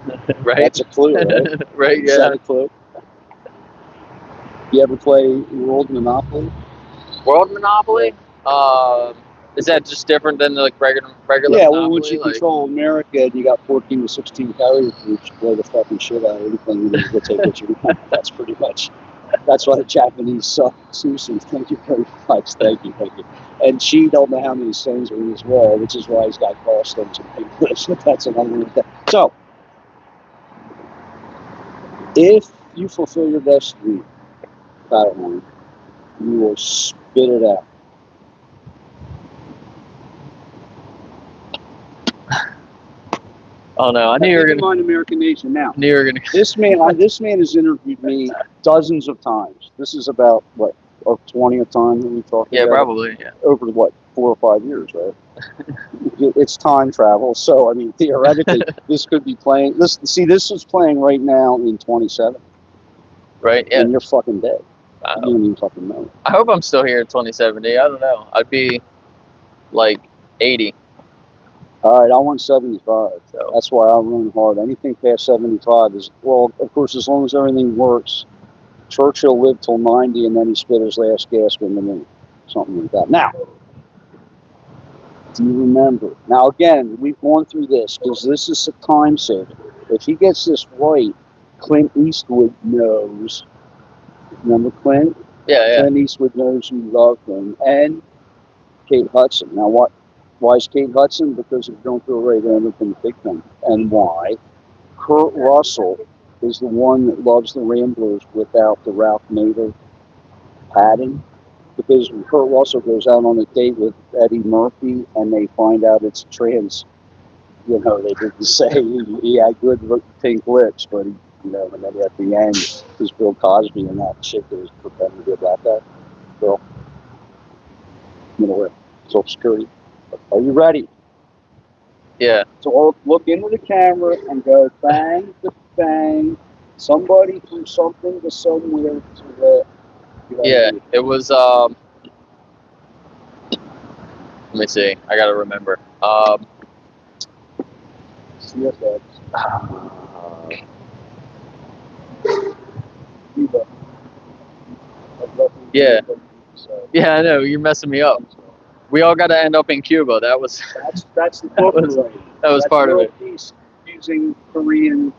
Right. That's a clue, right? Right, Is that a clue? You ever play World Monopoly? World Monopoly? Is that just different than like regular Yeah, Monopoly? well, once you control America and you got 14 to 16 carrier groups, you blow the fucking shit out of anything, you need to take what you want. That's pretty much. That's why the Japanese suck. Susan, thank you very much. Thank you. And she don't know how many sayings are in his wall, which is why he's got gallstones and English. That's another one. So, if you fulfill your destiny, Padawan, you will spit it out. Oh no, I knew you were gonna mind American Nation now. Knew you were gonna. This man has interviewed me dozens of times. This is about what, our 20th time that we talked. Yeah, probably. Yeah. Over what, 4 or 5 years, right? It's time travel. So I mean, theoretically, this could be playing. This is playing right now in 27. Right. Yeah. And you're fucking dead. You don't even fucking know. I hope I'm still here in 2070. I don't know. I'd be like 80. All right, I want 75. So that's why I run hard. Anything past 75 is, well, of course, as long as everything works. Churchill lived till 90 and then he spit his last gasp in the moon. Something like that. Now, do you remember? Now, again, we've gone through this because this is a time saver. If he gets this right, Clint Eastwood knows. Remember Clint? Yeah. Clint Eastwood knows you love him. And Kate Hudson. Now, why is Kate Hudson? Because if you don't feel right, they're never going to pick them. And why? Kurt Russell is the one that loves the Ramblers without the Ralph Nader padding. Because when Kurt Russell goes out on a date with Eddie Murphy and they find out it's trans, they didn't say he had good pink lips, but and then at the end, is Bill Cosby and that chick that was pretending to be a black guy. Bill, Social Security. Are you ready? Yeah. So look into the camera and go bang to bang. Somebody from something to somewhere to the. Yeah, it was. Let me see. I gotta remember. CFX. Yeah. Yeah, I know. You're messing me up. We all got to end up in Cuba. That's the book. That was part of it. Piece using Korean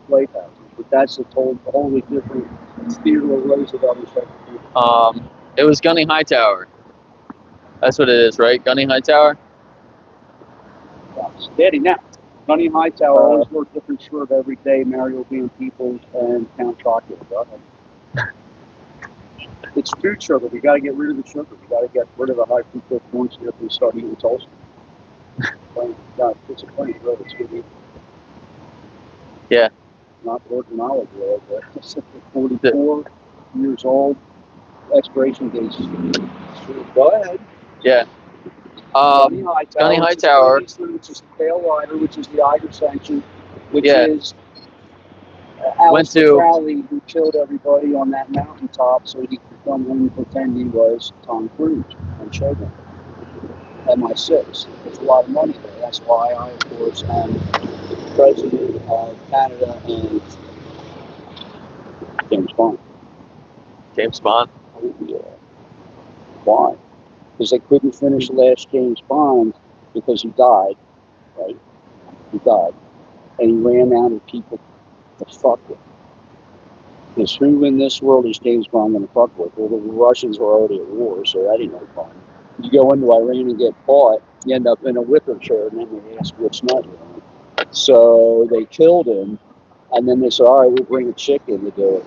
lighthouses, but that's a totally different Theodore Roosevelt. It was Gunny Hightower. That's what it is, right? Gunny Hightower. Steady now. Gunny Hightower always wore a different shirt every day. Mario Van Peebles and Count Chocula. Go ahead. It's food sugar. We got to get rid of the sugar. We got to get rid of the high fructose corn syrup and start eating toast. It's a funny road. It's good. Yeah. Not working knowledge, but 44 years old. Expiration dates. Go ahead. Yeah. Gunny Hightower. Which is the tail rider, which is the Eiger sanction, which is Aleister Crowley, who killed everybody on that mountaintop so he could come home and pretend he was Tom Cruise and show them. MI6. There's a lot of money there. That's why I, of course, am president of Canada and James Bond. James Bond? Yeah. Why? Because they couldn't finish the last James Bond because he died, right? He died. And he ran out of people to fuck with. Because who in this world is James Bond going to fuck with? Well, the Russians were already at war, so that ain't no fun. You go into Iran and get caught, you end up in a wicker chair, and then they ask which nut you're on. So they killed him, and then they said, all right, we'll bring a chick in to do it.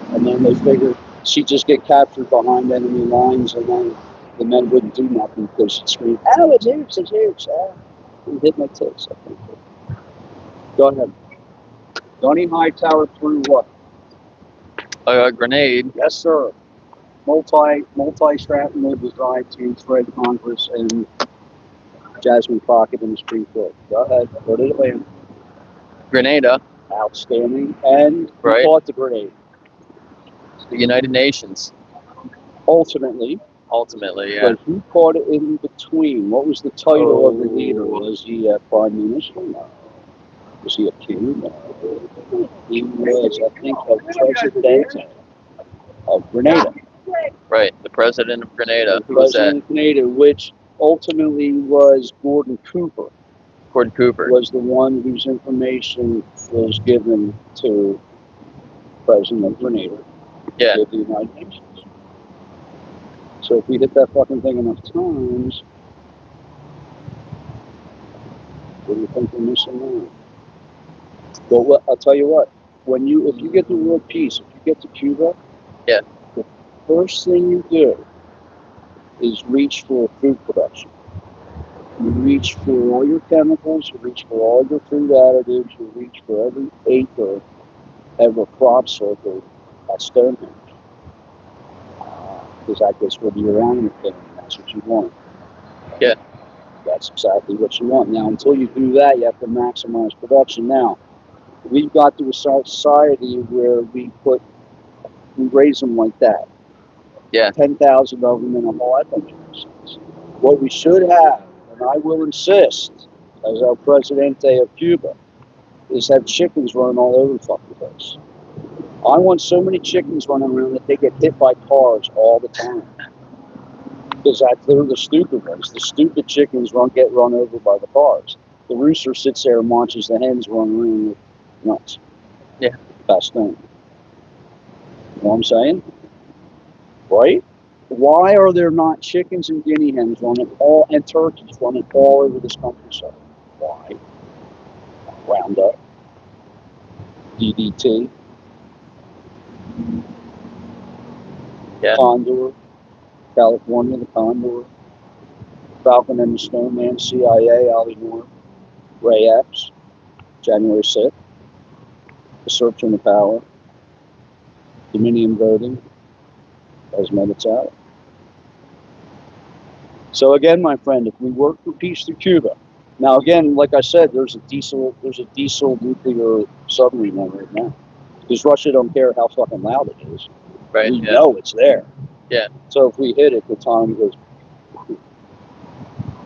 And then they figured she'd just get captured behind enemy lines, and then the men wouldn't do nothing because she'd scream, oh, it's huge, it's huge. And hit my tits, I think. Go ahead. Donnie Hightower threw what? A grenade. Yes, sir. Multi-shrapnel designed to thread Congress and Jasmine Crockett in the Supreme Court. Go ahead. Where did it land? Grenada. Outstanding. And who fought the grenade? The United Nations. Ultimately, yeah. But who caught it in between? What was the title of the leader? Was he a prime minister? No. Was he a king? No. He was, I think, a president of Grenada. Right, the president of Grenada. Who was that? President of Grenada, which ultimately was Gordon Cooper. Gordon Cooper was the one whose information was given to President of Grenada. Yeah. To the United Nations. So if we hit that fucking thing enough times, what do you think we're missing now? Well, I'll tell you what. If you get the world peace, if you get to Cuba, yeah, the first thing you do is reach for food production. You reach for all your chemicals, you reach for all your food additives, you reach for every acre of a crop circle at Stonehenge. Because that gets rid of your animal kingdom. That's what you want. Yeah. That's exactly what you want. Now, until you do that, you have to maximize production. Now, we've got to a society where we raise them like that. Yeah. 10,000 of them in a whole bunch of things. What we should have, and I will insist, as our Presidente of Cuba, is have chickens running all over the fucking place. I want so many chickens running around that they get hit by cars all the time. Because they're the stupid ones. The stupid chickens get run over by the cars. The rooster sits there and watches the hens run around with nuts. Yeah. Best thing. You know what I'm saying? Right? Why are there not chickens and guinea hens and turkeys running all over this countryside? Why? Roundup. DDT. Yeah. Condor, California, the Condor, Falcon and the Snowman, CIA, Ollie Moore, Ray Epps, January 6th, the Search and the Power, Dominion voting, as Meditate. So again, my friend, if we work for peace through Cuba, now again, like I said, there's a diesel nuclear submarine there right now. Because Russia don't care how fucking loud it is. Right. We know it's there. Yeah. So if we hit it, the time goes.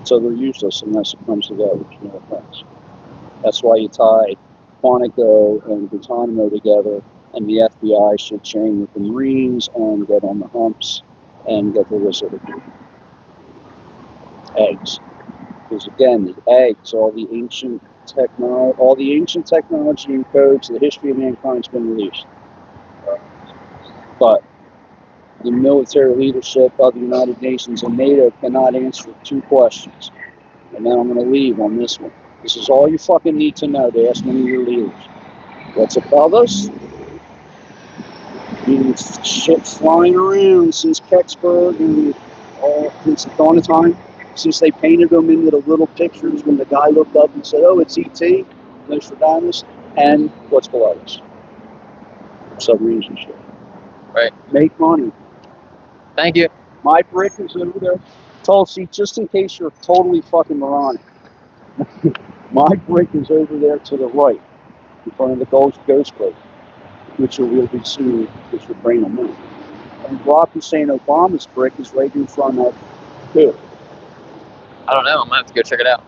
So they're useless unless it comes together, which no offense. That's why you tie Quantico and Guantanamo together, and the FBI should chain with the Marines and get on the humps and get the rest of the eggs. Because again, the eggs, all the ancient technology and codes, the history of mankind's been released. But the military leadership of the United Nations and NATO cannot answer two questions. And then I'm going to leave on this one. This is all you fucking need to know to ask any of your leaders. What's above us? Been shit flying around since Gettysburg and since the dawn of time. Since they painted them into the little pictures when the guy looked up and said, oh, it's E.T., Nostradamus, and what's below us? Submarines and shit. Right. Make money. Thank you. My brick is over there. Tulsi, just in case you're totally fucking moronic, my brick is over there to the right, in front of the ghost plate. which will be sued, which will bring them in. And Barack Hussein Obama's brick is right in front of too. I don't know. I'm gonna have to go check it out.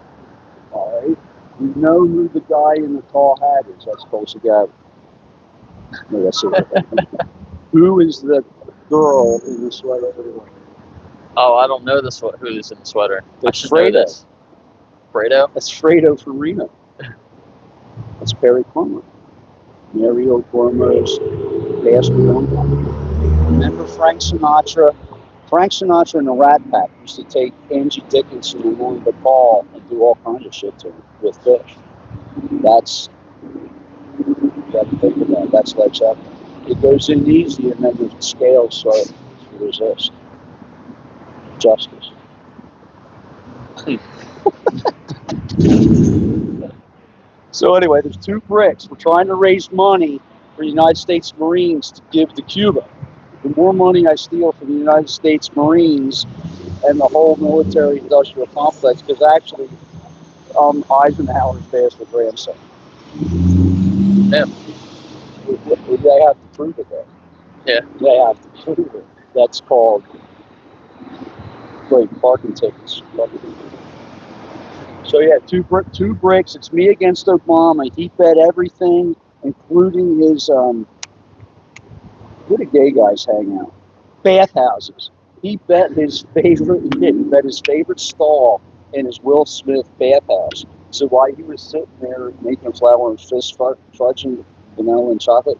All right. You know who the guy in the tall hat is? That's supposed to go. No, that's it. Who is the girl in the sweater? Oh, I don't know who is in the sweater. It's I should know Fredo. this. Fredo? That's Fredo Farina. That's Barry Plummer. Mario Cuomo's bastard uncle. Remember Frank Sinatra? Frank Sinatra and the Rat Pack used to take Angie Dickinson and Louis Bacall and do all kinds of shit to him with fish. That's, you got to think of that. That's Led Zeppelin. It goes in easy and then the scales start to resist. Justice. So anyway, there's 2 bricks. We're trying to raise money for the United States Marines to give to Cuba. The more money I steal from the United States Marines and the whole military-industrial complex, because actually, Eisenhower's bastard grandson. Yeah. They have to prove it, though. Yeah. They have to prove it. That's called parking tickets. So yeah, two bricks. It's me against Obama. He bet everything, including his where do gay guys hang out? Bathhouses. He bet his favorite stall in his Will Smith bathhouse. So while he was sitting there making a flower and fist fudging vanilla and chocolate,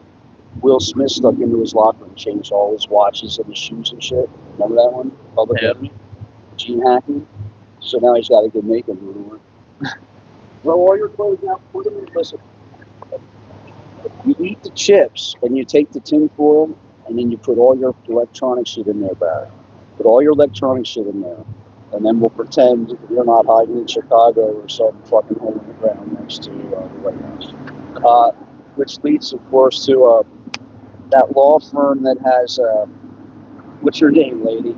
Will Smith stuck into his locker and changed all his watches and his shoes and shit. Remember that one? Public Enemy? Gene Hackman. So now he's got to get makeup room. Throw all your clothes out, put them in. Listen, you eat the chips and you take the tin foil and then you put all your electronic shit in there, Barry. Put all your electronic shit in there. And then we'll pretend you're not hiding in Chicago or some fucking hole in the ground next to the White House. Which leads, of course, to that law firm that has, what's your name, lady?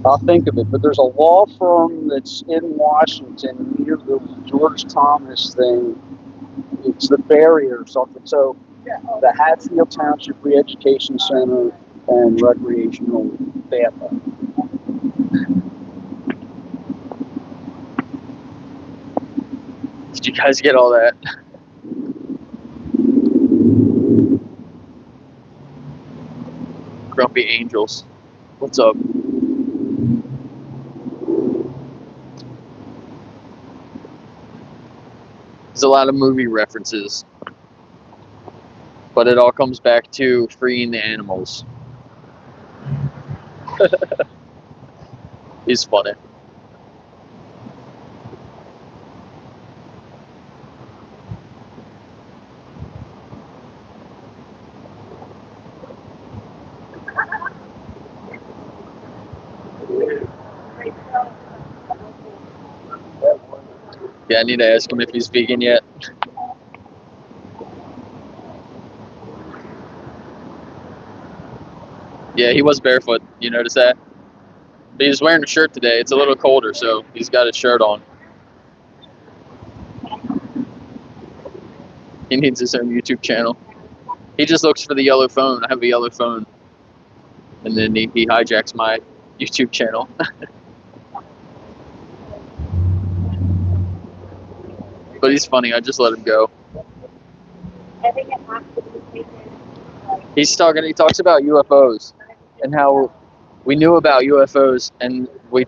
I'll think of it, but there's a law firm that's in Washington near the George Thomas thing. It's the Barrier or something. So the Hatfield Township Re-Education Center and Recreational Bathhouse. Did you guys get all that? Grumpy Angels. What's up? There's a lot of movie references, but it all comes back to freeing the animals. He's funny. Yeah, I need to ask him if he's vegan yet. Yeah, he was barefoot. You notice that? But he was wearing a shirt today. It's a little colder, so he's got his shirt on. He needs his own YouTube channel. He just looks for the yellow phone. I have a yellow phone. And then he hijacks my YouTube channel. But he's funny. I just let him go. He talks about UFOs and how we knew about UFOs and we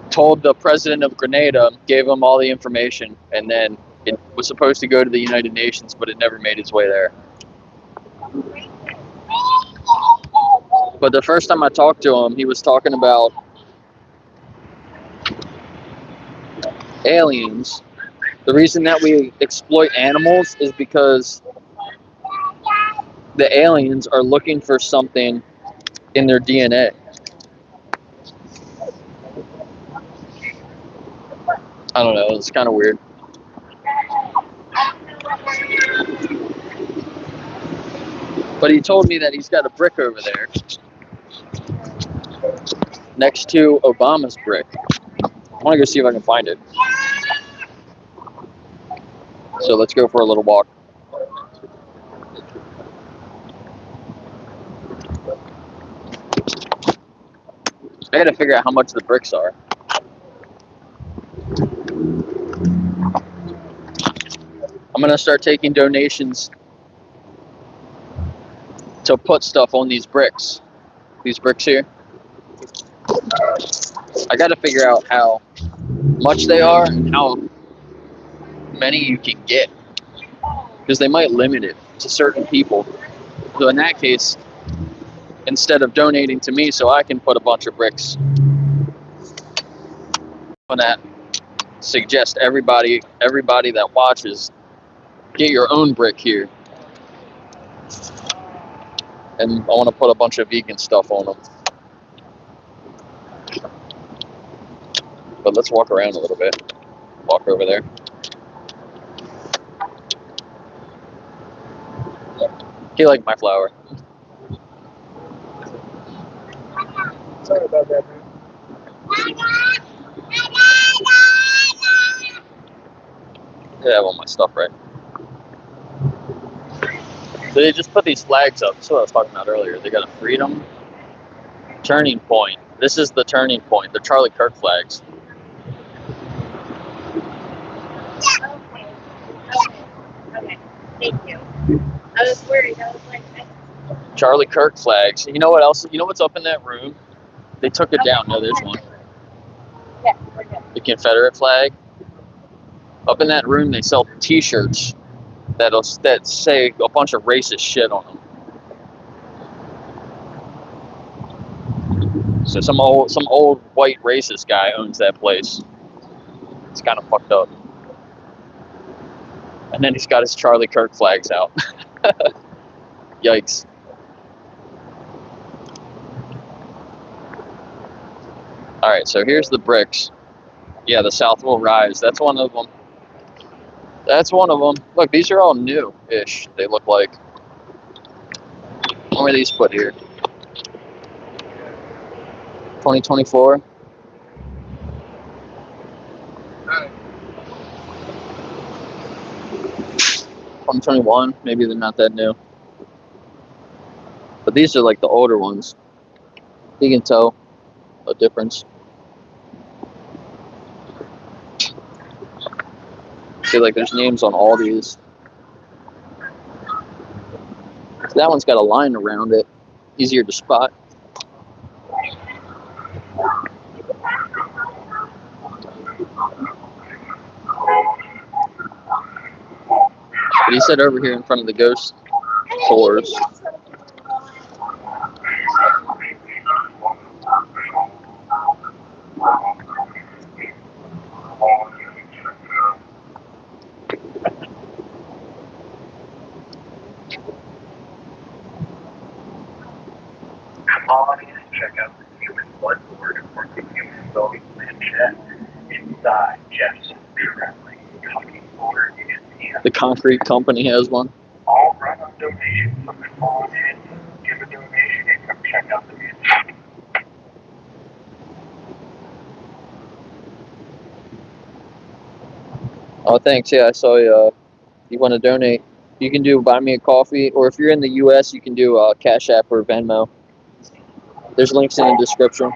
told the president of Grenada, gave him all the information, and then it was supposed to go to the United Nations, but it never made its way there. But the first time I talked to him, he was talking about aliens. The reason that we exploit animals is because the aliens are looking for something in their DNA. I don't know, it's kind of weird. But he told me that he's got a brick over there next to Obama's brick. I want to go see if I can find it. So let's go for a little walk. I gotta figure out how much the bricks are. I'm gonna start taking donations to put stuff on these bricks. These bricks here. I gotta figure out how much they are and how many you can get, because they might limit it to certain people. So in that case, instead of donating to me so I can put a bunch of bricks on that, suggest everybody that watches get your own brick here. And I want to put a bunch of vegan stuff on them. But let's walk around a little bit. Walk over there. He liked my flower. Sorry about that, man. I have all my stuff right. So they just put these flags up. That's what I was talking about earlier. They got a freedom turning point. This is the turning point. The Charlie Kirk flags. Okay. Thank you. I was worried. I was like, Charlie Kirk flags. You know what else? You know what's up in that room? They took it down. No, there's one. yeah, we're good. The Confederate flag. Up in that room, they sell T-shirts that say a bunch of racist shit on them. So some old white racist guy owns that place. It's kind of fucked up. And then he's got his Charlie Kirk flags out. Yikes. All right, so here's the bricks. Yeah, the South will rise. That's one of them. That's one of them. Look, these are all new-ish, they look like. What were these put here? 2024. 2021. Maybe they're not that new. But these are like the older ones. You can tell a difference. See, like there's names on all these. So that one's got a line around it. Easier to spot. But he said over here in front of the ghost tours. Check out the human blood board and work with human ability planchette inside Jeff's currently talking board in Indiana. The concrete company has one. All run on donations, so come on in, give a donation, and come check out the music. Oh, thanks. Yeah, I saw you. You want to donate? You can do buy me a coffee, or if you're in the U.S., you can do Cash App or Venmo. There's links in the description.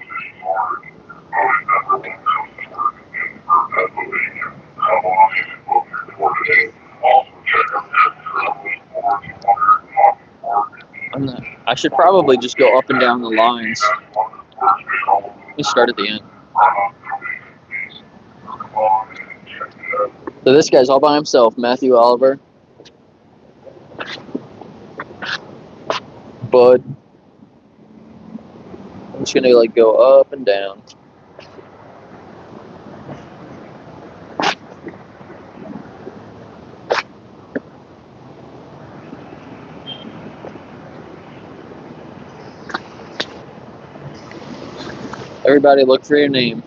I should probably just go up and down the lines. Let me start at the end. So this guy's all by himself, Matthew Oliver. Bud. I'm just gonna like go up and down. Everybody look for your name.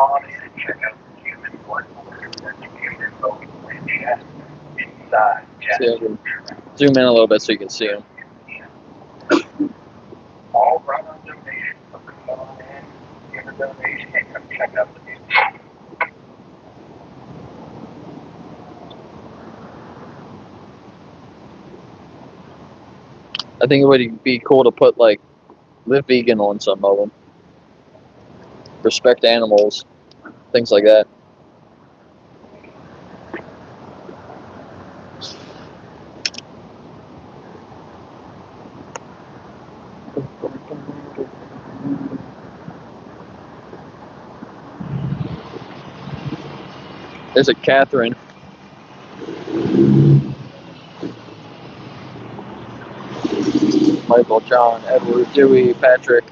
on in and check out the human blood border that's human bone chest inside See, I can zoom in a little bit so you can see them. All run on donation, so come on in, give a donation, and come check out the new. I think it would be cool to put like live vegan on some of them. Respect animals, things like that. There's a Catherine. Michael, John, Edward, Dewey, Patrick.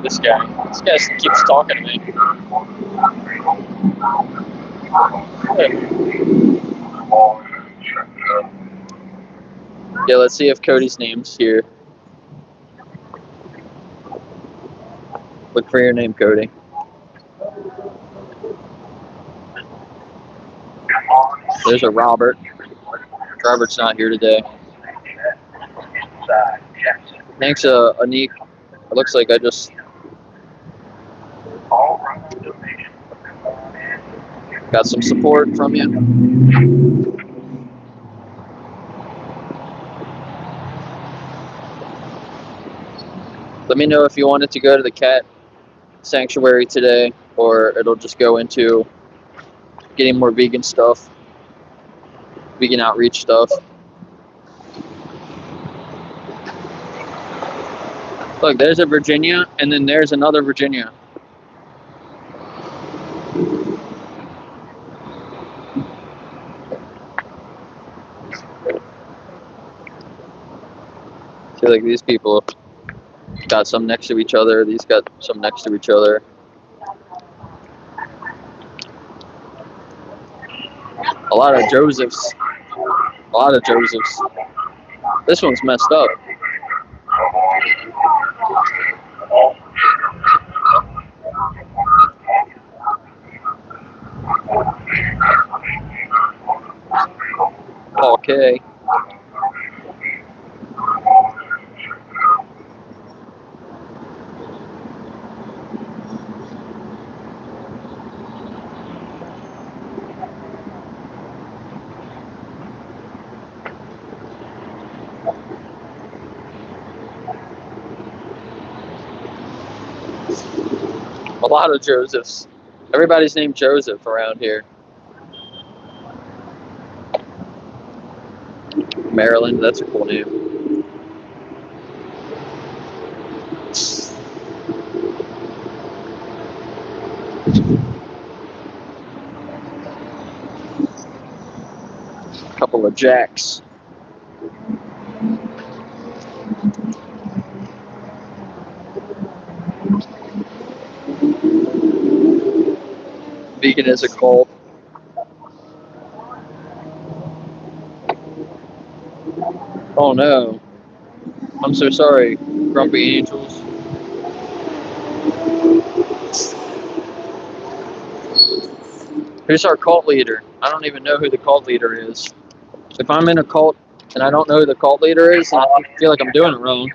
This guy keeps talking to me. Yeah, let's see if Cody's name's here. Look for your name, Cody. There's a Robert. Robert's not here today. Thanks, Anik. It looks like I just got some support from you. Let me know if you wanted to go to the cat sanctuary today, or it'll just go into getting more vegan stuff, vegan outreach stuff. Look, there's a Virginia, and then there's another Virginia. I feel like these people got some next to each other. These got some next to each other. A lot of Josephs. A lot of Josephs. This one's messed up. Okay. A lot of Josephs. Everybody's named Joseph around here. Maryland, that's a cool name. A couple of Jacks. Vegan is a cult. Oh no. I'm so sorry, Grumpy Angels. Who's our cult leader? I don't even know who the cult leader is. If I'm in a cult and I don't know who the cult leader is, I feel like I'm doing it wrong.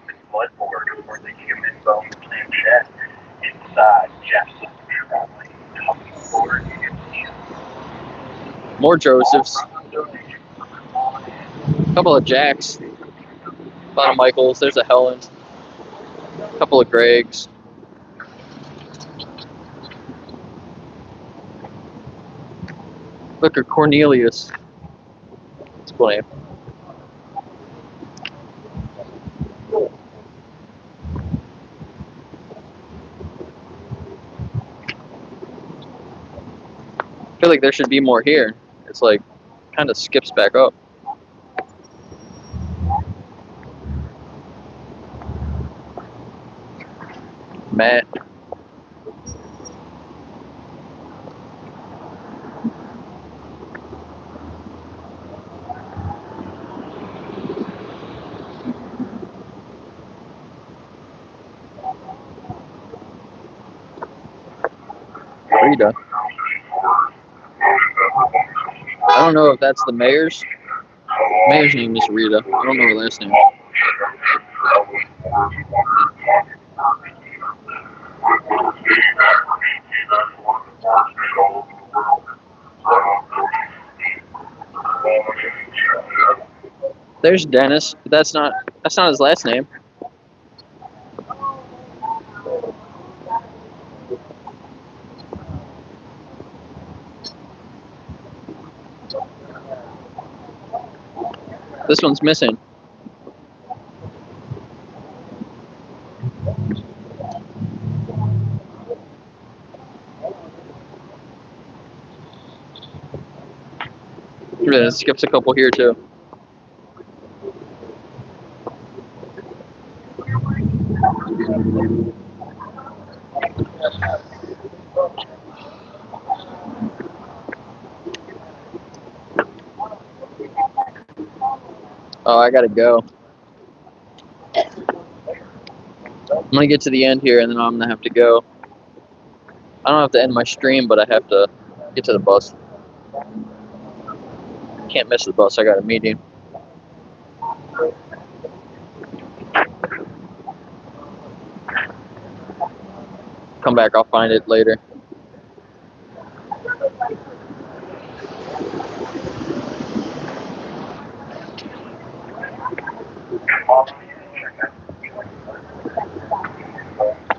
More Josephs. A couple of Jacks. A lot of Michaels. There's a Helen. A couple of Gregs. Look at Cornelius. That's a cool name. I feel like there should be more here. It's like kind of skips back up. Matt. Rita. I don't know if that's the mayor's. Mayor's name is Rita. I don't know her last name. There's Dennis, but that's not his last name. This one's missing. Yeah, it skips a couple here too. Oh, I gotta go. I'm gonna get to the end here and then I'm gonna have to go. I don't have to end my stream, but I have to get to the bus. Can't miss the bus, I got a meeting. Come back, I'll find it later.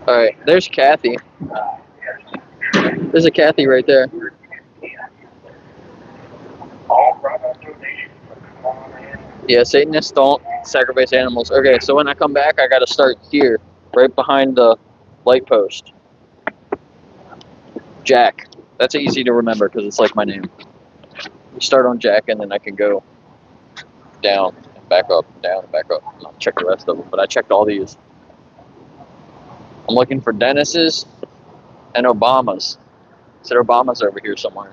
Alright, there's Kathy. There's a Kathy right there. Yeah, Satanists don't sacrifice animals. Okay, so when I come back, I gotta start here, right behind the light post. Jack. That's easy to remember because it's like my name. You start on Jack and then I can go down and back up, down and back up. I'll check the rest of them, but I checked all these. I'm looking for Dennis's and Obama's. Said Obama's over here somewhere.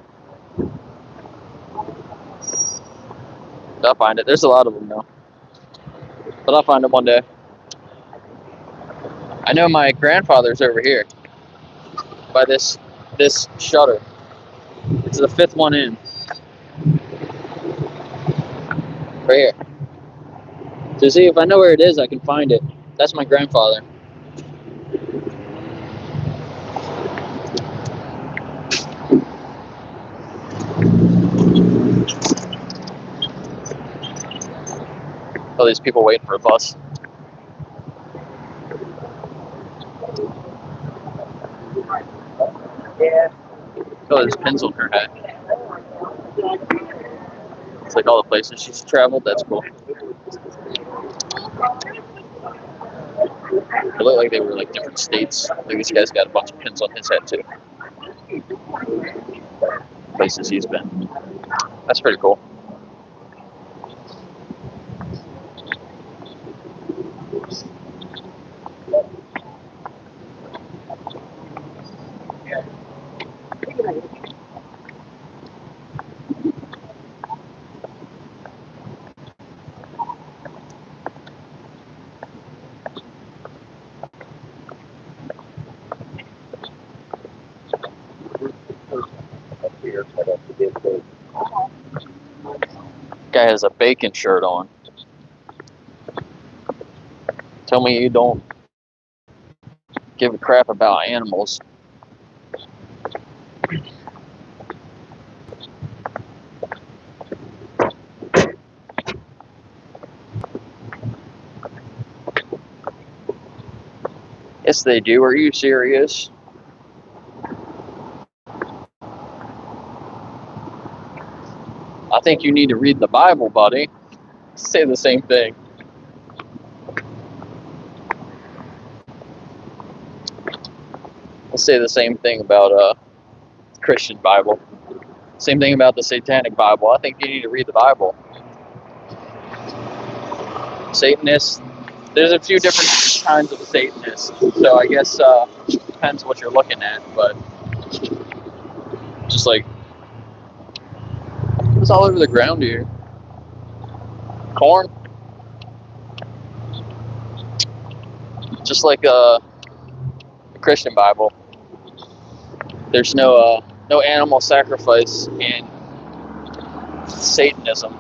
I'll find it. There's a lot of them now, but I'll find it one day. I know my grandfather's over here by this shutter. It's the 5th one in. Right here. So see, if I know where it is, I can find it. That's my grandfather. All these people waiting for a bus. Oh, there's pins on her hat. It's like all the places she's traveled. That's cool. It looked like they were like different states. I think this guy's got a bunch of pins on his hat too. Places he's been. That's pretty cool. Guy has a bacon shirt on. Tell me you don't give a crap about animals. Yes, they do. Are you serious? I think you need to read the Bible, buddy. Say the same thing. I'll say the same thing about Christian Bible. Same thing about the Satanic Bible. I think you need to read the Bible. Satanists There's a few different kinds of Satanists, so I guess depends what you're looking at, but just like it's all over the ground here. Corn, just like a Christian Bible. There's no animal sacrifice in Satanism.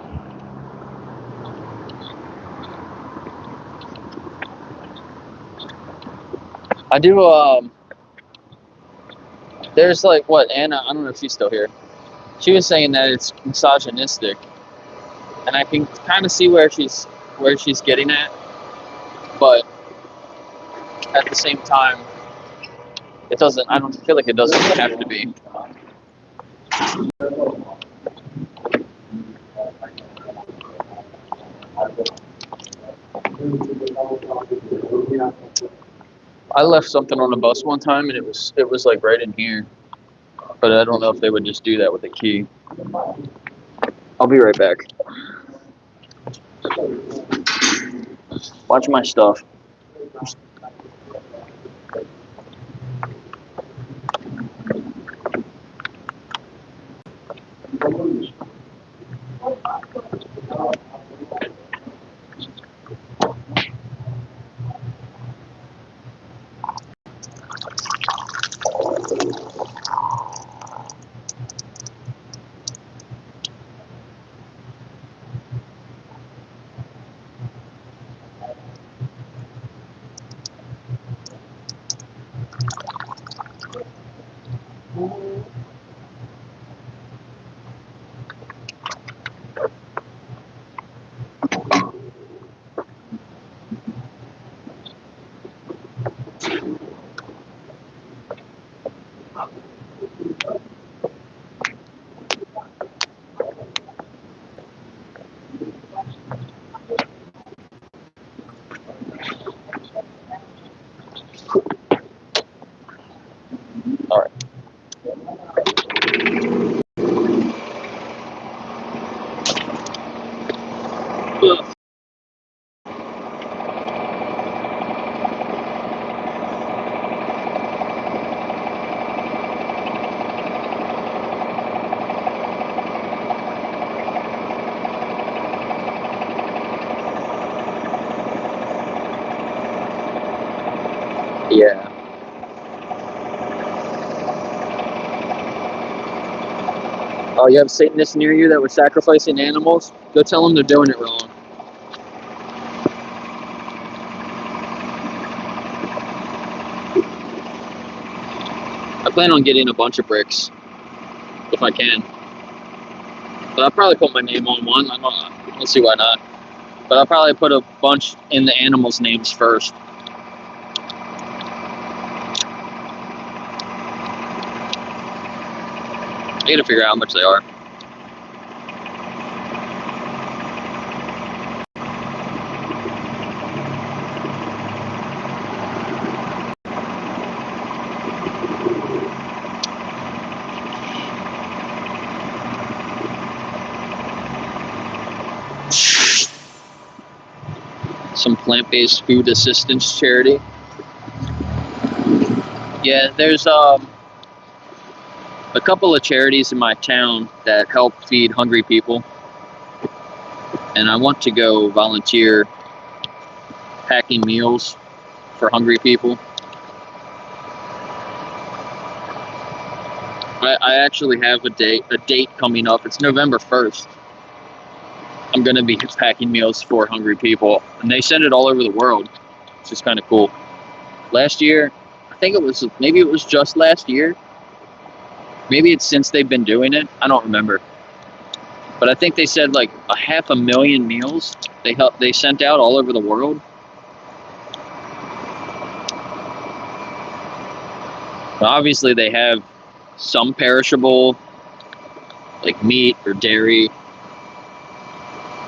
I do. There's like what Anna. I don't know if she's still here. She was saying that it's misogynistic, and I can kind of see where she's getting at, but at the same time, it doesn't. I don't feel like it doesn't have to be. I left something on the bus one time, and it was like right in here, but I don't know if they would just do that with a key. I'll be right back. Watch my stuff. All right. Yeah. Oh, you have Satanists near you that were sacrificing animals? Go tell them they're doing it wrong. I plan on getting a bunch of bricks, if I can. But I'll probably put my name on one. We'll see why not. But I'll probably put a bunch in the animals' names first. I gotta figure out how much they are. Some plant-based food assistance charity. Yeah, there's a couple of charities in my town that help feed hungry people, and I want to go volunteer packing meals for hungry people. I actually have a date coming up. It's November 1st. I'm gonna be packing meals for hungry people, and they send it all over the world. It's just kind of cool. Last year, I think maybe it was just last year. Maybe it's since they've been doing it. I don't remember. But I think they said like 500,000 meals they sent out all over the world. But obviously they have some perishable, like meat or dairy.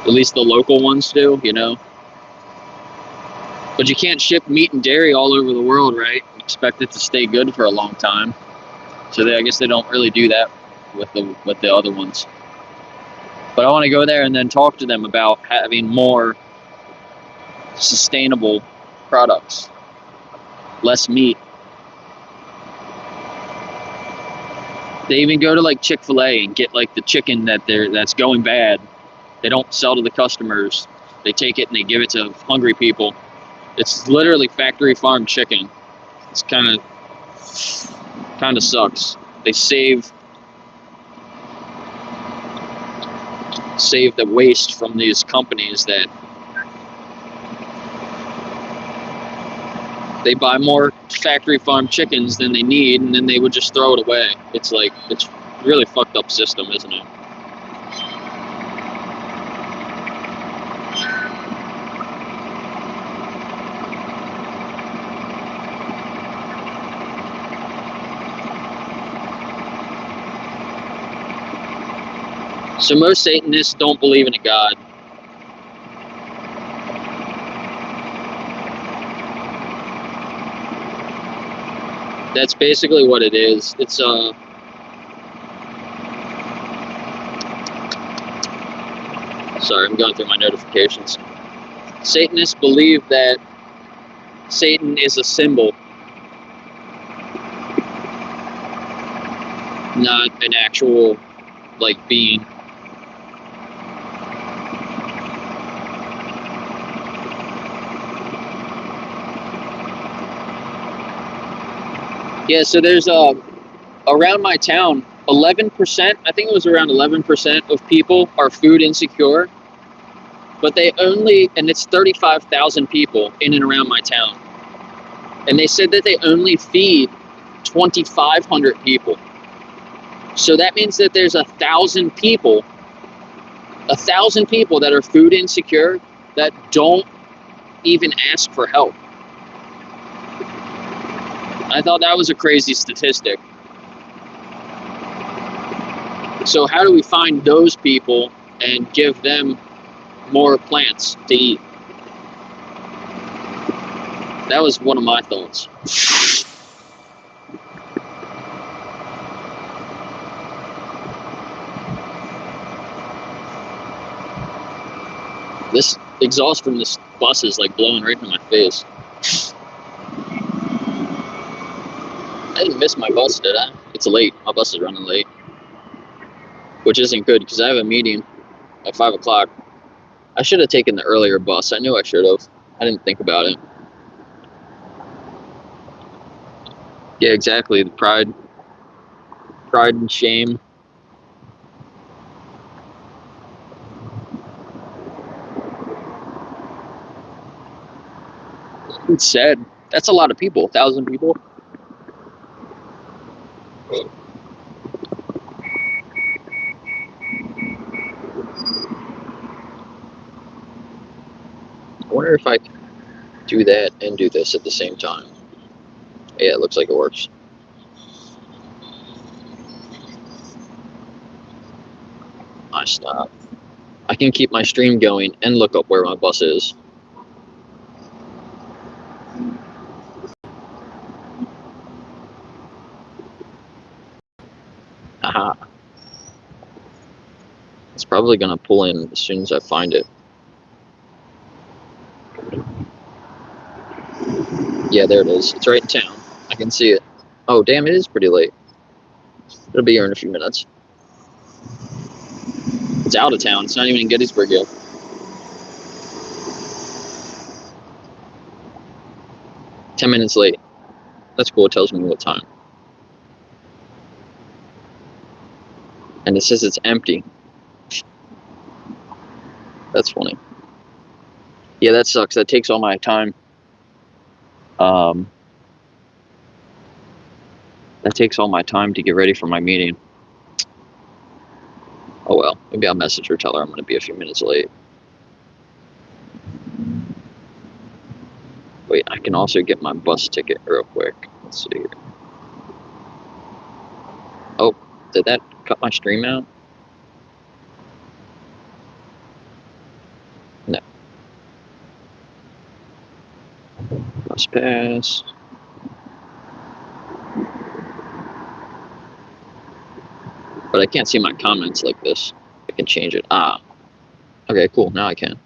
At least the local ones do, you know. But you can't ship meat and dairy all over the world, right? Expect it to stay good for a long time. So I guess they don't really do that with the other ones. But I want to go there and then talk to them about having more sustainable products, less meat. They even go to like Chick-fil-A and get like the chicken that's going bad. They don't sell to the customers. They take it and they give it to hungry people. It's literally factory farmed chicken. It's kind of sucks. They save the waste from these companies that they buy more factory farmed chickens than they need, and then they would just throw it away. It's really fucked up system, isn't it? So most Satanists don't believe in a God. That's basically what it is. It's sorry, I'm going through my notifications. Satanists believe that Satan is a symbol, not an actual like being. Yeah, so there's around my town, 11%, I think it was around 11% of people are food insecure, but and it's 35,000 people in and around my town. And they said that they only feed 2,500 people. So that means that there's 1,000 people that are food insecure that don't even ask for help. I thought that was a crazy statistic. So how do we find those people and give them more plants to eat? That was one of my thoughts. This exhaust from this bus is like blowing right in my face. I didn't miss my bus, did I? It's late. My bus is running late. Which isn't good because I have a meeting at 5 o'clock. I should have taken the earlier bus. I knew I should have. I didn't think about it. Yeah, exactly. The pride and shame. It's sad. That's a lot of people. 1,000 people. I wonder if I can do that and do this at the same time. Yeah, it looks like it works. I stop. I can keep my stream going and look up where my bus is. Aha. It's probably gonna pull in as soon as I find it. Yeah, there it is. It's right in town. I can see it. Oh, damn, it is pretty late. It'll be here in a few minutes. It's out of town. It's not even in Gettysburg yet. "10 minutes late." That's cool. It tells me what time. And it says it's empty. That's funny. Yeah, that sucks. That takes all my time. That takes all my time to get ready for my meeting. Oh well, maybe I'll message her, tell her I'm going to be a few minutes late. Wait, I can also get my bus ticket real quick. Let's see here. Oh, did that cut my stream out? No. Bus pass. But I can't see my comments like this. I can change it. Ah. Okay, cool. Now I can.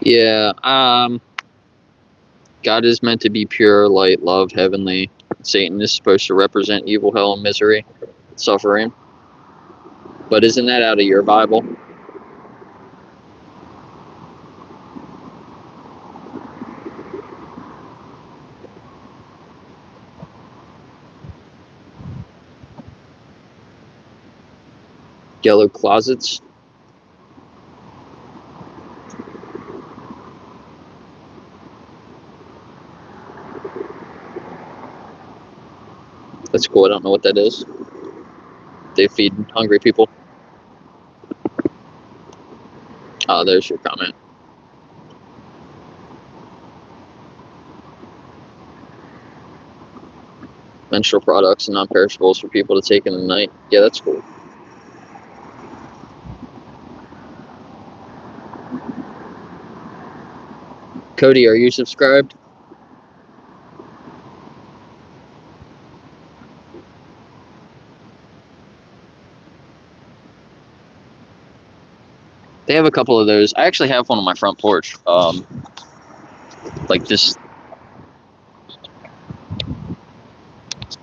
Yeah. God is meant to be pure, light, love, heavenly. Satan is supposed to represent evil, hell, and misery, suffering. But isn't that out of your Bible? Yellow closets. That's cool. I don't know what that is. They feed hungry people. Oh, there's your comment. Menstrual products and non-perishables for people to take in the night. Yeah, that's cool. Cody, are you subscribed? They have a couple of those. I actually have one on my front porch. Like this.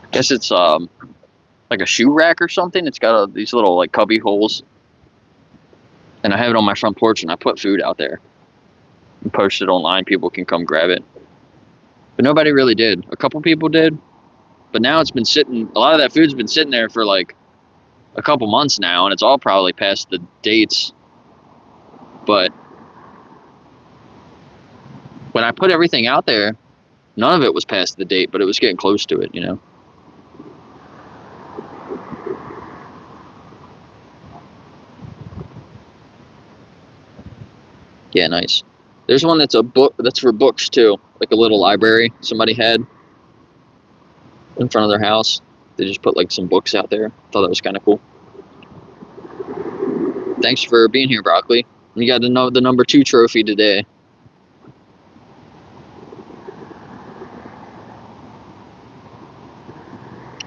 I guess it's like a shoe rack or something. It's got these little like cubby holes, and I have it on my front porch, and I put food out there and post it online. People can come grab it, but nobody really did. A couple people did, but now it's been sitting. A lot of that food's been sitting there for like a couple months now, and it's all probably past the dates. But when I put everything out there, none of it was past the date, but it was getting close to it, you know. Yeah, nice. There's one that's a book that's for books too, like a little library somebody had in front of their house. They just put like some books out there. Thought that was kind of cool. Thanks for being here, Broccoli. You got to know the number 2 trophy today.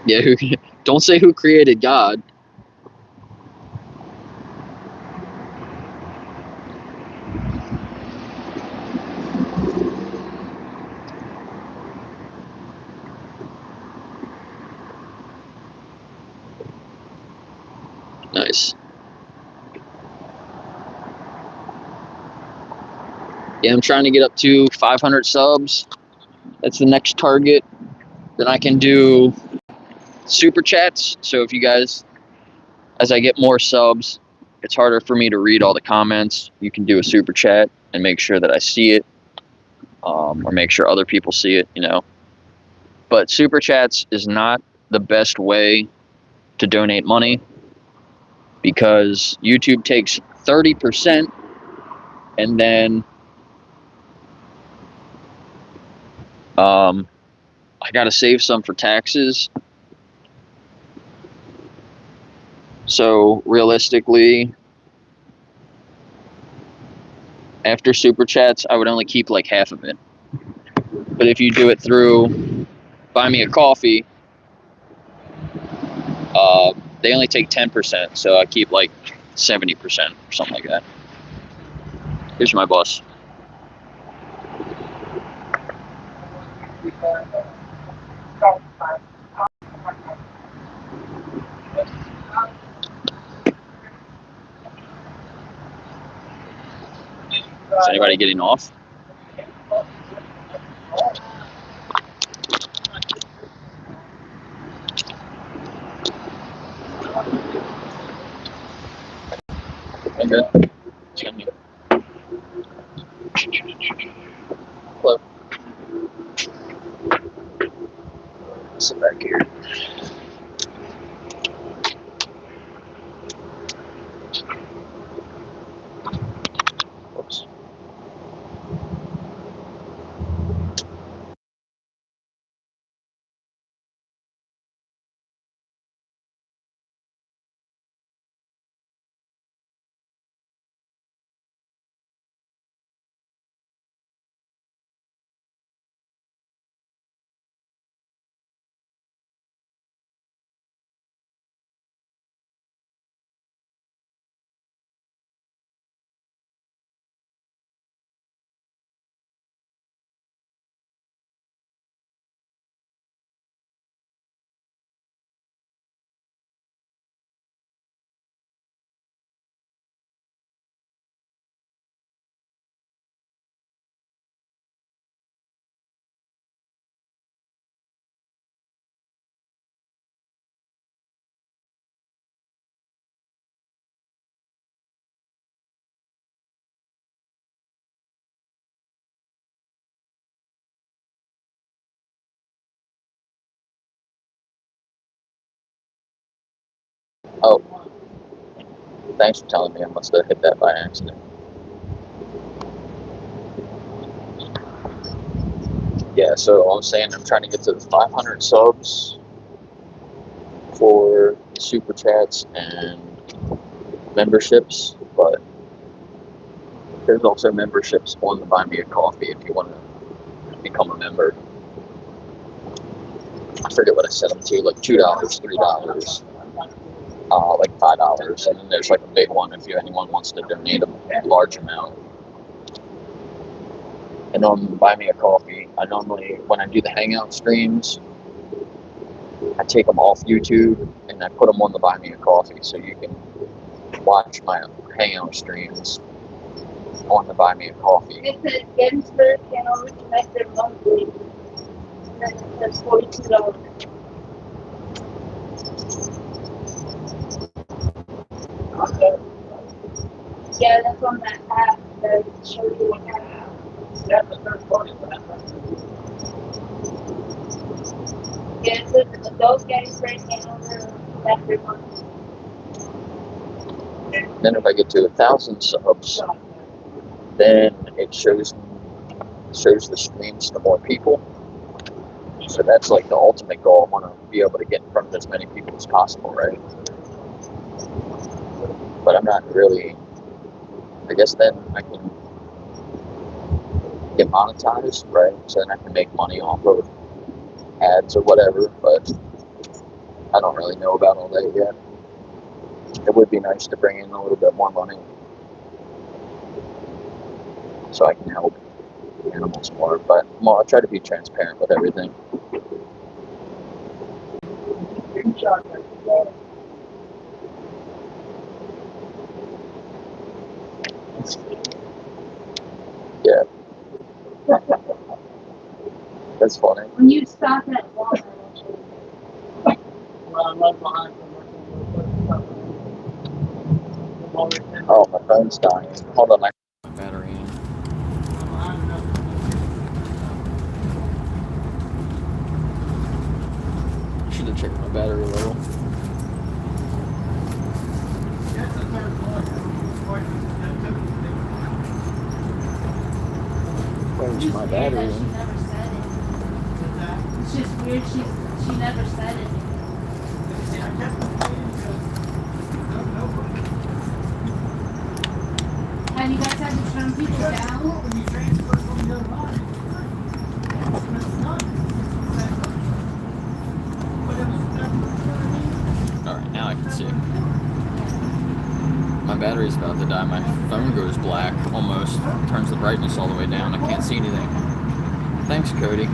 Yeah, don't say who created God. Nice. Yeah, I'm trying to get up to 500 subs. That's the next target. Then I can do super chats. So if you guys, as I get more subs, it's harder for me to read all the comments. You can do a super chat and make sure that I see it, or make sure other people see it, you know. But super chats is not the best way to donate money because YouTube takes 30% and then I got to save some for taxes. So realistically, after super chats, I would only keep like half of it. But if you do it through Buy Me a Coffee, they only take 10%. So I keep like 70% or something like that. Here's my bus. Is anybody getting off? Okay. Hello. Sit back here. Whoops. Oh, thanks for telling me. I must have hit that by accident. Yeah, so I'm saying I'm trying to get to the 500 subs for super chats and memberships, but there's also memberships on the Buy Me a Coffee if you want to become a member. I forget what I set them to, like $2, $3, like $5, and then there's like a big one if anyone wants to donate a large amount. And on Buy Me a Coffee, I normally, when I do the Hangout streams, I take them off YouTube and I put them on the Buy Me a Coffee, so you can watch my Hangout streams on the Buy Me a Coffee. It says Gettysburg can only connect their monthly. Then it says $42. Okay. Yeah, that's on that app that shows you what happened. That's the first part of that. Yeah, it says adult Gettysburg can only connect their monthly. Then if I get to 1,000 subs, then it shows the streams to more people. So that's like the ultimate goal. I want to be able to get in front of as many people as possible, right? But I'm not really. I guess then I can get monetized, right? So then I can make money off of ads or whatever. But I don't really know about all that yet. It would be nice to bring in a little bit more money so I can help animals more. But I'll try to be transparent with everything. Yeah. That's funny. When you stop at Walmart, Oh, my phone's dying. Hold on, my battery in. Should have checked my battery a little. Where's my battery in? it's just weird. She never said it. Have you guys had to turn people down? Alright, now I can see. My battery's about to die. My phone goes black almost. Turns the brightness all the way down. I can't see anything. Thanks, Cody.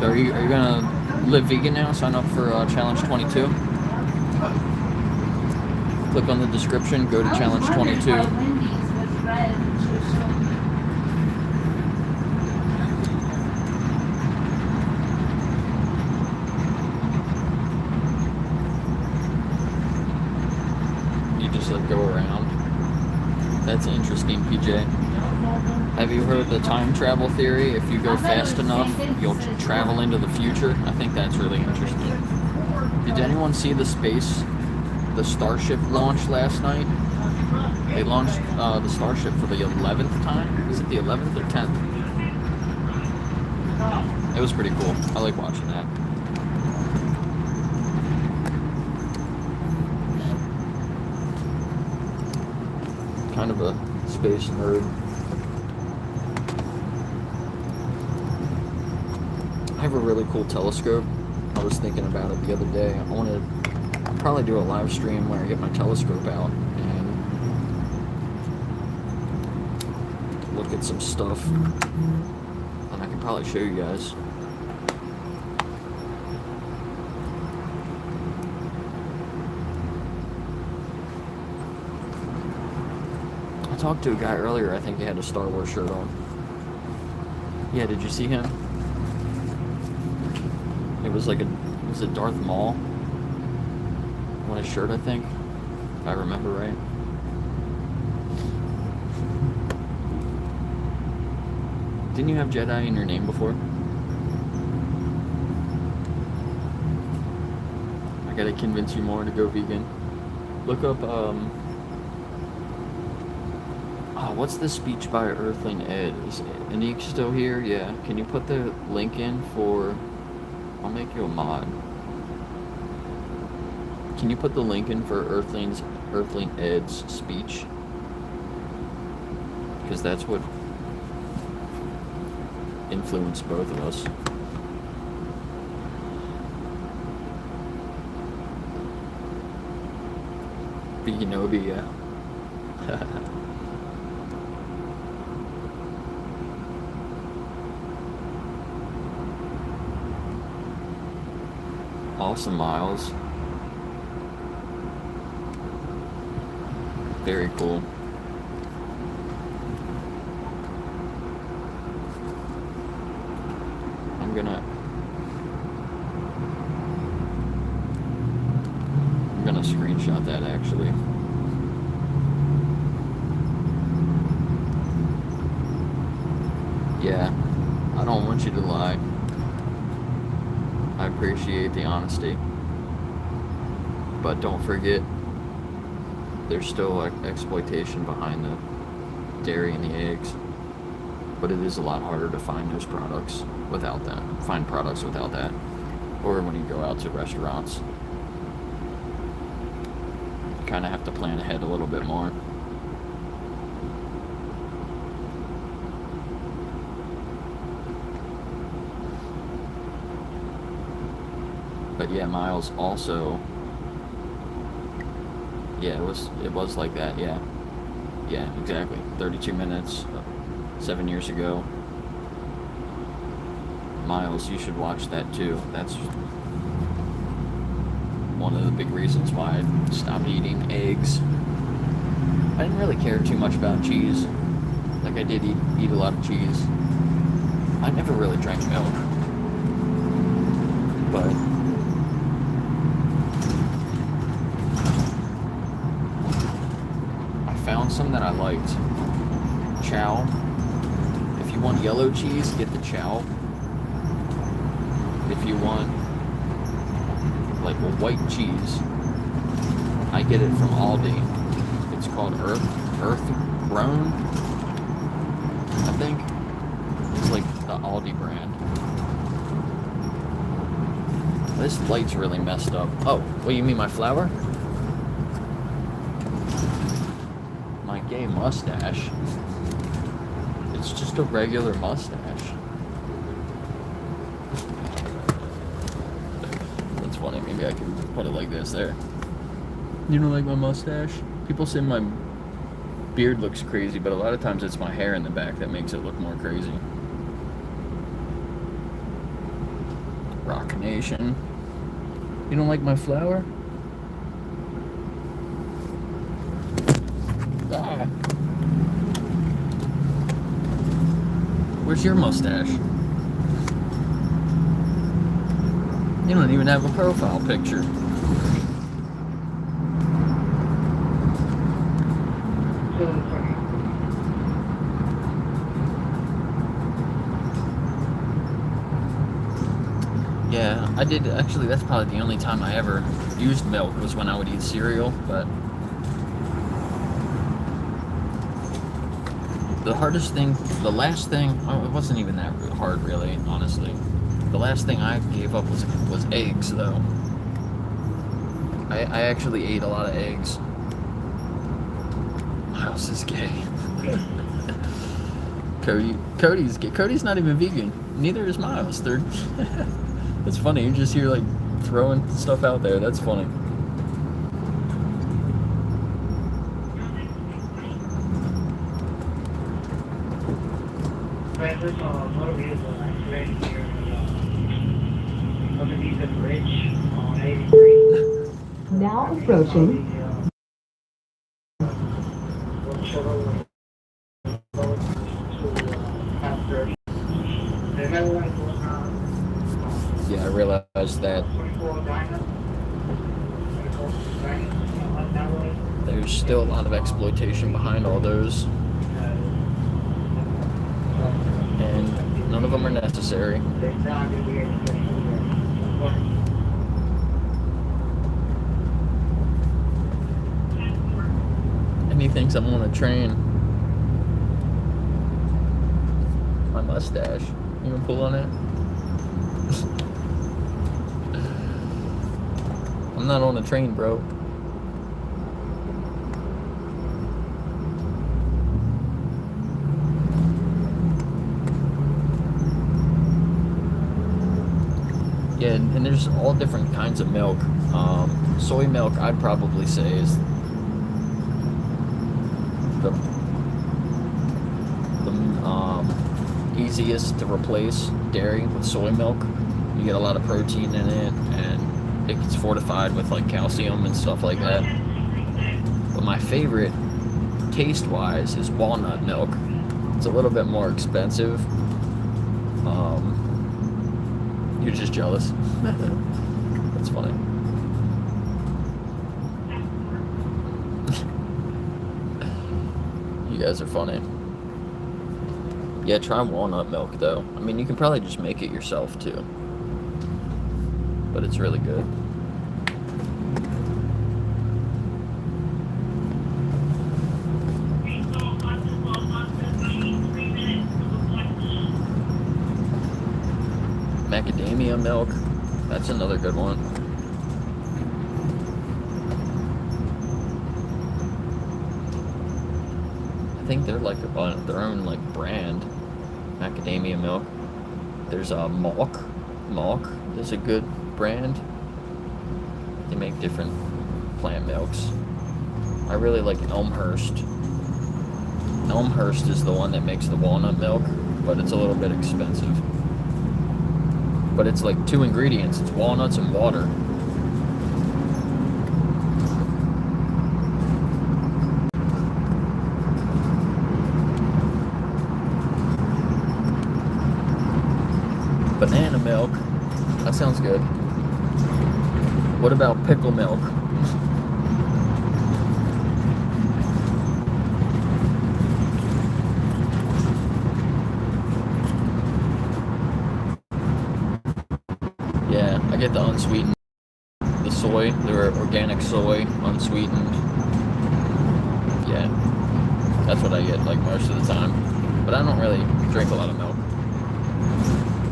So are you gonna live vegan now? Sign up for Challenge 22. Click on the description. Go to Challenge 22. Go around. That's interesting, PJ. Have you heard the time travel theory? If you go fast enough, you'll travel into the future. I think that's really interesting. Did anyone see the Starship launch last night? They launched the Starship for the 11th time. Is it the 11th or 10th? It was pretty cool. I like watching that. Kind of a space nerd. I have a really cool telescope. I was thinking about it the other day. I want to probably do a live stream where I get my telescope out and look at some stuff. And I can probably show you guys. I talked to a guy earlier, I think he had a Star Wars shirt on. Yeah, did you see him? It was like was it Darth Maul on his shirt, I think, if I remember right. Didn't you have Jedi in your name before? I gotta convince you more to go vegan. Look up, what's the speech by Earthling Ed? Is Anik still here? Yeah. Can you put the link in for... I'll make you a mod. Can you put the link in for Earthling Ed's speech? Because that's what influenced both of us. Veganobi, yeah. Awesome, Miles. Very cool. I'm gonna screenshot that actually. Yeah, I don't want you to lie. I appreciate the honesty. But don't forget, there's still exploitation behind the dairy and the eggs. But it is a lot harder to find those products without that. Find products without that. Or when you go out to restaurants. You kind of have to plan ahead a little bit more. But yeah, Miles also... Yeah, it was like that, yeah. Yeah, exactly. 32 minutes, 7 years ago. Miles, you should watch that too. That's one of the big reasons why I stopped eating eggs. I didn't really care too much about cheese. Like, I did eat a lot of cheese. I never really drank milk. But found some that I liked. Chow. If you want yellow cheese, get the chow. If you want like a white cheese, I get it from Aldi. It's called Earth Grown, I think. It's like the Aldi brand. This light's really messed up. Oh, what, you mean my flower? Gay mustache. It's just a regular mustache. That's funny. Maybe I can put it like this there. You don't like my mustache? People say my beard looks crazy, but a lot of times it's my hair in the back that makes it look more crazy. Rock Nation. You don't like my flower? Where's your mustache? You don't even have a profile picture. Yeah, I did actually. That's probably the only time I ever used milk was when I would eat cereal, but the hardest thing, the last thing, it wasn't even that hard really, honestly. The last thing I gave up was eggs, though. I actually ate a lot of eggs. Miles is gay. Cody's gay. Cody's not even vegan. Neither is Miles. It's funny, you're just here like throwing stuff out there. That's funny. Motor vehicle accident here underneath the bridge on 83. Now approaching. Yeah, I realized that there's still a lot of exploitation behind all those. And none of them are necessary. thinks I'm on a train. My mustache. You gonna pull on it? I'm not on a train, bro. Yeah, and there's all different kinds of milk. Soy milk, I'd probably say, is the easiest to replace dairy with soy milk. You get a lot of protein in it, and it gets fortified with like calcium and stuff like that. But my favorite, taste-wise, is walnut milk. It's a little bit more expensive. You're just jealous. That's funny. You guys are funny. Yeah, try walnut milk though. I mean, you can probably just make it yourself too. But it's really good. Macadamia milk, that's another good one. I think they're like their own like brand, macadamia milk. There's a Malk is a good brand. They make different plant milks. I really like Elmhurst. Elmhurst is the one that makes the walnut milk, but it's a little bit expensive. But it's like 2 ingredients. It's walnuts and water. Banana milk. That sounds good. What about pickle milk? Yeah, I get the unsweetened. The soy, the organic soy, unsweetened. Yeah, that's what I get like most of the time. But I don't really drink a lot of milk.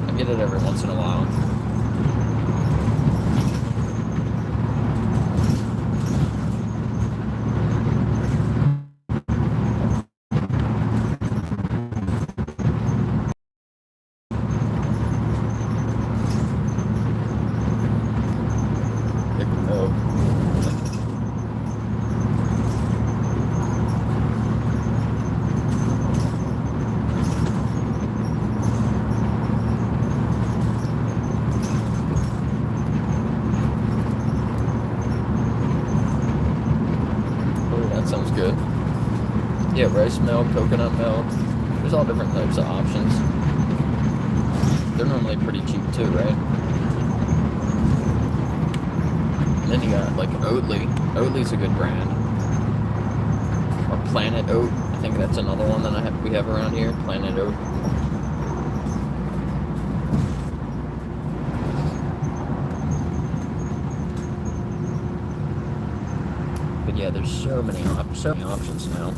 I get it every once in a while. Sounds good. Yeah, rice milk, coconut milk. There's all different types of options. They're normally pretty cheap too, right? And then you got like Oatly. Oatly's a good brand. Or Planet Oat. I think that's another one that we have around here. Planet Oat. But yeah, there's so many options now.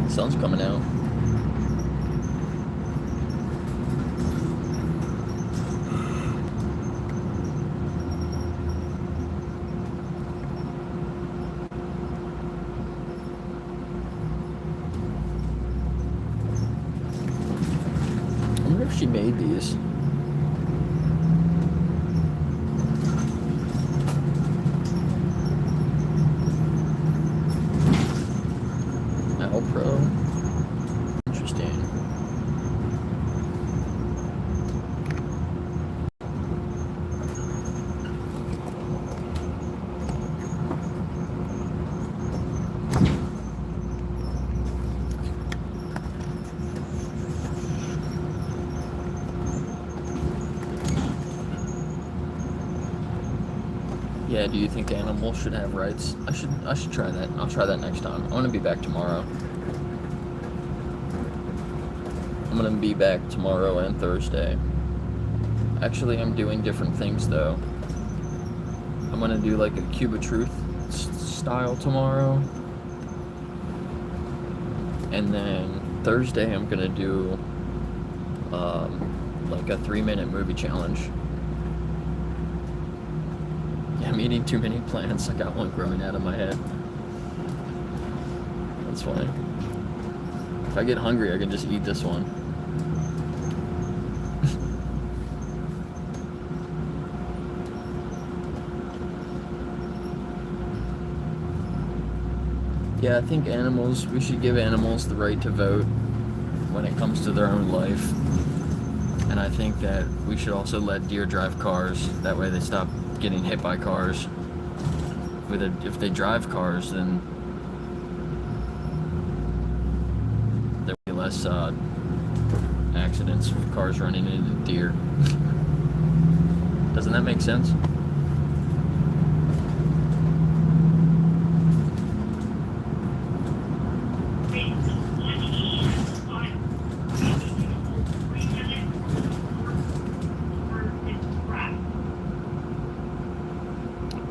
Sun's coming out. I wonder if she made these. Pro. Interesting. Yeah, do you think animals should have rights? I should try that. I'll try that next time. I want to be back tomorrow. I'm gonna be back tomorrow and Thursday. Actually, I'm doing different things though. I'm gonna do like a Cube of Truth style tomorrow. And then Thursday I'm gonna do like a 3-minute movie challenge. Yeah, I'm eating too many plants. I got one growing out of my head. That's funny. If I get hungry, I can just eat this one. Yeah, I think we should give animals the right to vote when it comes to their own life. And I think that we should also let deer drive cars. That way they stop getting hit by cars. If they drive cars, then there will be less accidents with cars running into deer. Doesn't that make sense?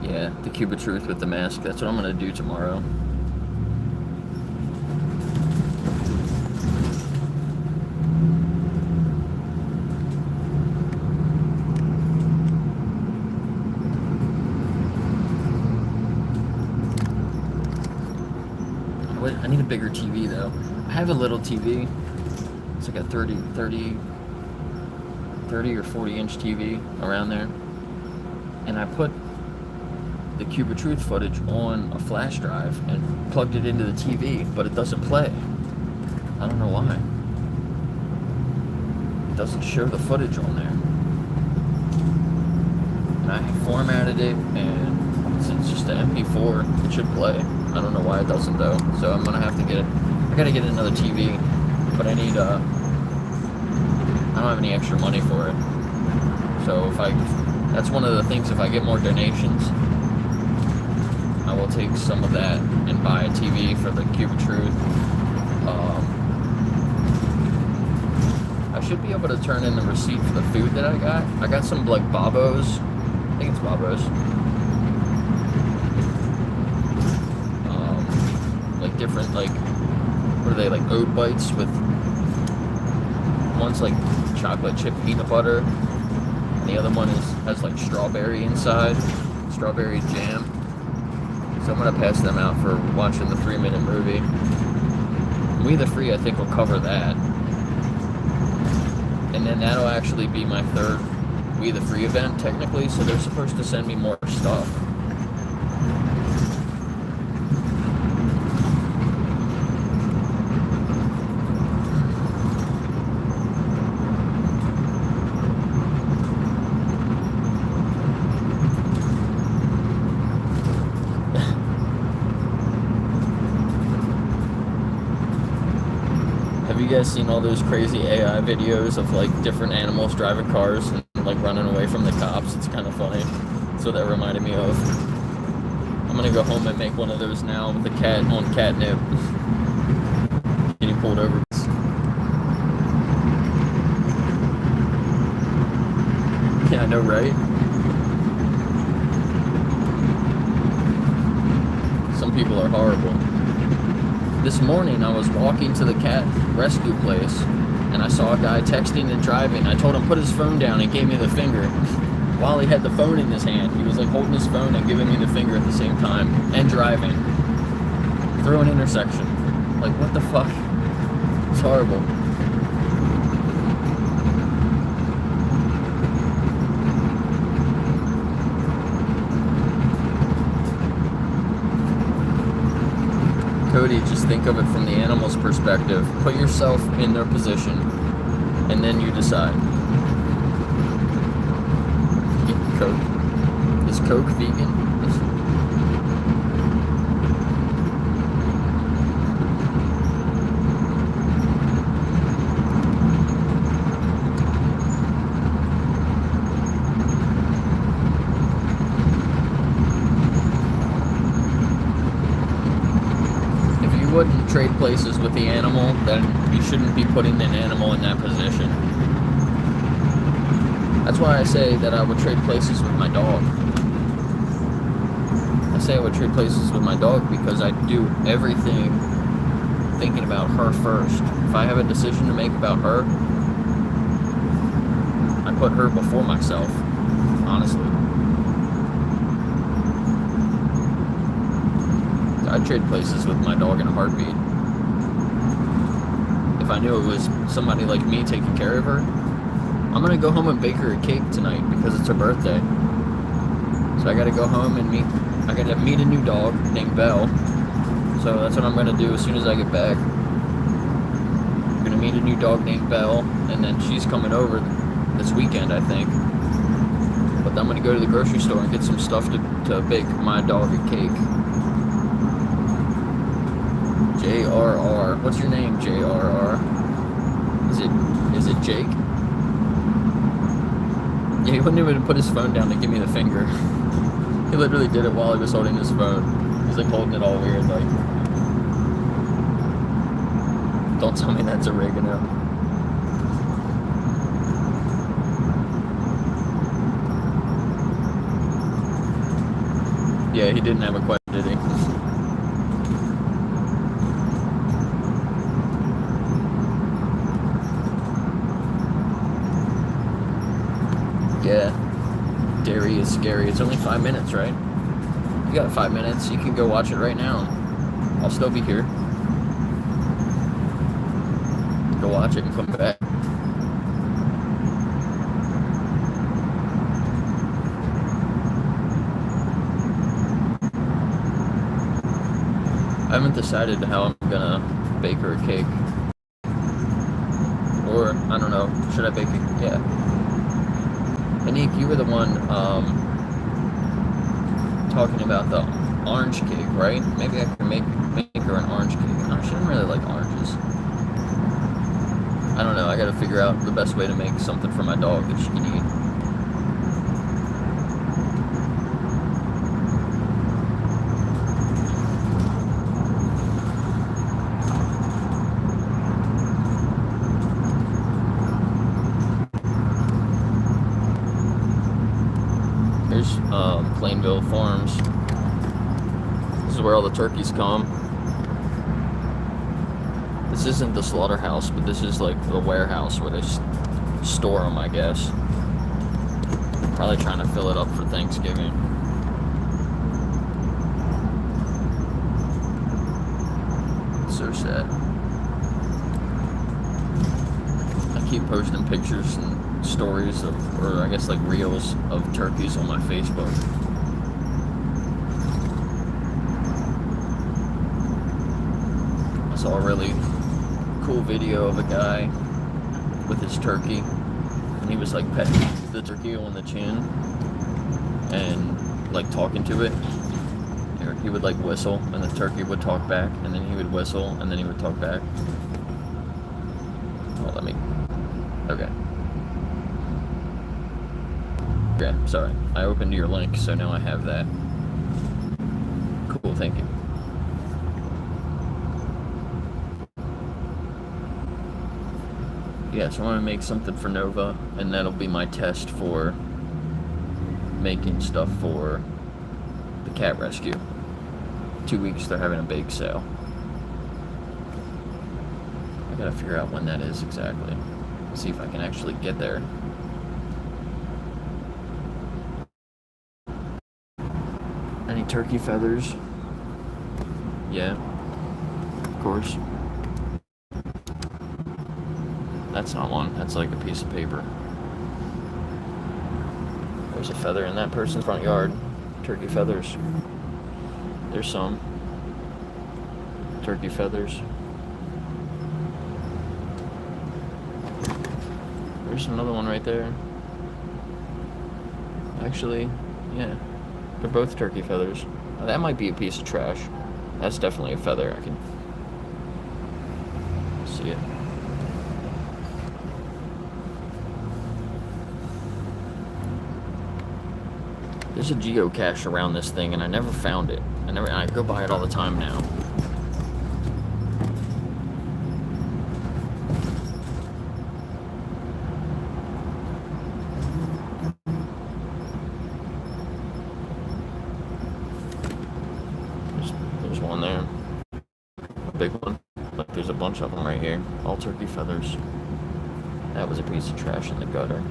Yeah, the Cube of Truth with the mask. That's what I'm gonna do tomorrow. I need a bigger TV though. I have a little TV. It's like a 30 or 40 inch TV around there. And I put the Cube of Truth footage on a flash drive and plugged it into the TV, but it doesn't play. I don't know why. It doesn't show the footage on there. And I formatted it, and since it's just an MP4, it should play. I don't know why it doesn't though. So I'm gonna have to I gotta get another TV, but I don't have any extra money for it. So that's one of the things, if I get more donations, I will take some of that and buy a TV for the Cube of Truth. I should be able to turn in the receipt for the food that I got. I got some like Babos. I think it's Babos. Like different, like, what are they, like oat bites with, one's like chocolate chip peanut butter, and the other one has like strawberry inside, strawberry jam. So I'm gonna pass them out for watching the 3-minute movie. We the Free, I think, will cover that. And then that'll actually be my third We the Free event, technically, so they're supposed to send me more stuff. Have you guys seen all those crazy AI videos of like different animals driving cars and like running away from the cops? It's kind of funny. That's what that reminded me of. I'm gonna go home and make one of those now with the cat on catnip. Getting pulled over. Yeah, I know, right? Some people are horrible. This morning, I was walking to the cat rescue place, and I saw a guy texting and driving. I told him put his phone down and gave me the finger. While he had the phone in his hand, he was like holding his phone and giving me the finger at the same time, and driving through an intersection. Like, what the fuck? It's horrible. Cody, just think of it from the animal's perspective. Put yourself in their position, and then you decide. Eat Coke. Is Coke vegan? wouldn't trade places with the animal, then you shouldn't be putting an animal in that position. That's why I say that I would trade places with my dog. I say I would trade places with my dog because I do everything thinking about her first. If I have a decision to make about her, I put her before myself, honestly. I'd trade places with my dog in a heartbeat. If I knew it was somebody like me taking care of her, I'm gonna go home and bake her a cake tonight because it's her birthday. So I gotta go home and I gotta meet a new dog named Belle. So that's what I'm gonna do as soon as I get back. I'm gonna meet a new dog named Belle, and then she's coming over this weekend, I think. But I'm gonna go to the grocery store and get some stuff to bake my dog a cake. JRR. What's your name, JRR? Is it Jake? Yeah, he wouldn't even put his phone down to give me the finger. He literally did it while he was holding his phone. He's like holding it all weird, like. Don't tell me that's oregano. Yeah, he didn't have a question, did he? Yeah, dairy is scary. It's only 5 minutes, right? You got 5 minutes. You can go watch it right now. I'll still be here. Go watch it and come back. I haven't decided how I'm gonna bake her a cake. Or, I don't know, should I bake it? Yeah. Anik, you were the one talking about the orange cake, right? Maybe I can make her an orange cake. No, she doesn't really like oranges. I don't know, I gotta figure out the best way to make something for my dog that she can eat. Here's Plainville Farms. This is where all the turkeys come. This isn't the slaughterhouse, but this is like the warehouse where they store them, I guess. Probably trying to fill it up for Thanksgiving. So sad. I keep posting pictures and stories of, or I guess like reels of turkeys on my Facebook. I saw a really cool video of a guy with his turkey, and he was like petting the turkey on the chin and like talking to it. He would like whistle, and the turkey would talk back, and then he would whistle, and then he would talk back. Oh, okay. Yeah, sorry. I opened your link, so now I have that. Cool, thank you. Yeah, so I want to make something for Nova, and that'll be my test for making stuff for the cat rescue. 2 weeks they're having a bake sale. I gotta figure out when that is exactly. See if I can actually get there. Any turkey feathers? Yeah, of course. That's not one, that's like a piece of paper. There's a feather in that person's front yard. Turkey feathers. There's some. Turkey feathers. There's another one right there. Actually, yeah. They're both turkey feathers. That might be a piece of trash. That's definitely a feather. I can see it. There's a geocache around this thing, and I never found it. I go by it all the time now. there's one there. A big one. Like there's a bunch of them right here. All turkey feathers. That was a piece of trash in the gutter.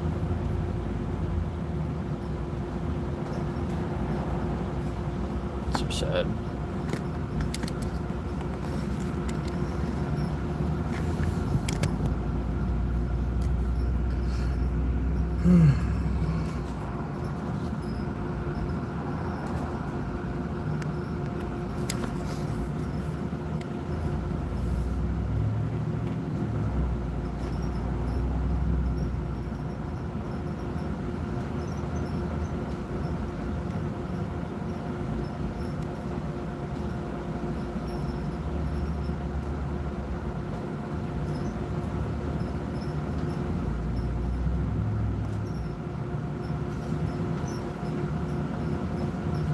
So sad.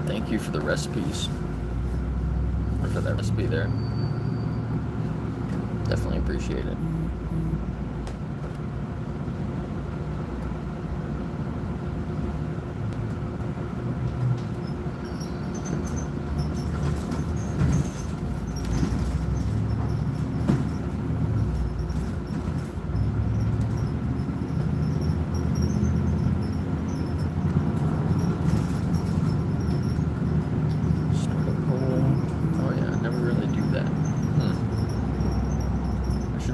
Thank you for the recipes. Or for that recipe there. Definitely appreciate it.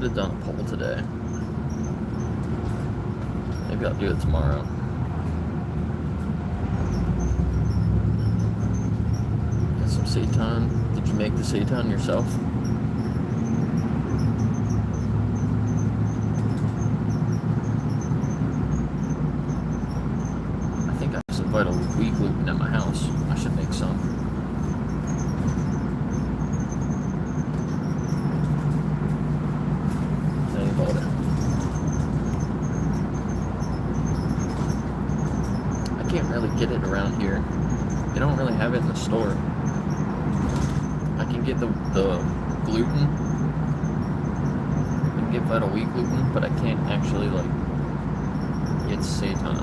Have done a poll today. Maybe I'll do it tomorrow. Got some seitan. Did you make the seitan yourself? I think I have some vital wheat gluten at my house. I should make some. Get it around here. They don't really have it in the store. I can get the gluten. I can get vital wheat gluten, but I can't actually like get seitan.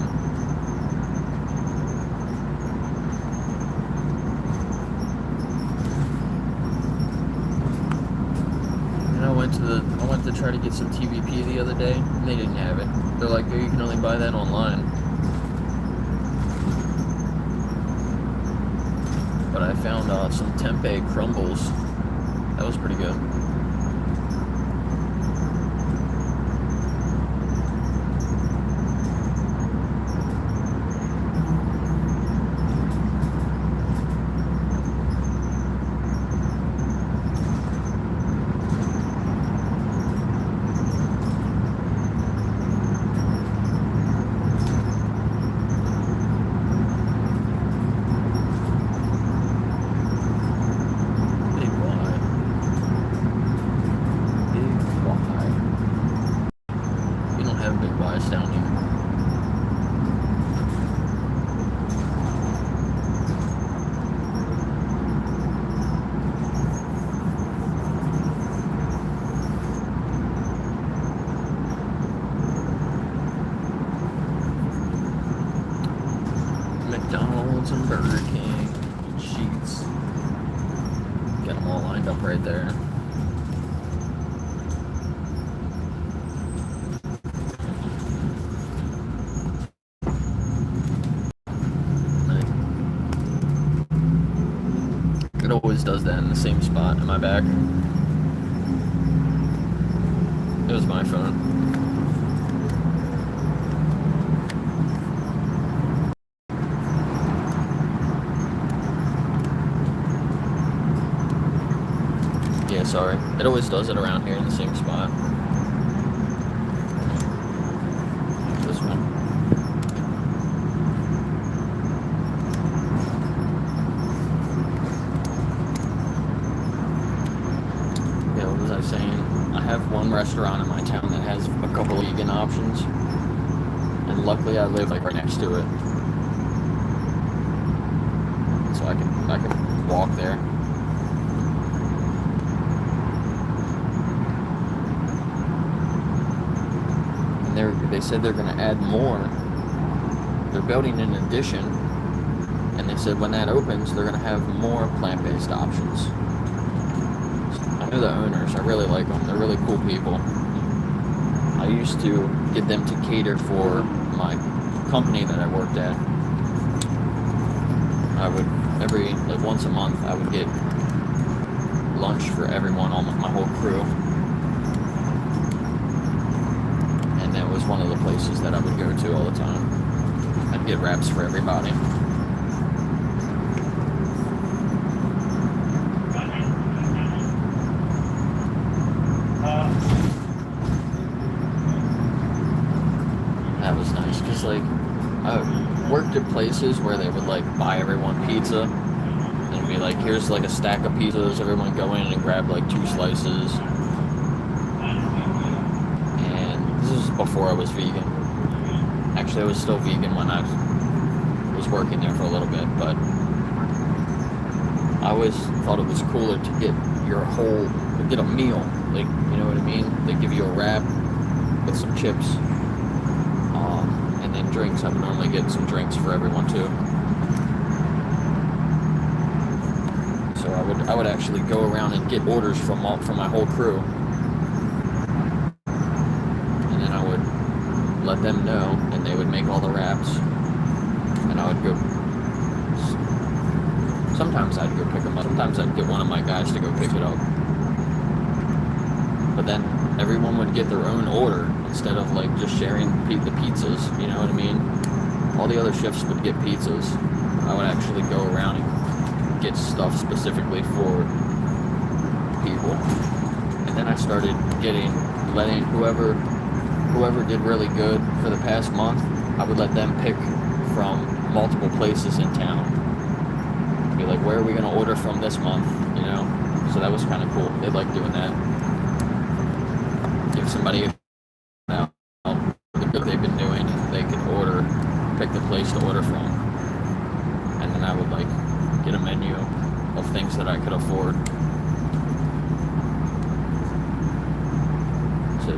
And I went to try to get some TVP the other day, and they didn't have it. They're like, oh, you can only buy that online. But I found some tempeh crumbles. That was pretty good. McDonald's and Burger King, Sheetz. Got them all lined up right there. It always does that in the same spot in my back. It was my phone. Yeah, sorry. It always does it around here in the same spot. This one. Yeah, what was I saying? I have one restaurant in my town that has a couple of vegan options. And luckily I live like right next to it. So I can walk there. They said they're going to add more. They're building an addition, and they said when that opens, they're going to have more plant-based options. know the owners. I really like them. They're really cool people. I used to get them to cater for my company that I worked at. I would, like once a month, I would get lunch for everyone on my whole crew. And that was one of the places that I would go to all the time. I'd get wraps for everybody. That was nice, because like I worked at places where they would like buy everyone pizza and be like, here's like a stack of pizzas, everyone go in and grab like 2 slices. And this is before I was vegan. Actually, I was still vegan when I was working there for a little bit, but I always thought it was cooler to get get a meal, like, you know what I mean? They give you a wrap with some chips, and then drinks. I would normally get some drinks for everyone too. So I would actually go around and get orders from my whole crew, and then I would let them know, and they would make all the wraps, and I would go. Sometimes I'd go pick them up. Sometimes I'd get one of my guys to go pick it up. But then everyone would get their own order instead of like just sharing the pizzas. You know what I mean? All the other shifts would get pizzas. I would actually go around and get stuff specifically for people. And then I started letting whoever did really good for the past month, I would let them pick from multiple places in town. Be like, where are we gonna order from this month? You know? So that was kind of cool. They liked doing that. Give somebody the good they've been doing, and they could pick the place to order from. And then I would like get a menu of things that I could afford. So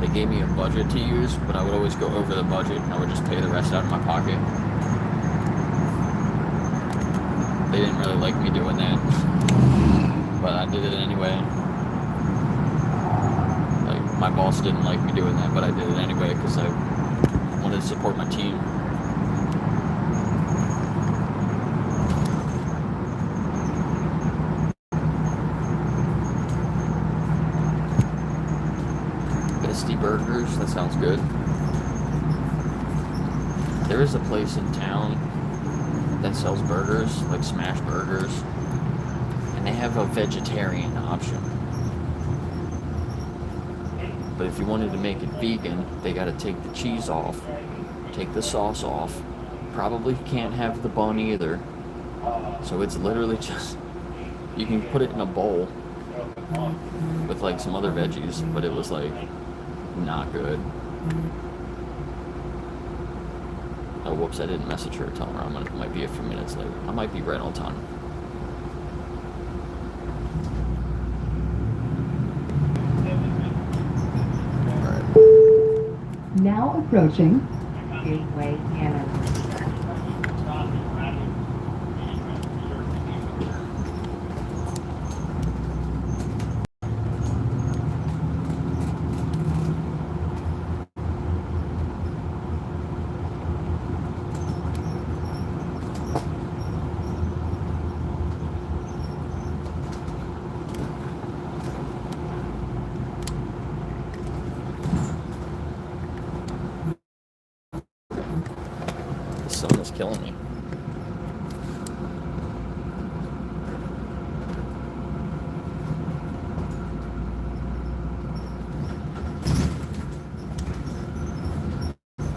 they gave me a budget to use, but I would always go over the budget, and I would just pay the rest out of my pocket. They didn't really like me doing that, but I did it anyway. Like, my boss didn't like me doing that, but I did it anyway because I wanted to support my team. Bestie Burgers, that sounds good. There is a place in town that sells burgers, like smash burgers, and they have a vegetarian option. But if you wanted to make it vegan, they gotta take the cheese off, take the sauce off, probably can't have the bun either. So it's literally just, you can put it in a bowl with like some other veggies, but it was like not good. Oh, whoops, I didn't message her, tell her I might be a few minutes late. I might be right on time. Alright. Now approaching Gateway Cannon. Killing me.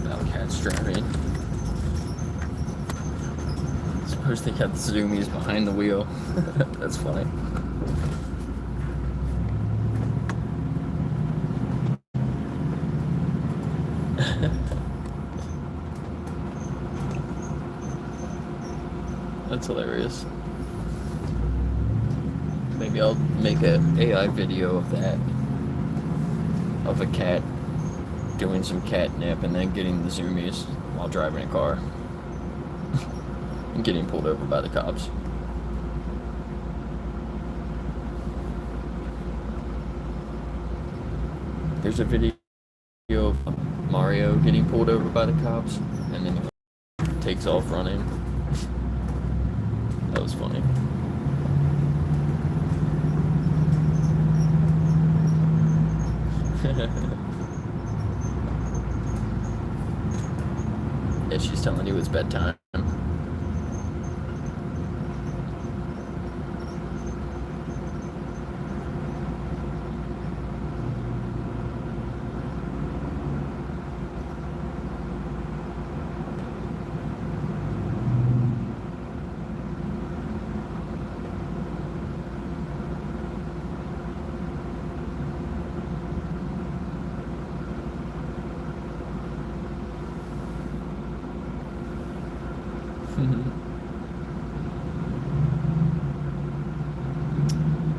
Now the cat's driving. I suppose they got the zoomies behind the wheel. That's funny. That's hilarious. Maybe I'll make an AI video of that. Of a cat doing some catnip and then getting the zoomies while driving a car. And getting pulled over by the cops. There's a video of Mario getting pulled over by the cops, and then he takes off running. That was funny. Yeah, she's telling you it's bedtime.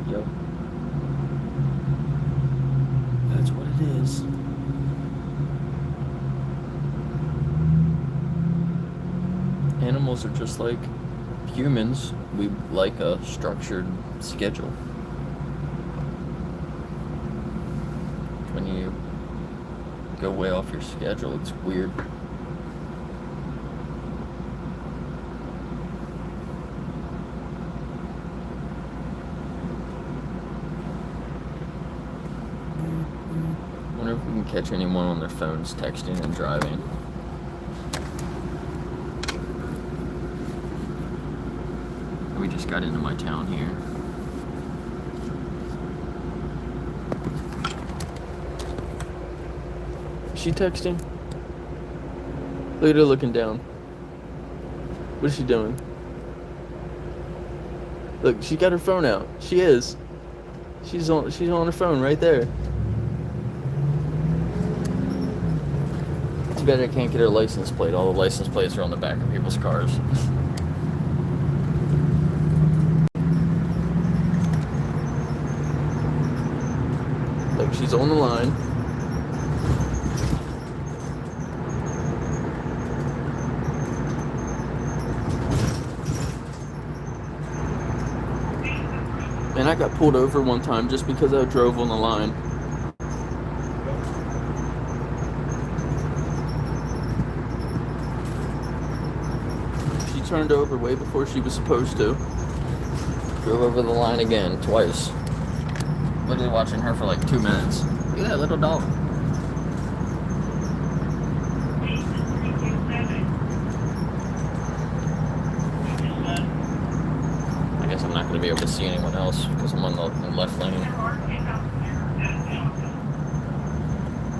Yep. That's what it is. Animals are just like humans. We like a structured schedule. When you go way off your schedule, it's weird. Wonder if we can catch anyone on their phones texting and driving. We just got into my town here. Is she texting? Look at her looking down. What is she doing? Look, she got her phone out. She is. She's on her phone right there. Too bad I can't get her license plate. All the license plates are on the back of people's cars. Look, she's on the line. And I got pulled over one time just because I drove on the line. She turned over way before she was supposed to. Drove over the line again, twice. Literally watching her for like 2 minutes. Look at that little dog. I guess I'm not going to be able to see anyone else because I'm on the left lane.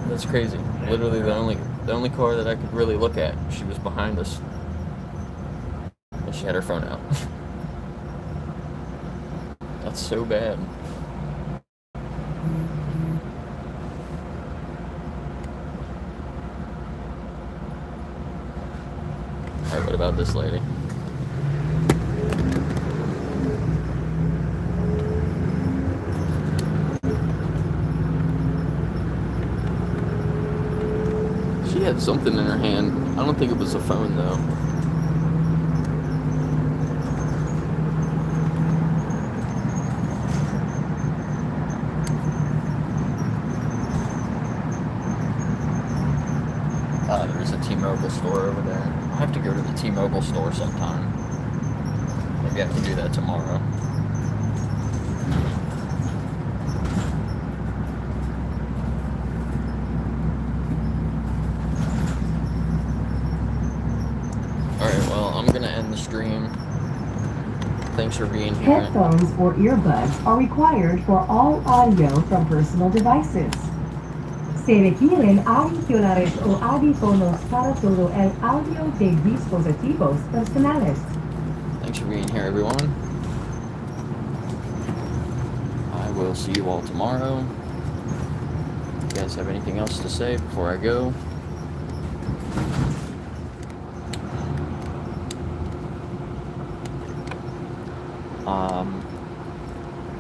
That's crazy. Literally the only car that I could really look at. She was behind us. And she had her phone out. That's so bad. Alright, what about this lady? She had something in her hand. I don't think it was a phone though. There's a T-Mobile store over there. I have to go to the T-Mobile store sometime. Maybe I can do that tomorrow. Alright, well, I'm gonna end the stream. Thanks for being here. Headphones or earbuds are required for all audio from personal devices. Se requieren auriculares o audífonos para todo el audio de dispositivos personales. Thanks for being here, everyone. I will see you all tomorrow. You guys have anything else to say before I go?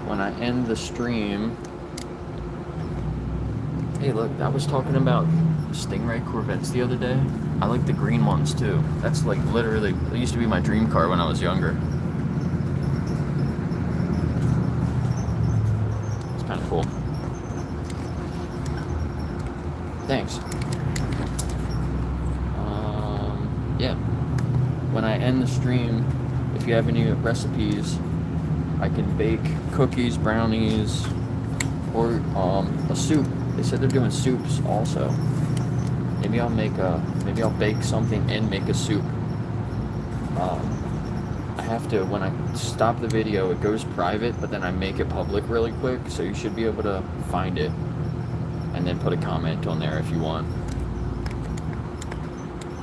When I end the stream, hey look, I was talking about Stingray Corvettes the other day. I like the green ones too. That's like literally, it used to be my dream car when I was younger. It's kind of cool. thanks. Yeah. When I end the stream, if you have any recipes, I can bake cookies, brownies, or a soup. They said they're doing soups also. Maybe I'll bake something and make a soup. I have to, when I stop the video, it goes private, but then I make it public really quick, so you should be able to find it and then put a comment on there if you want.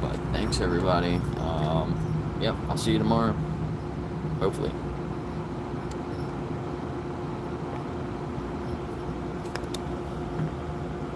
But thanks everybody. Yep, I'll see you tomorrow, hopefully.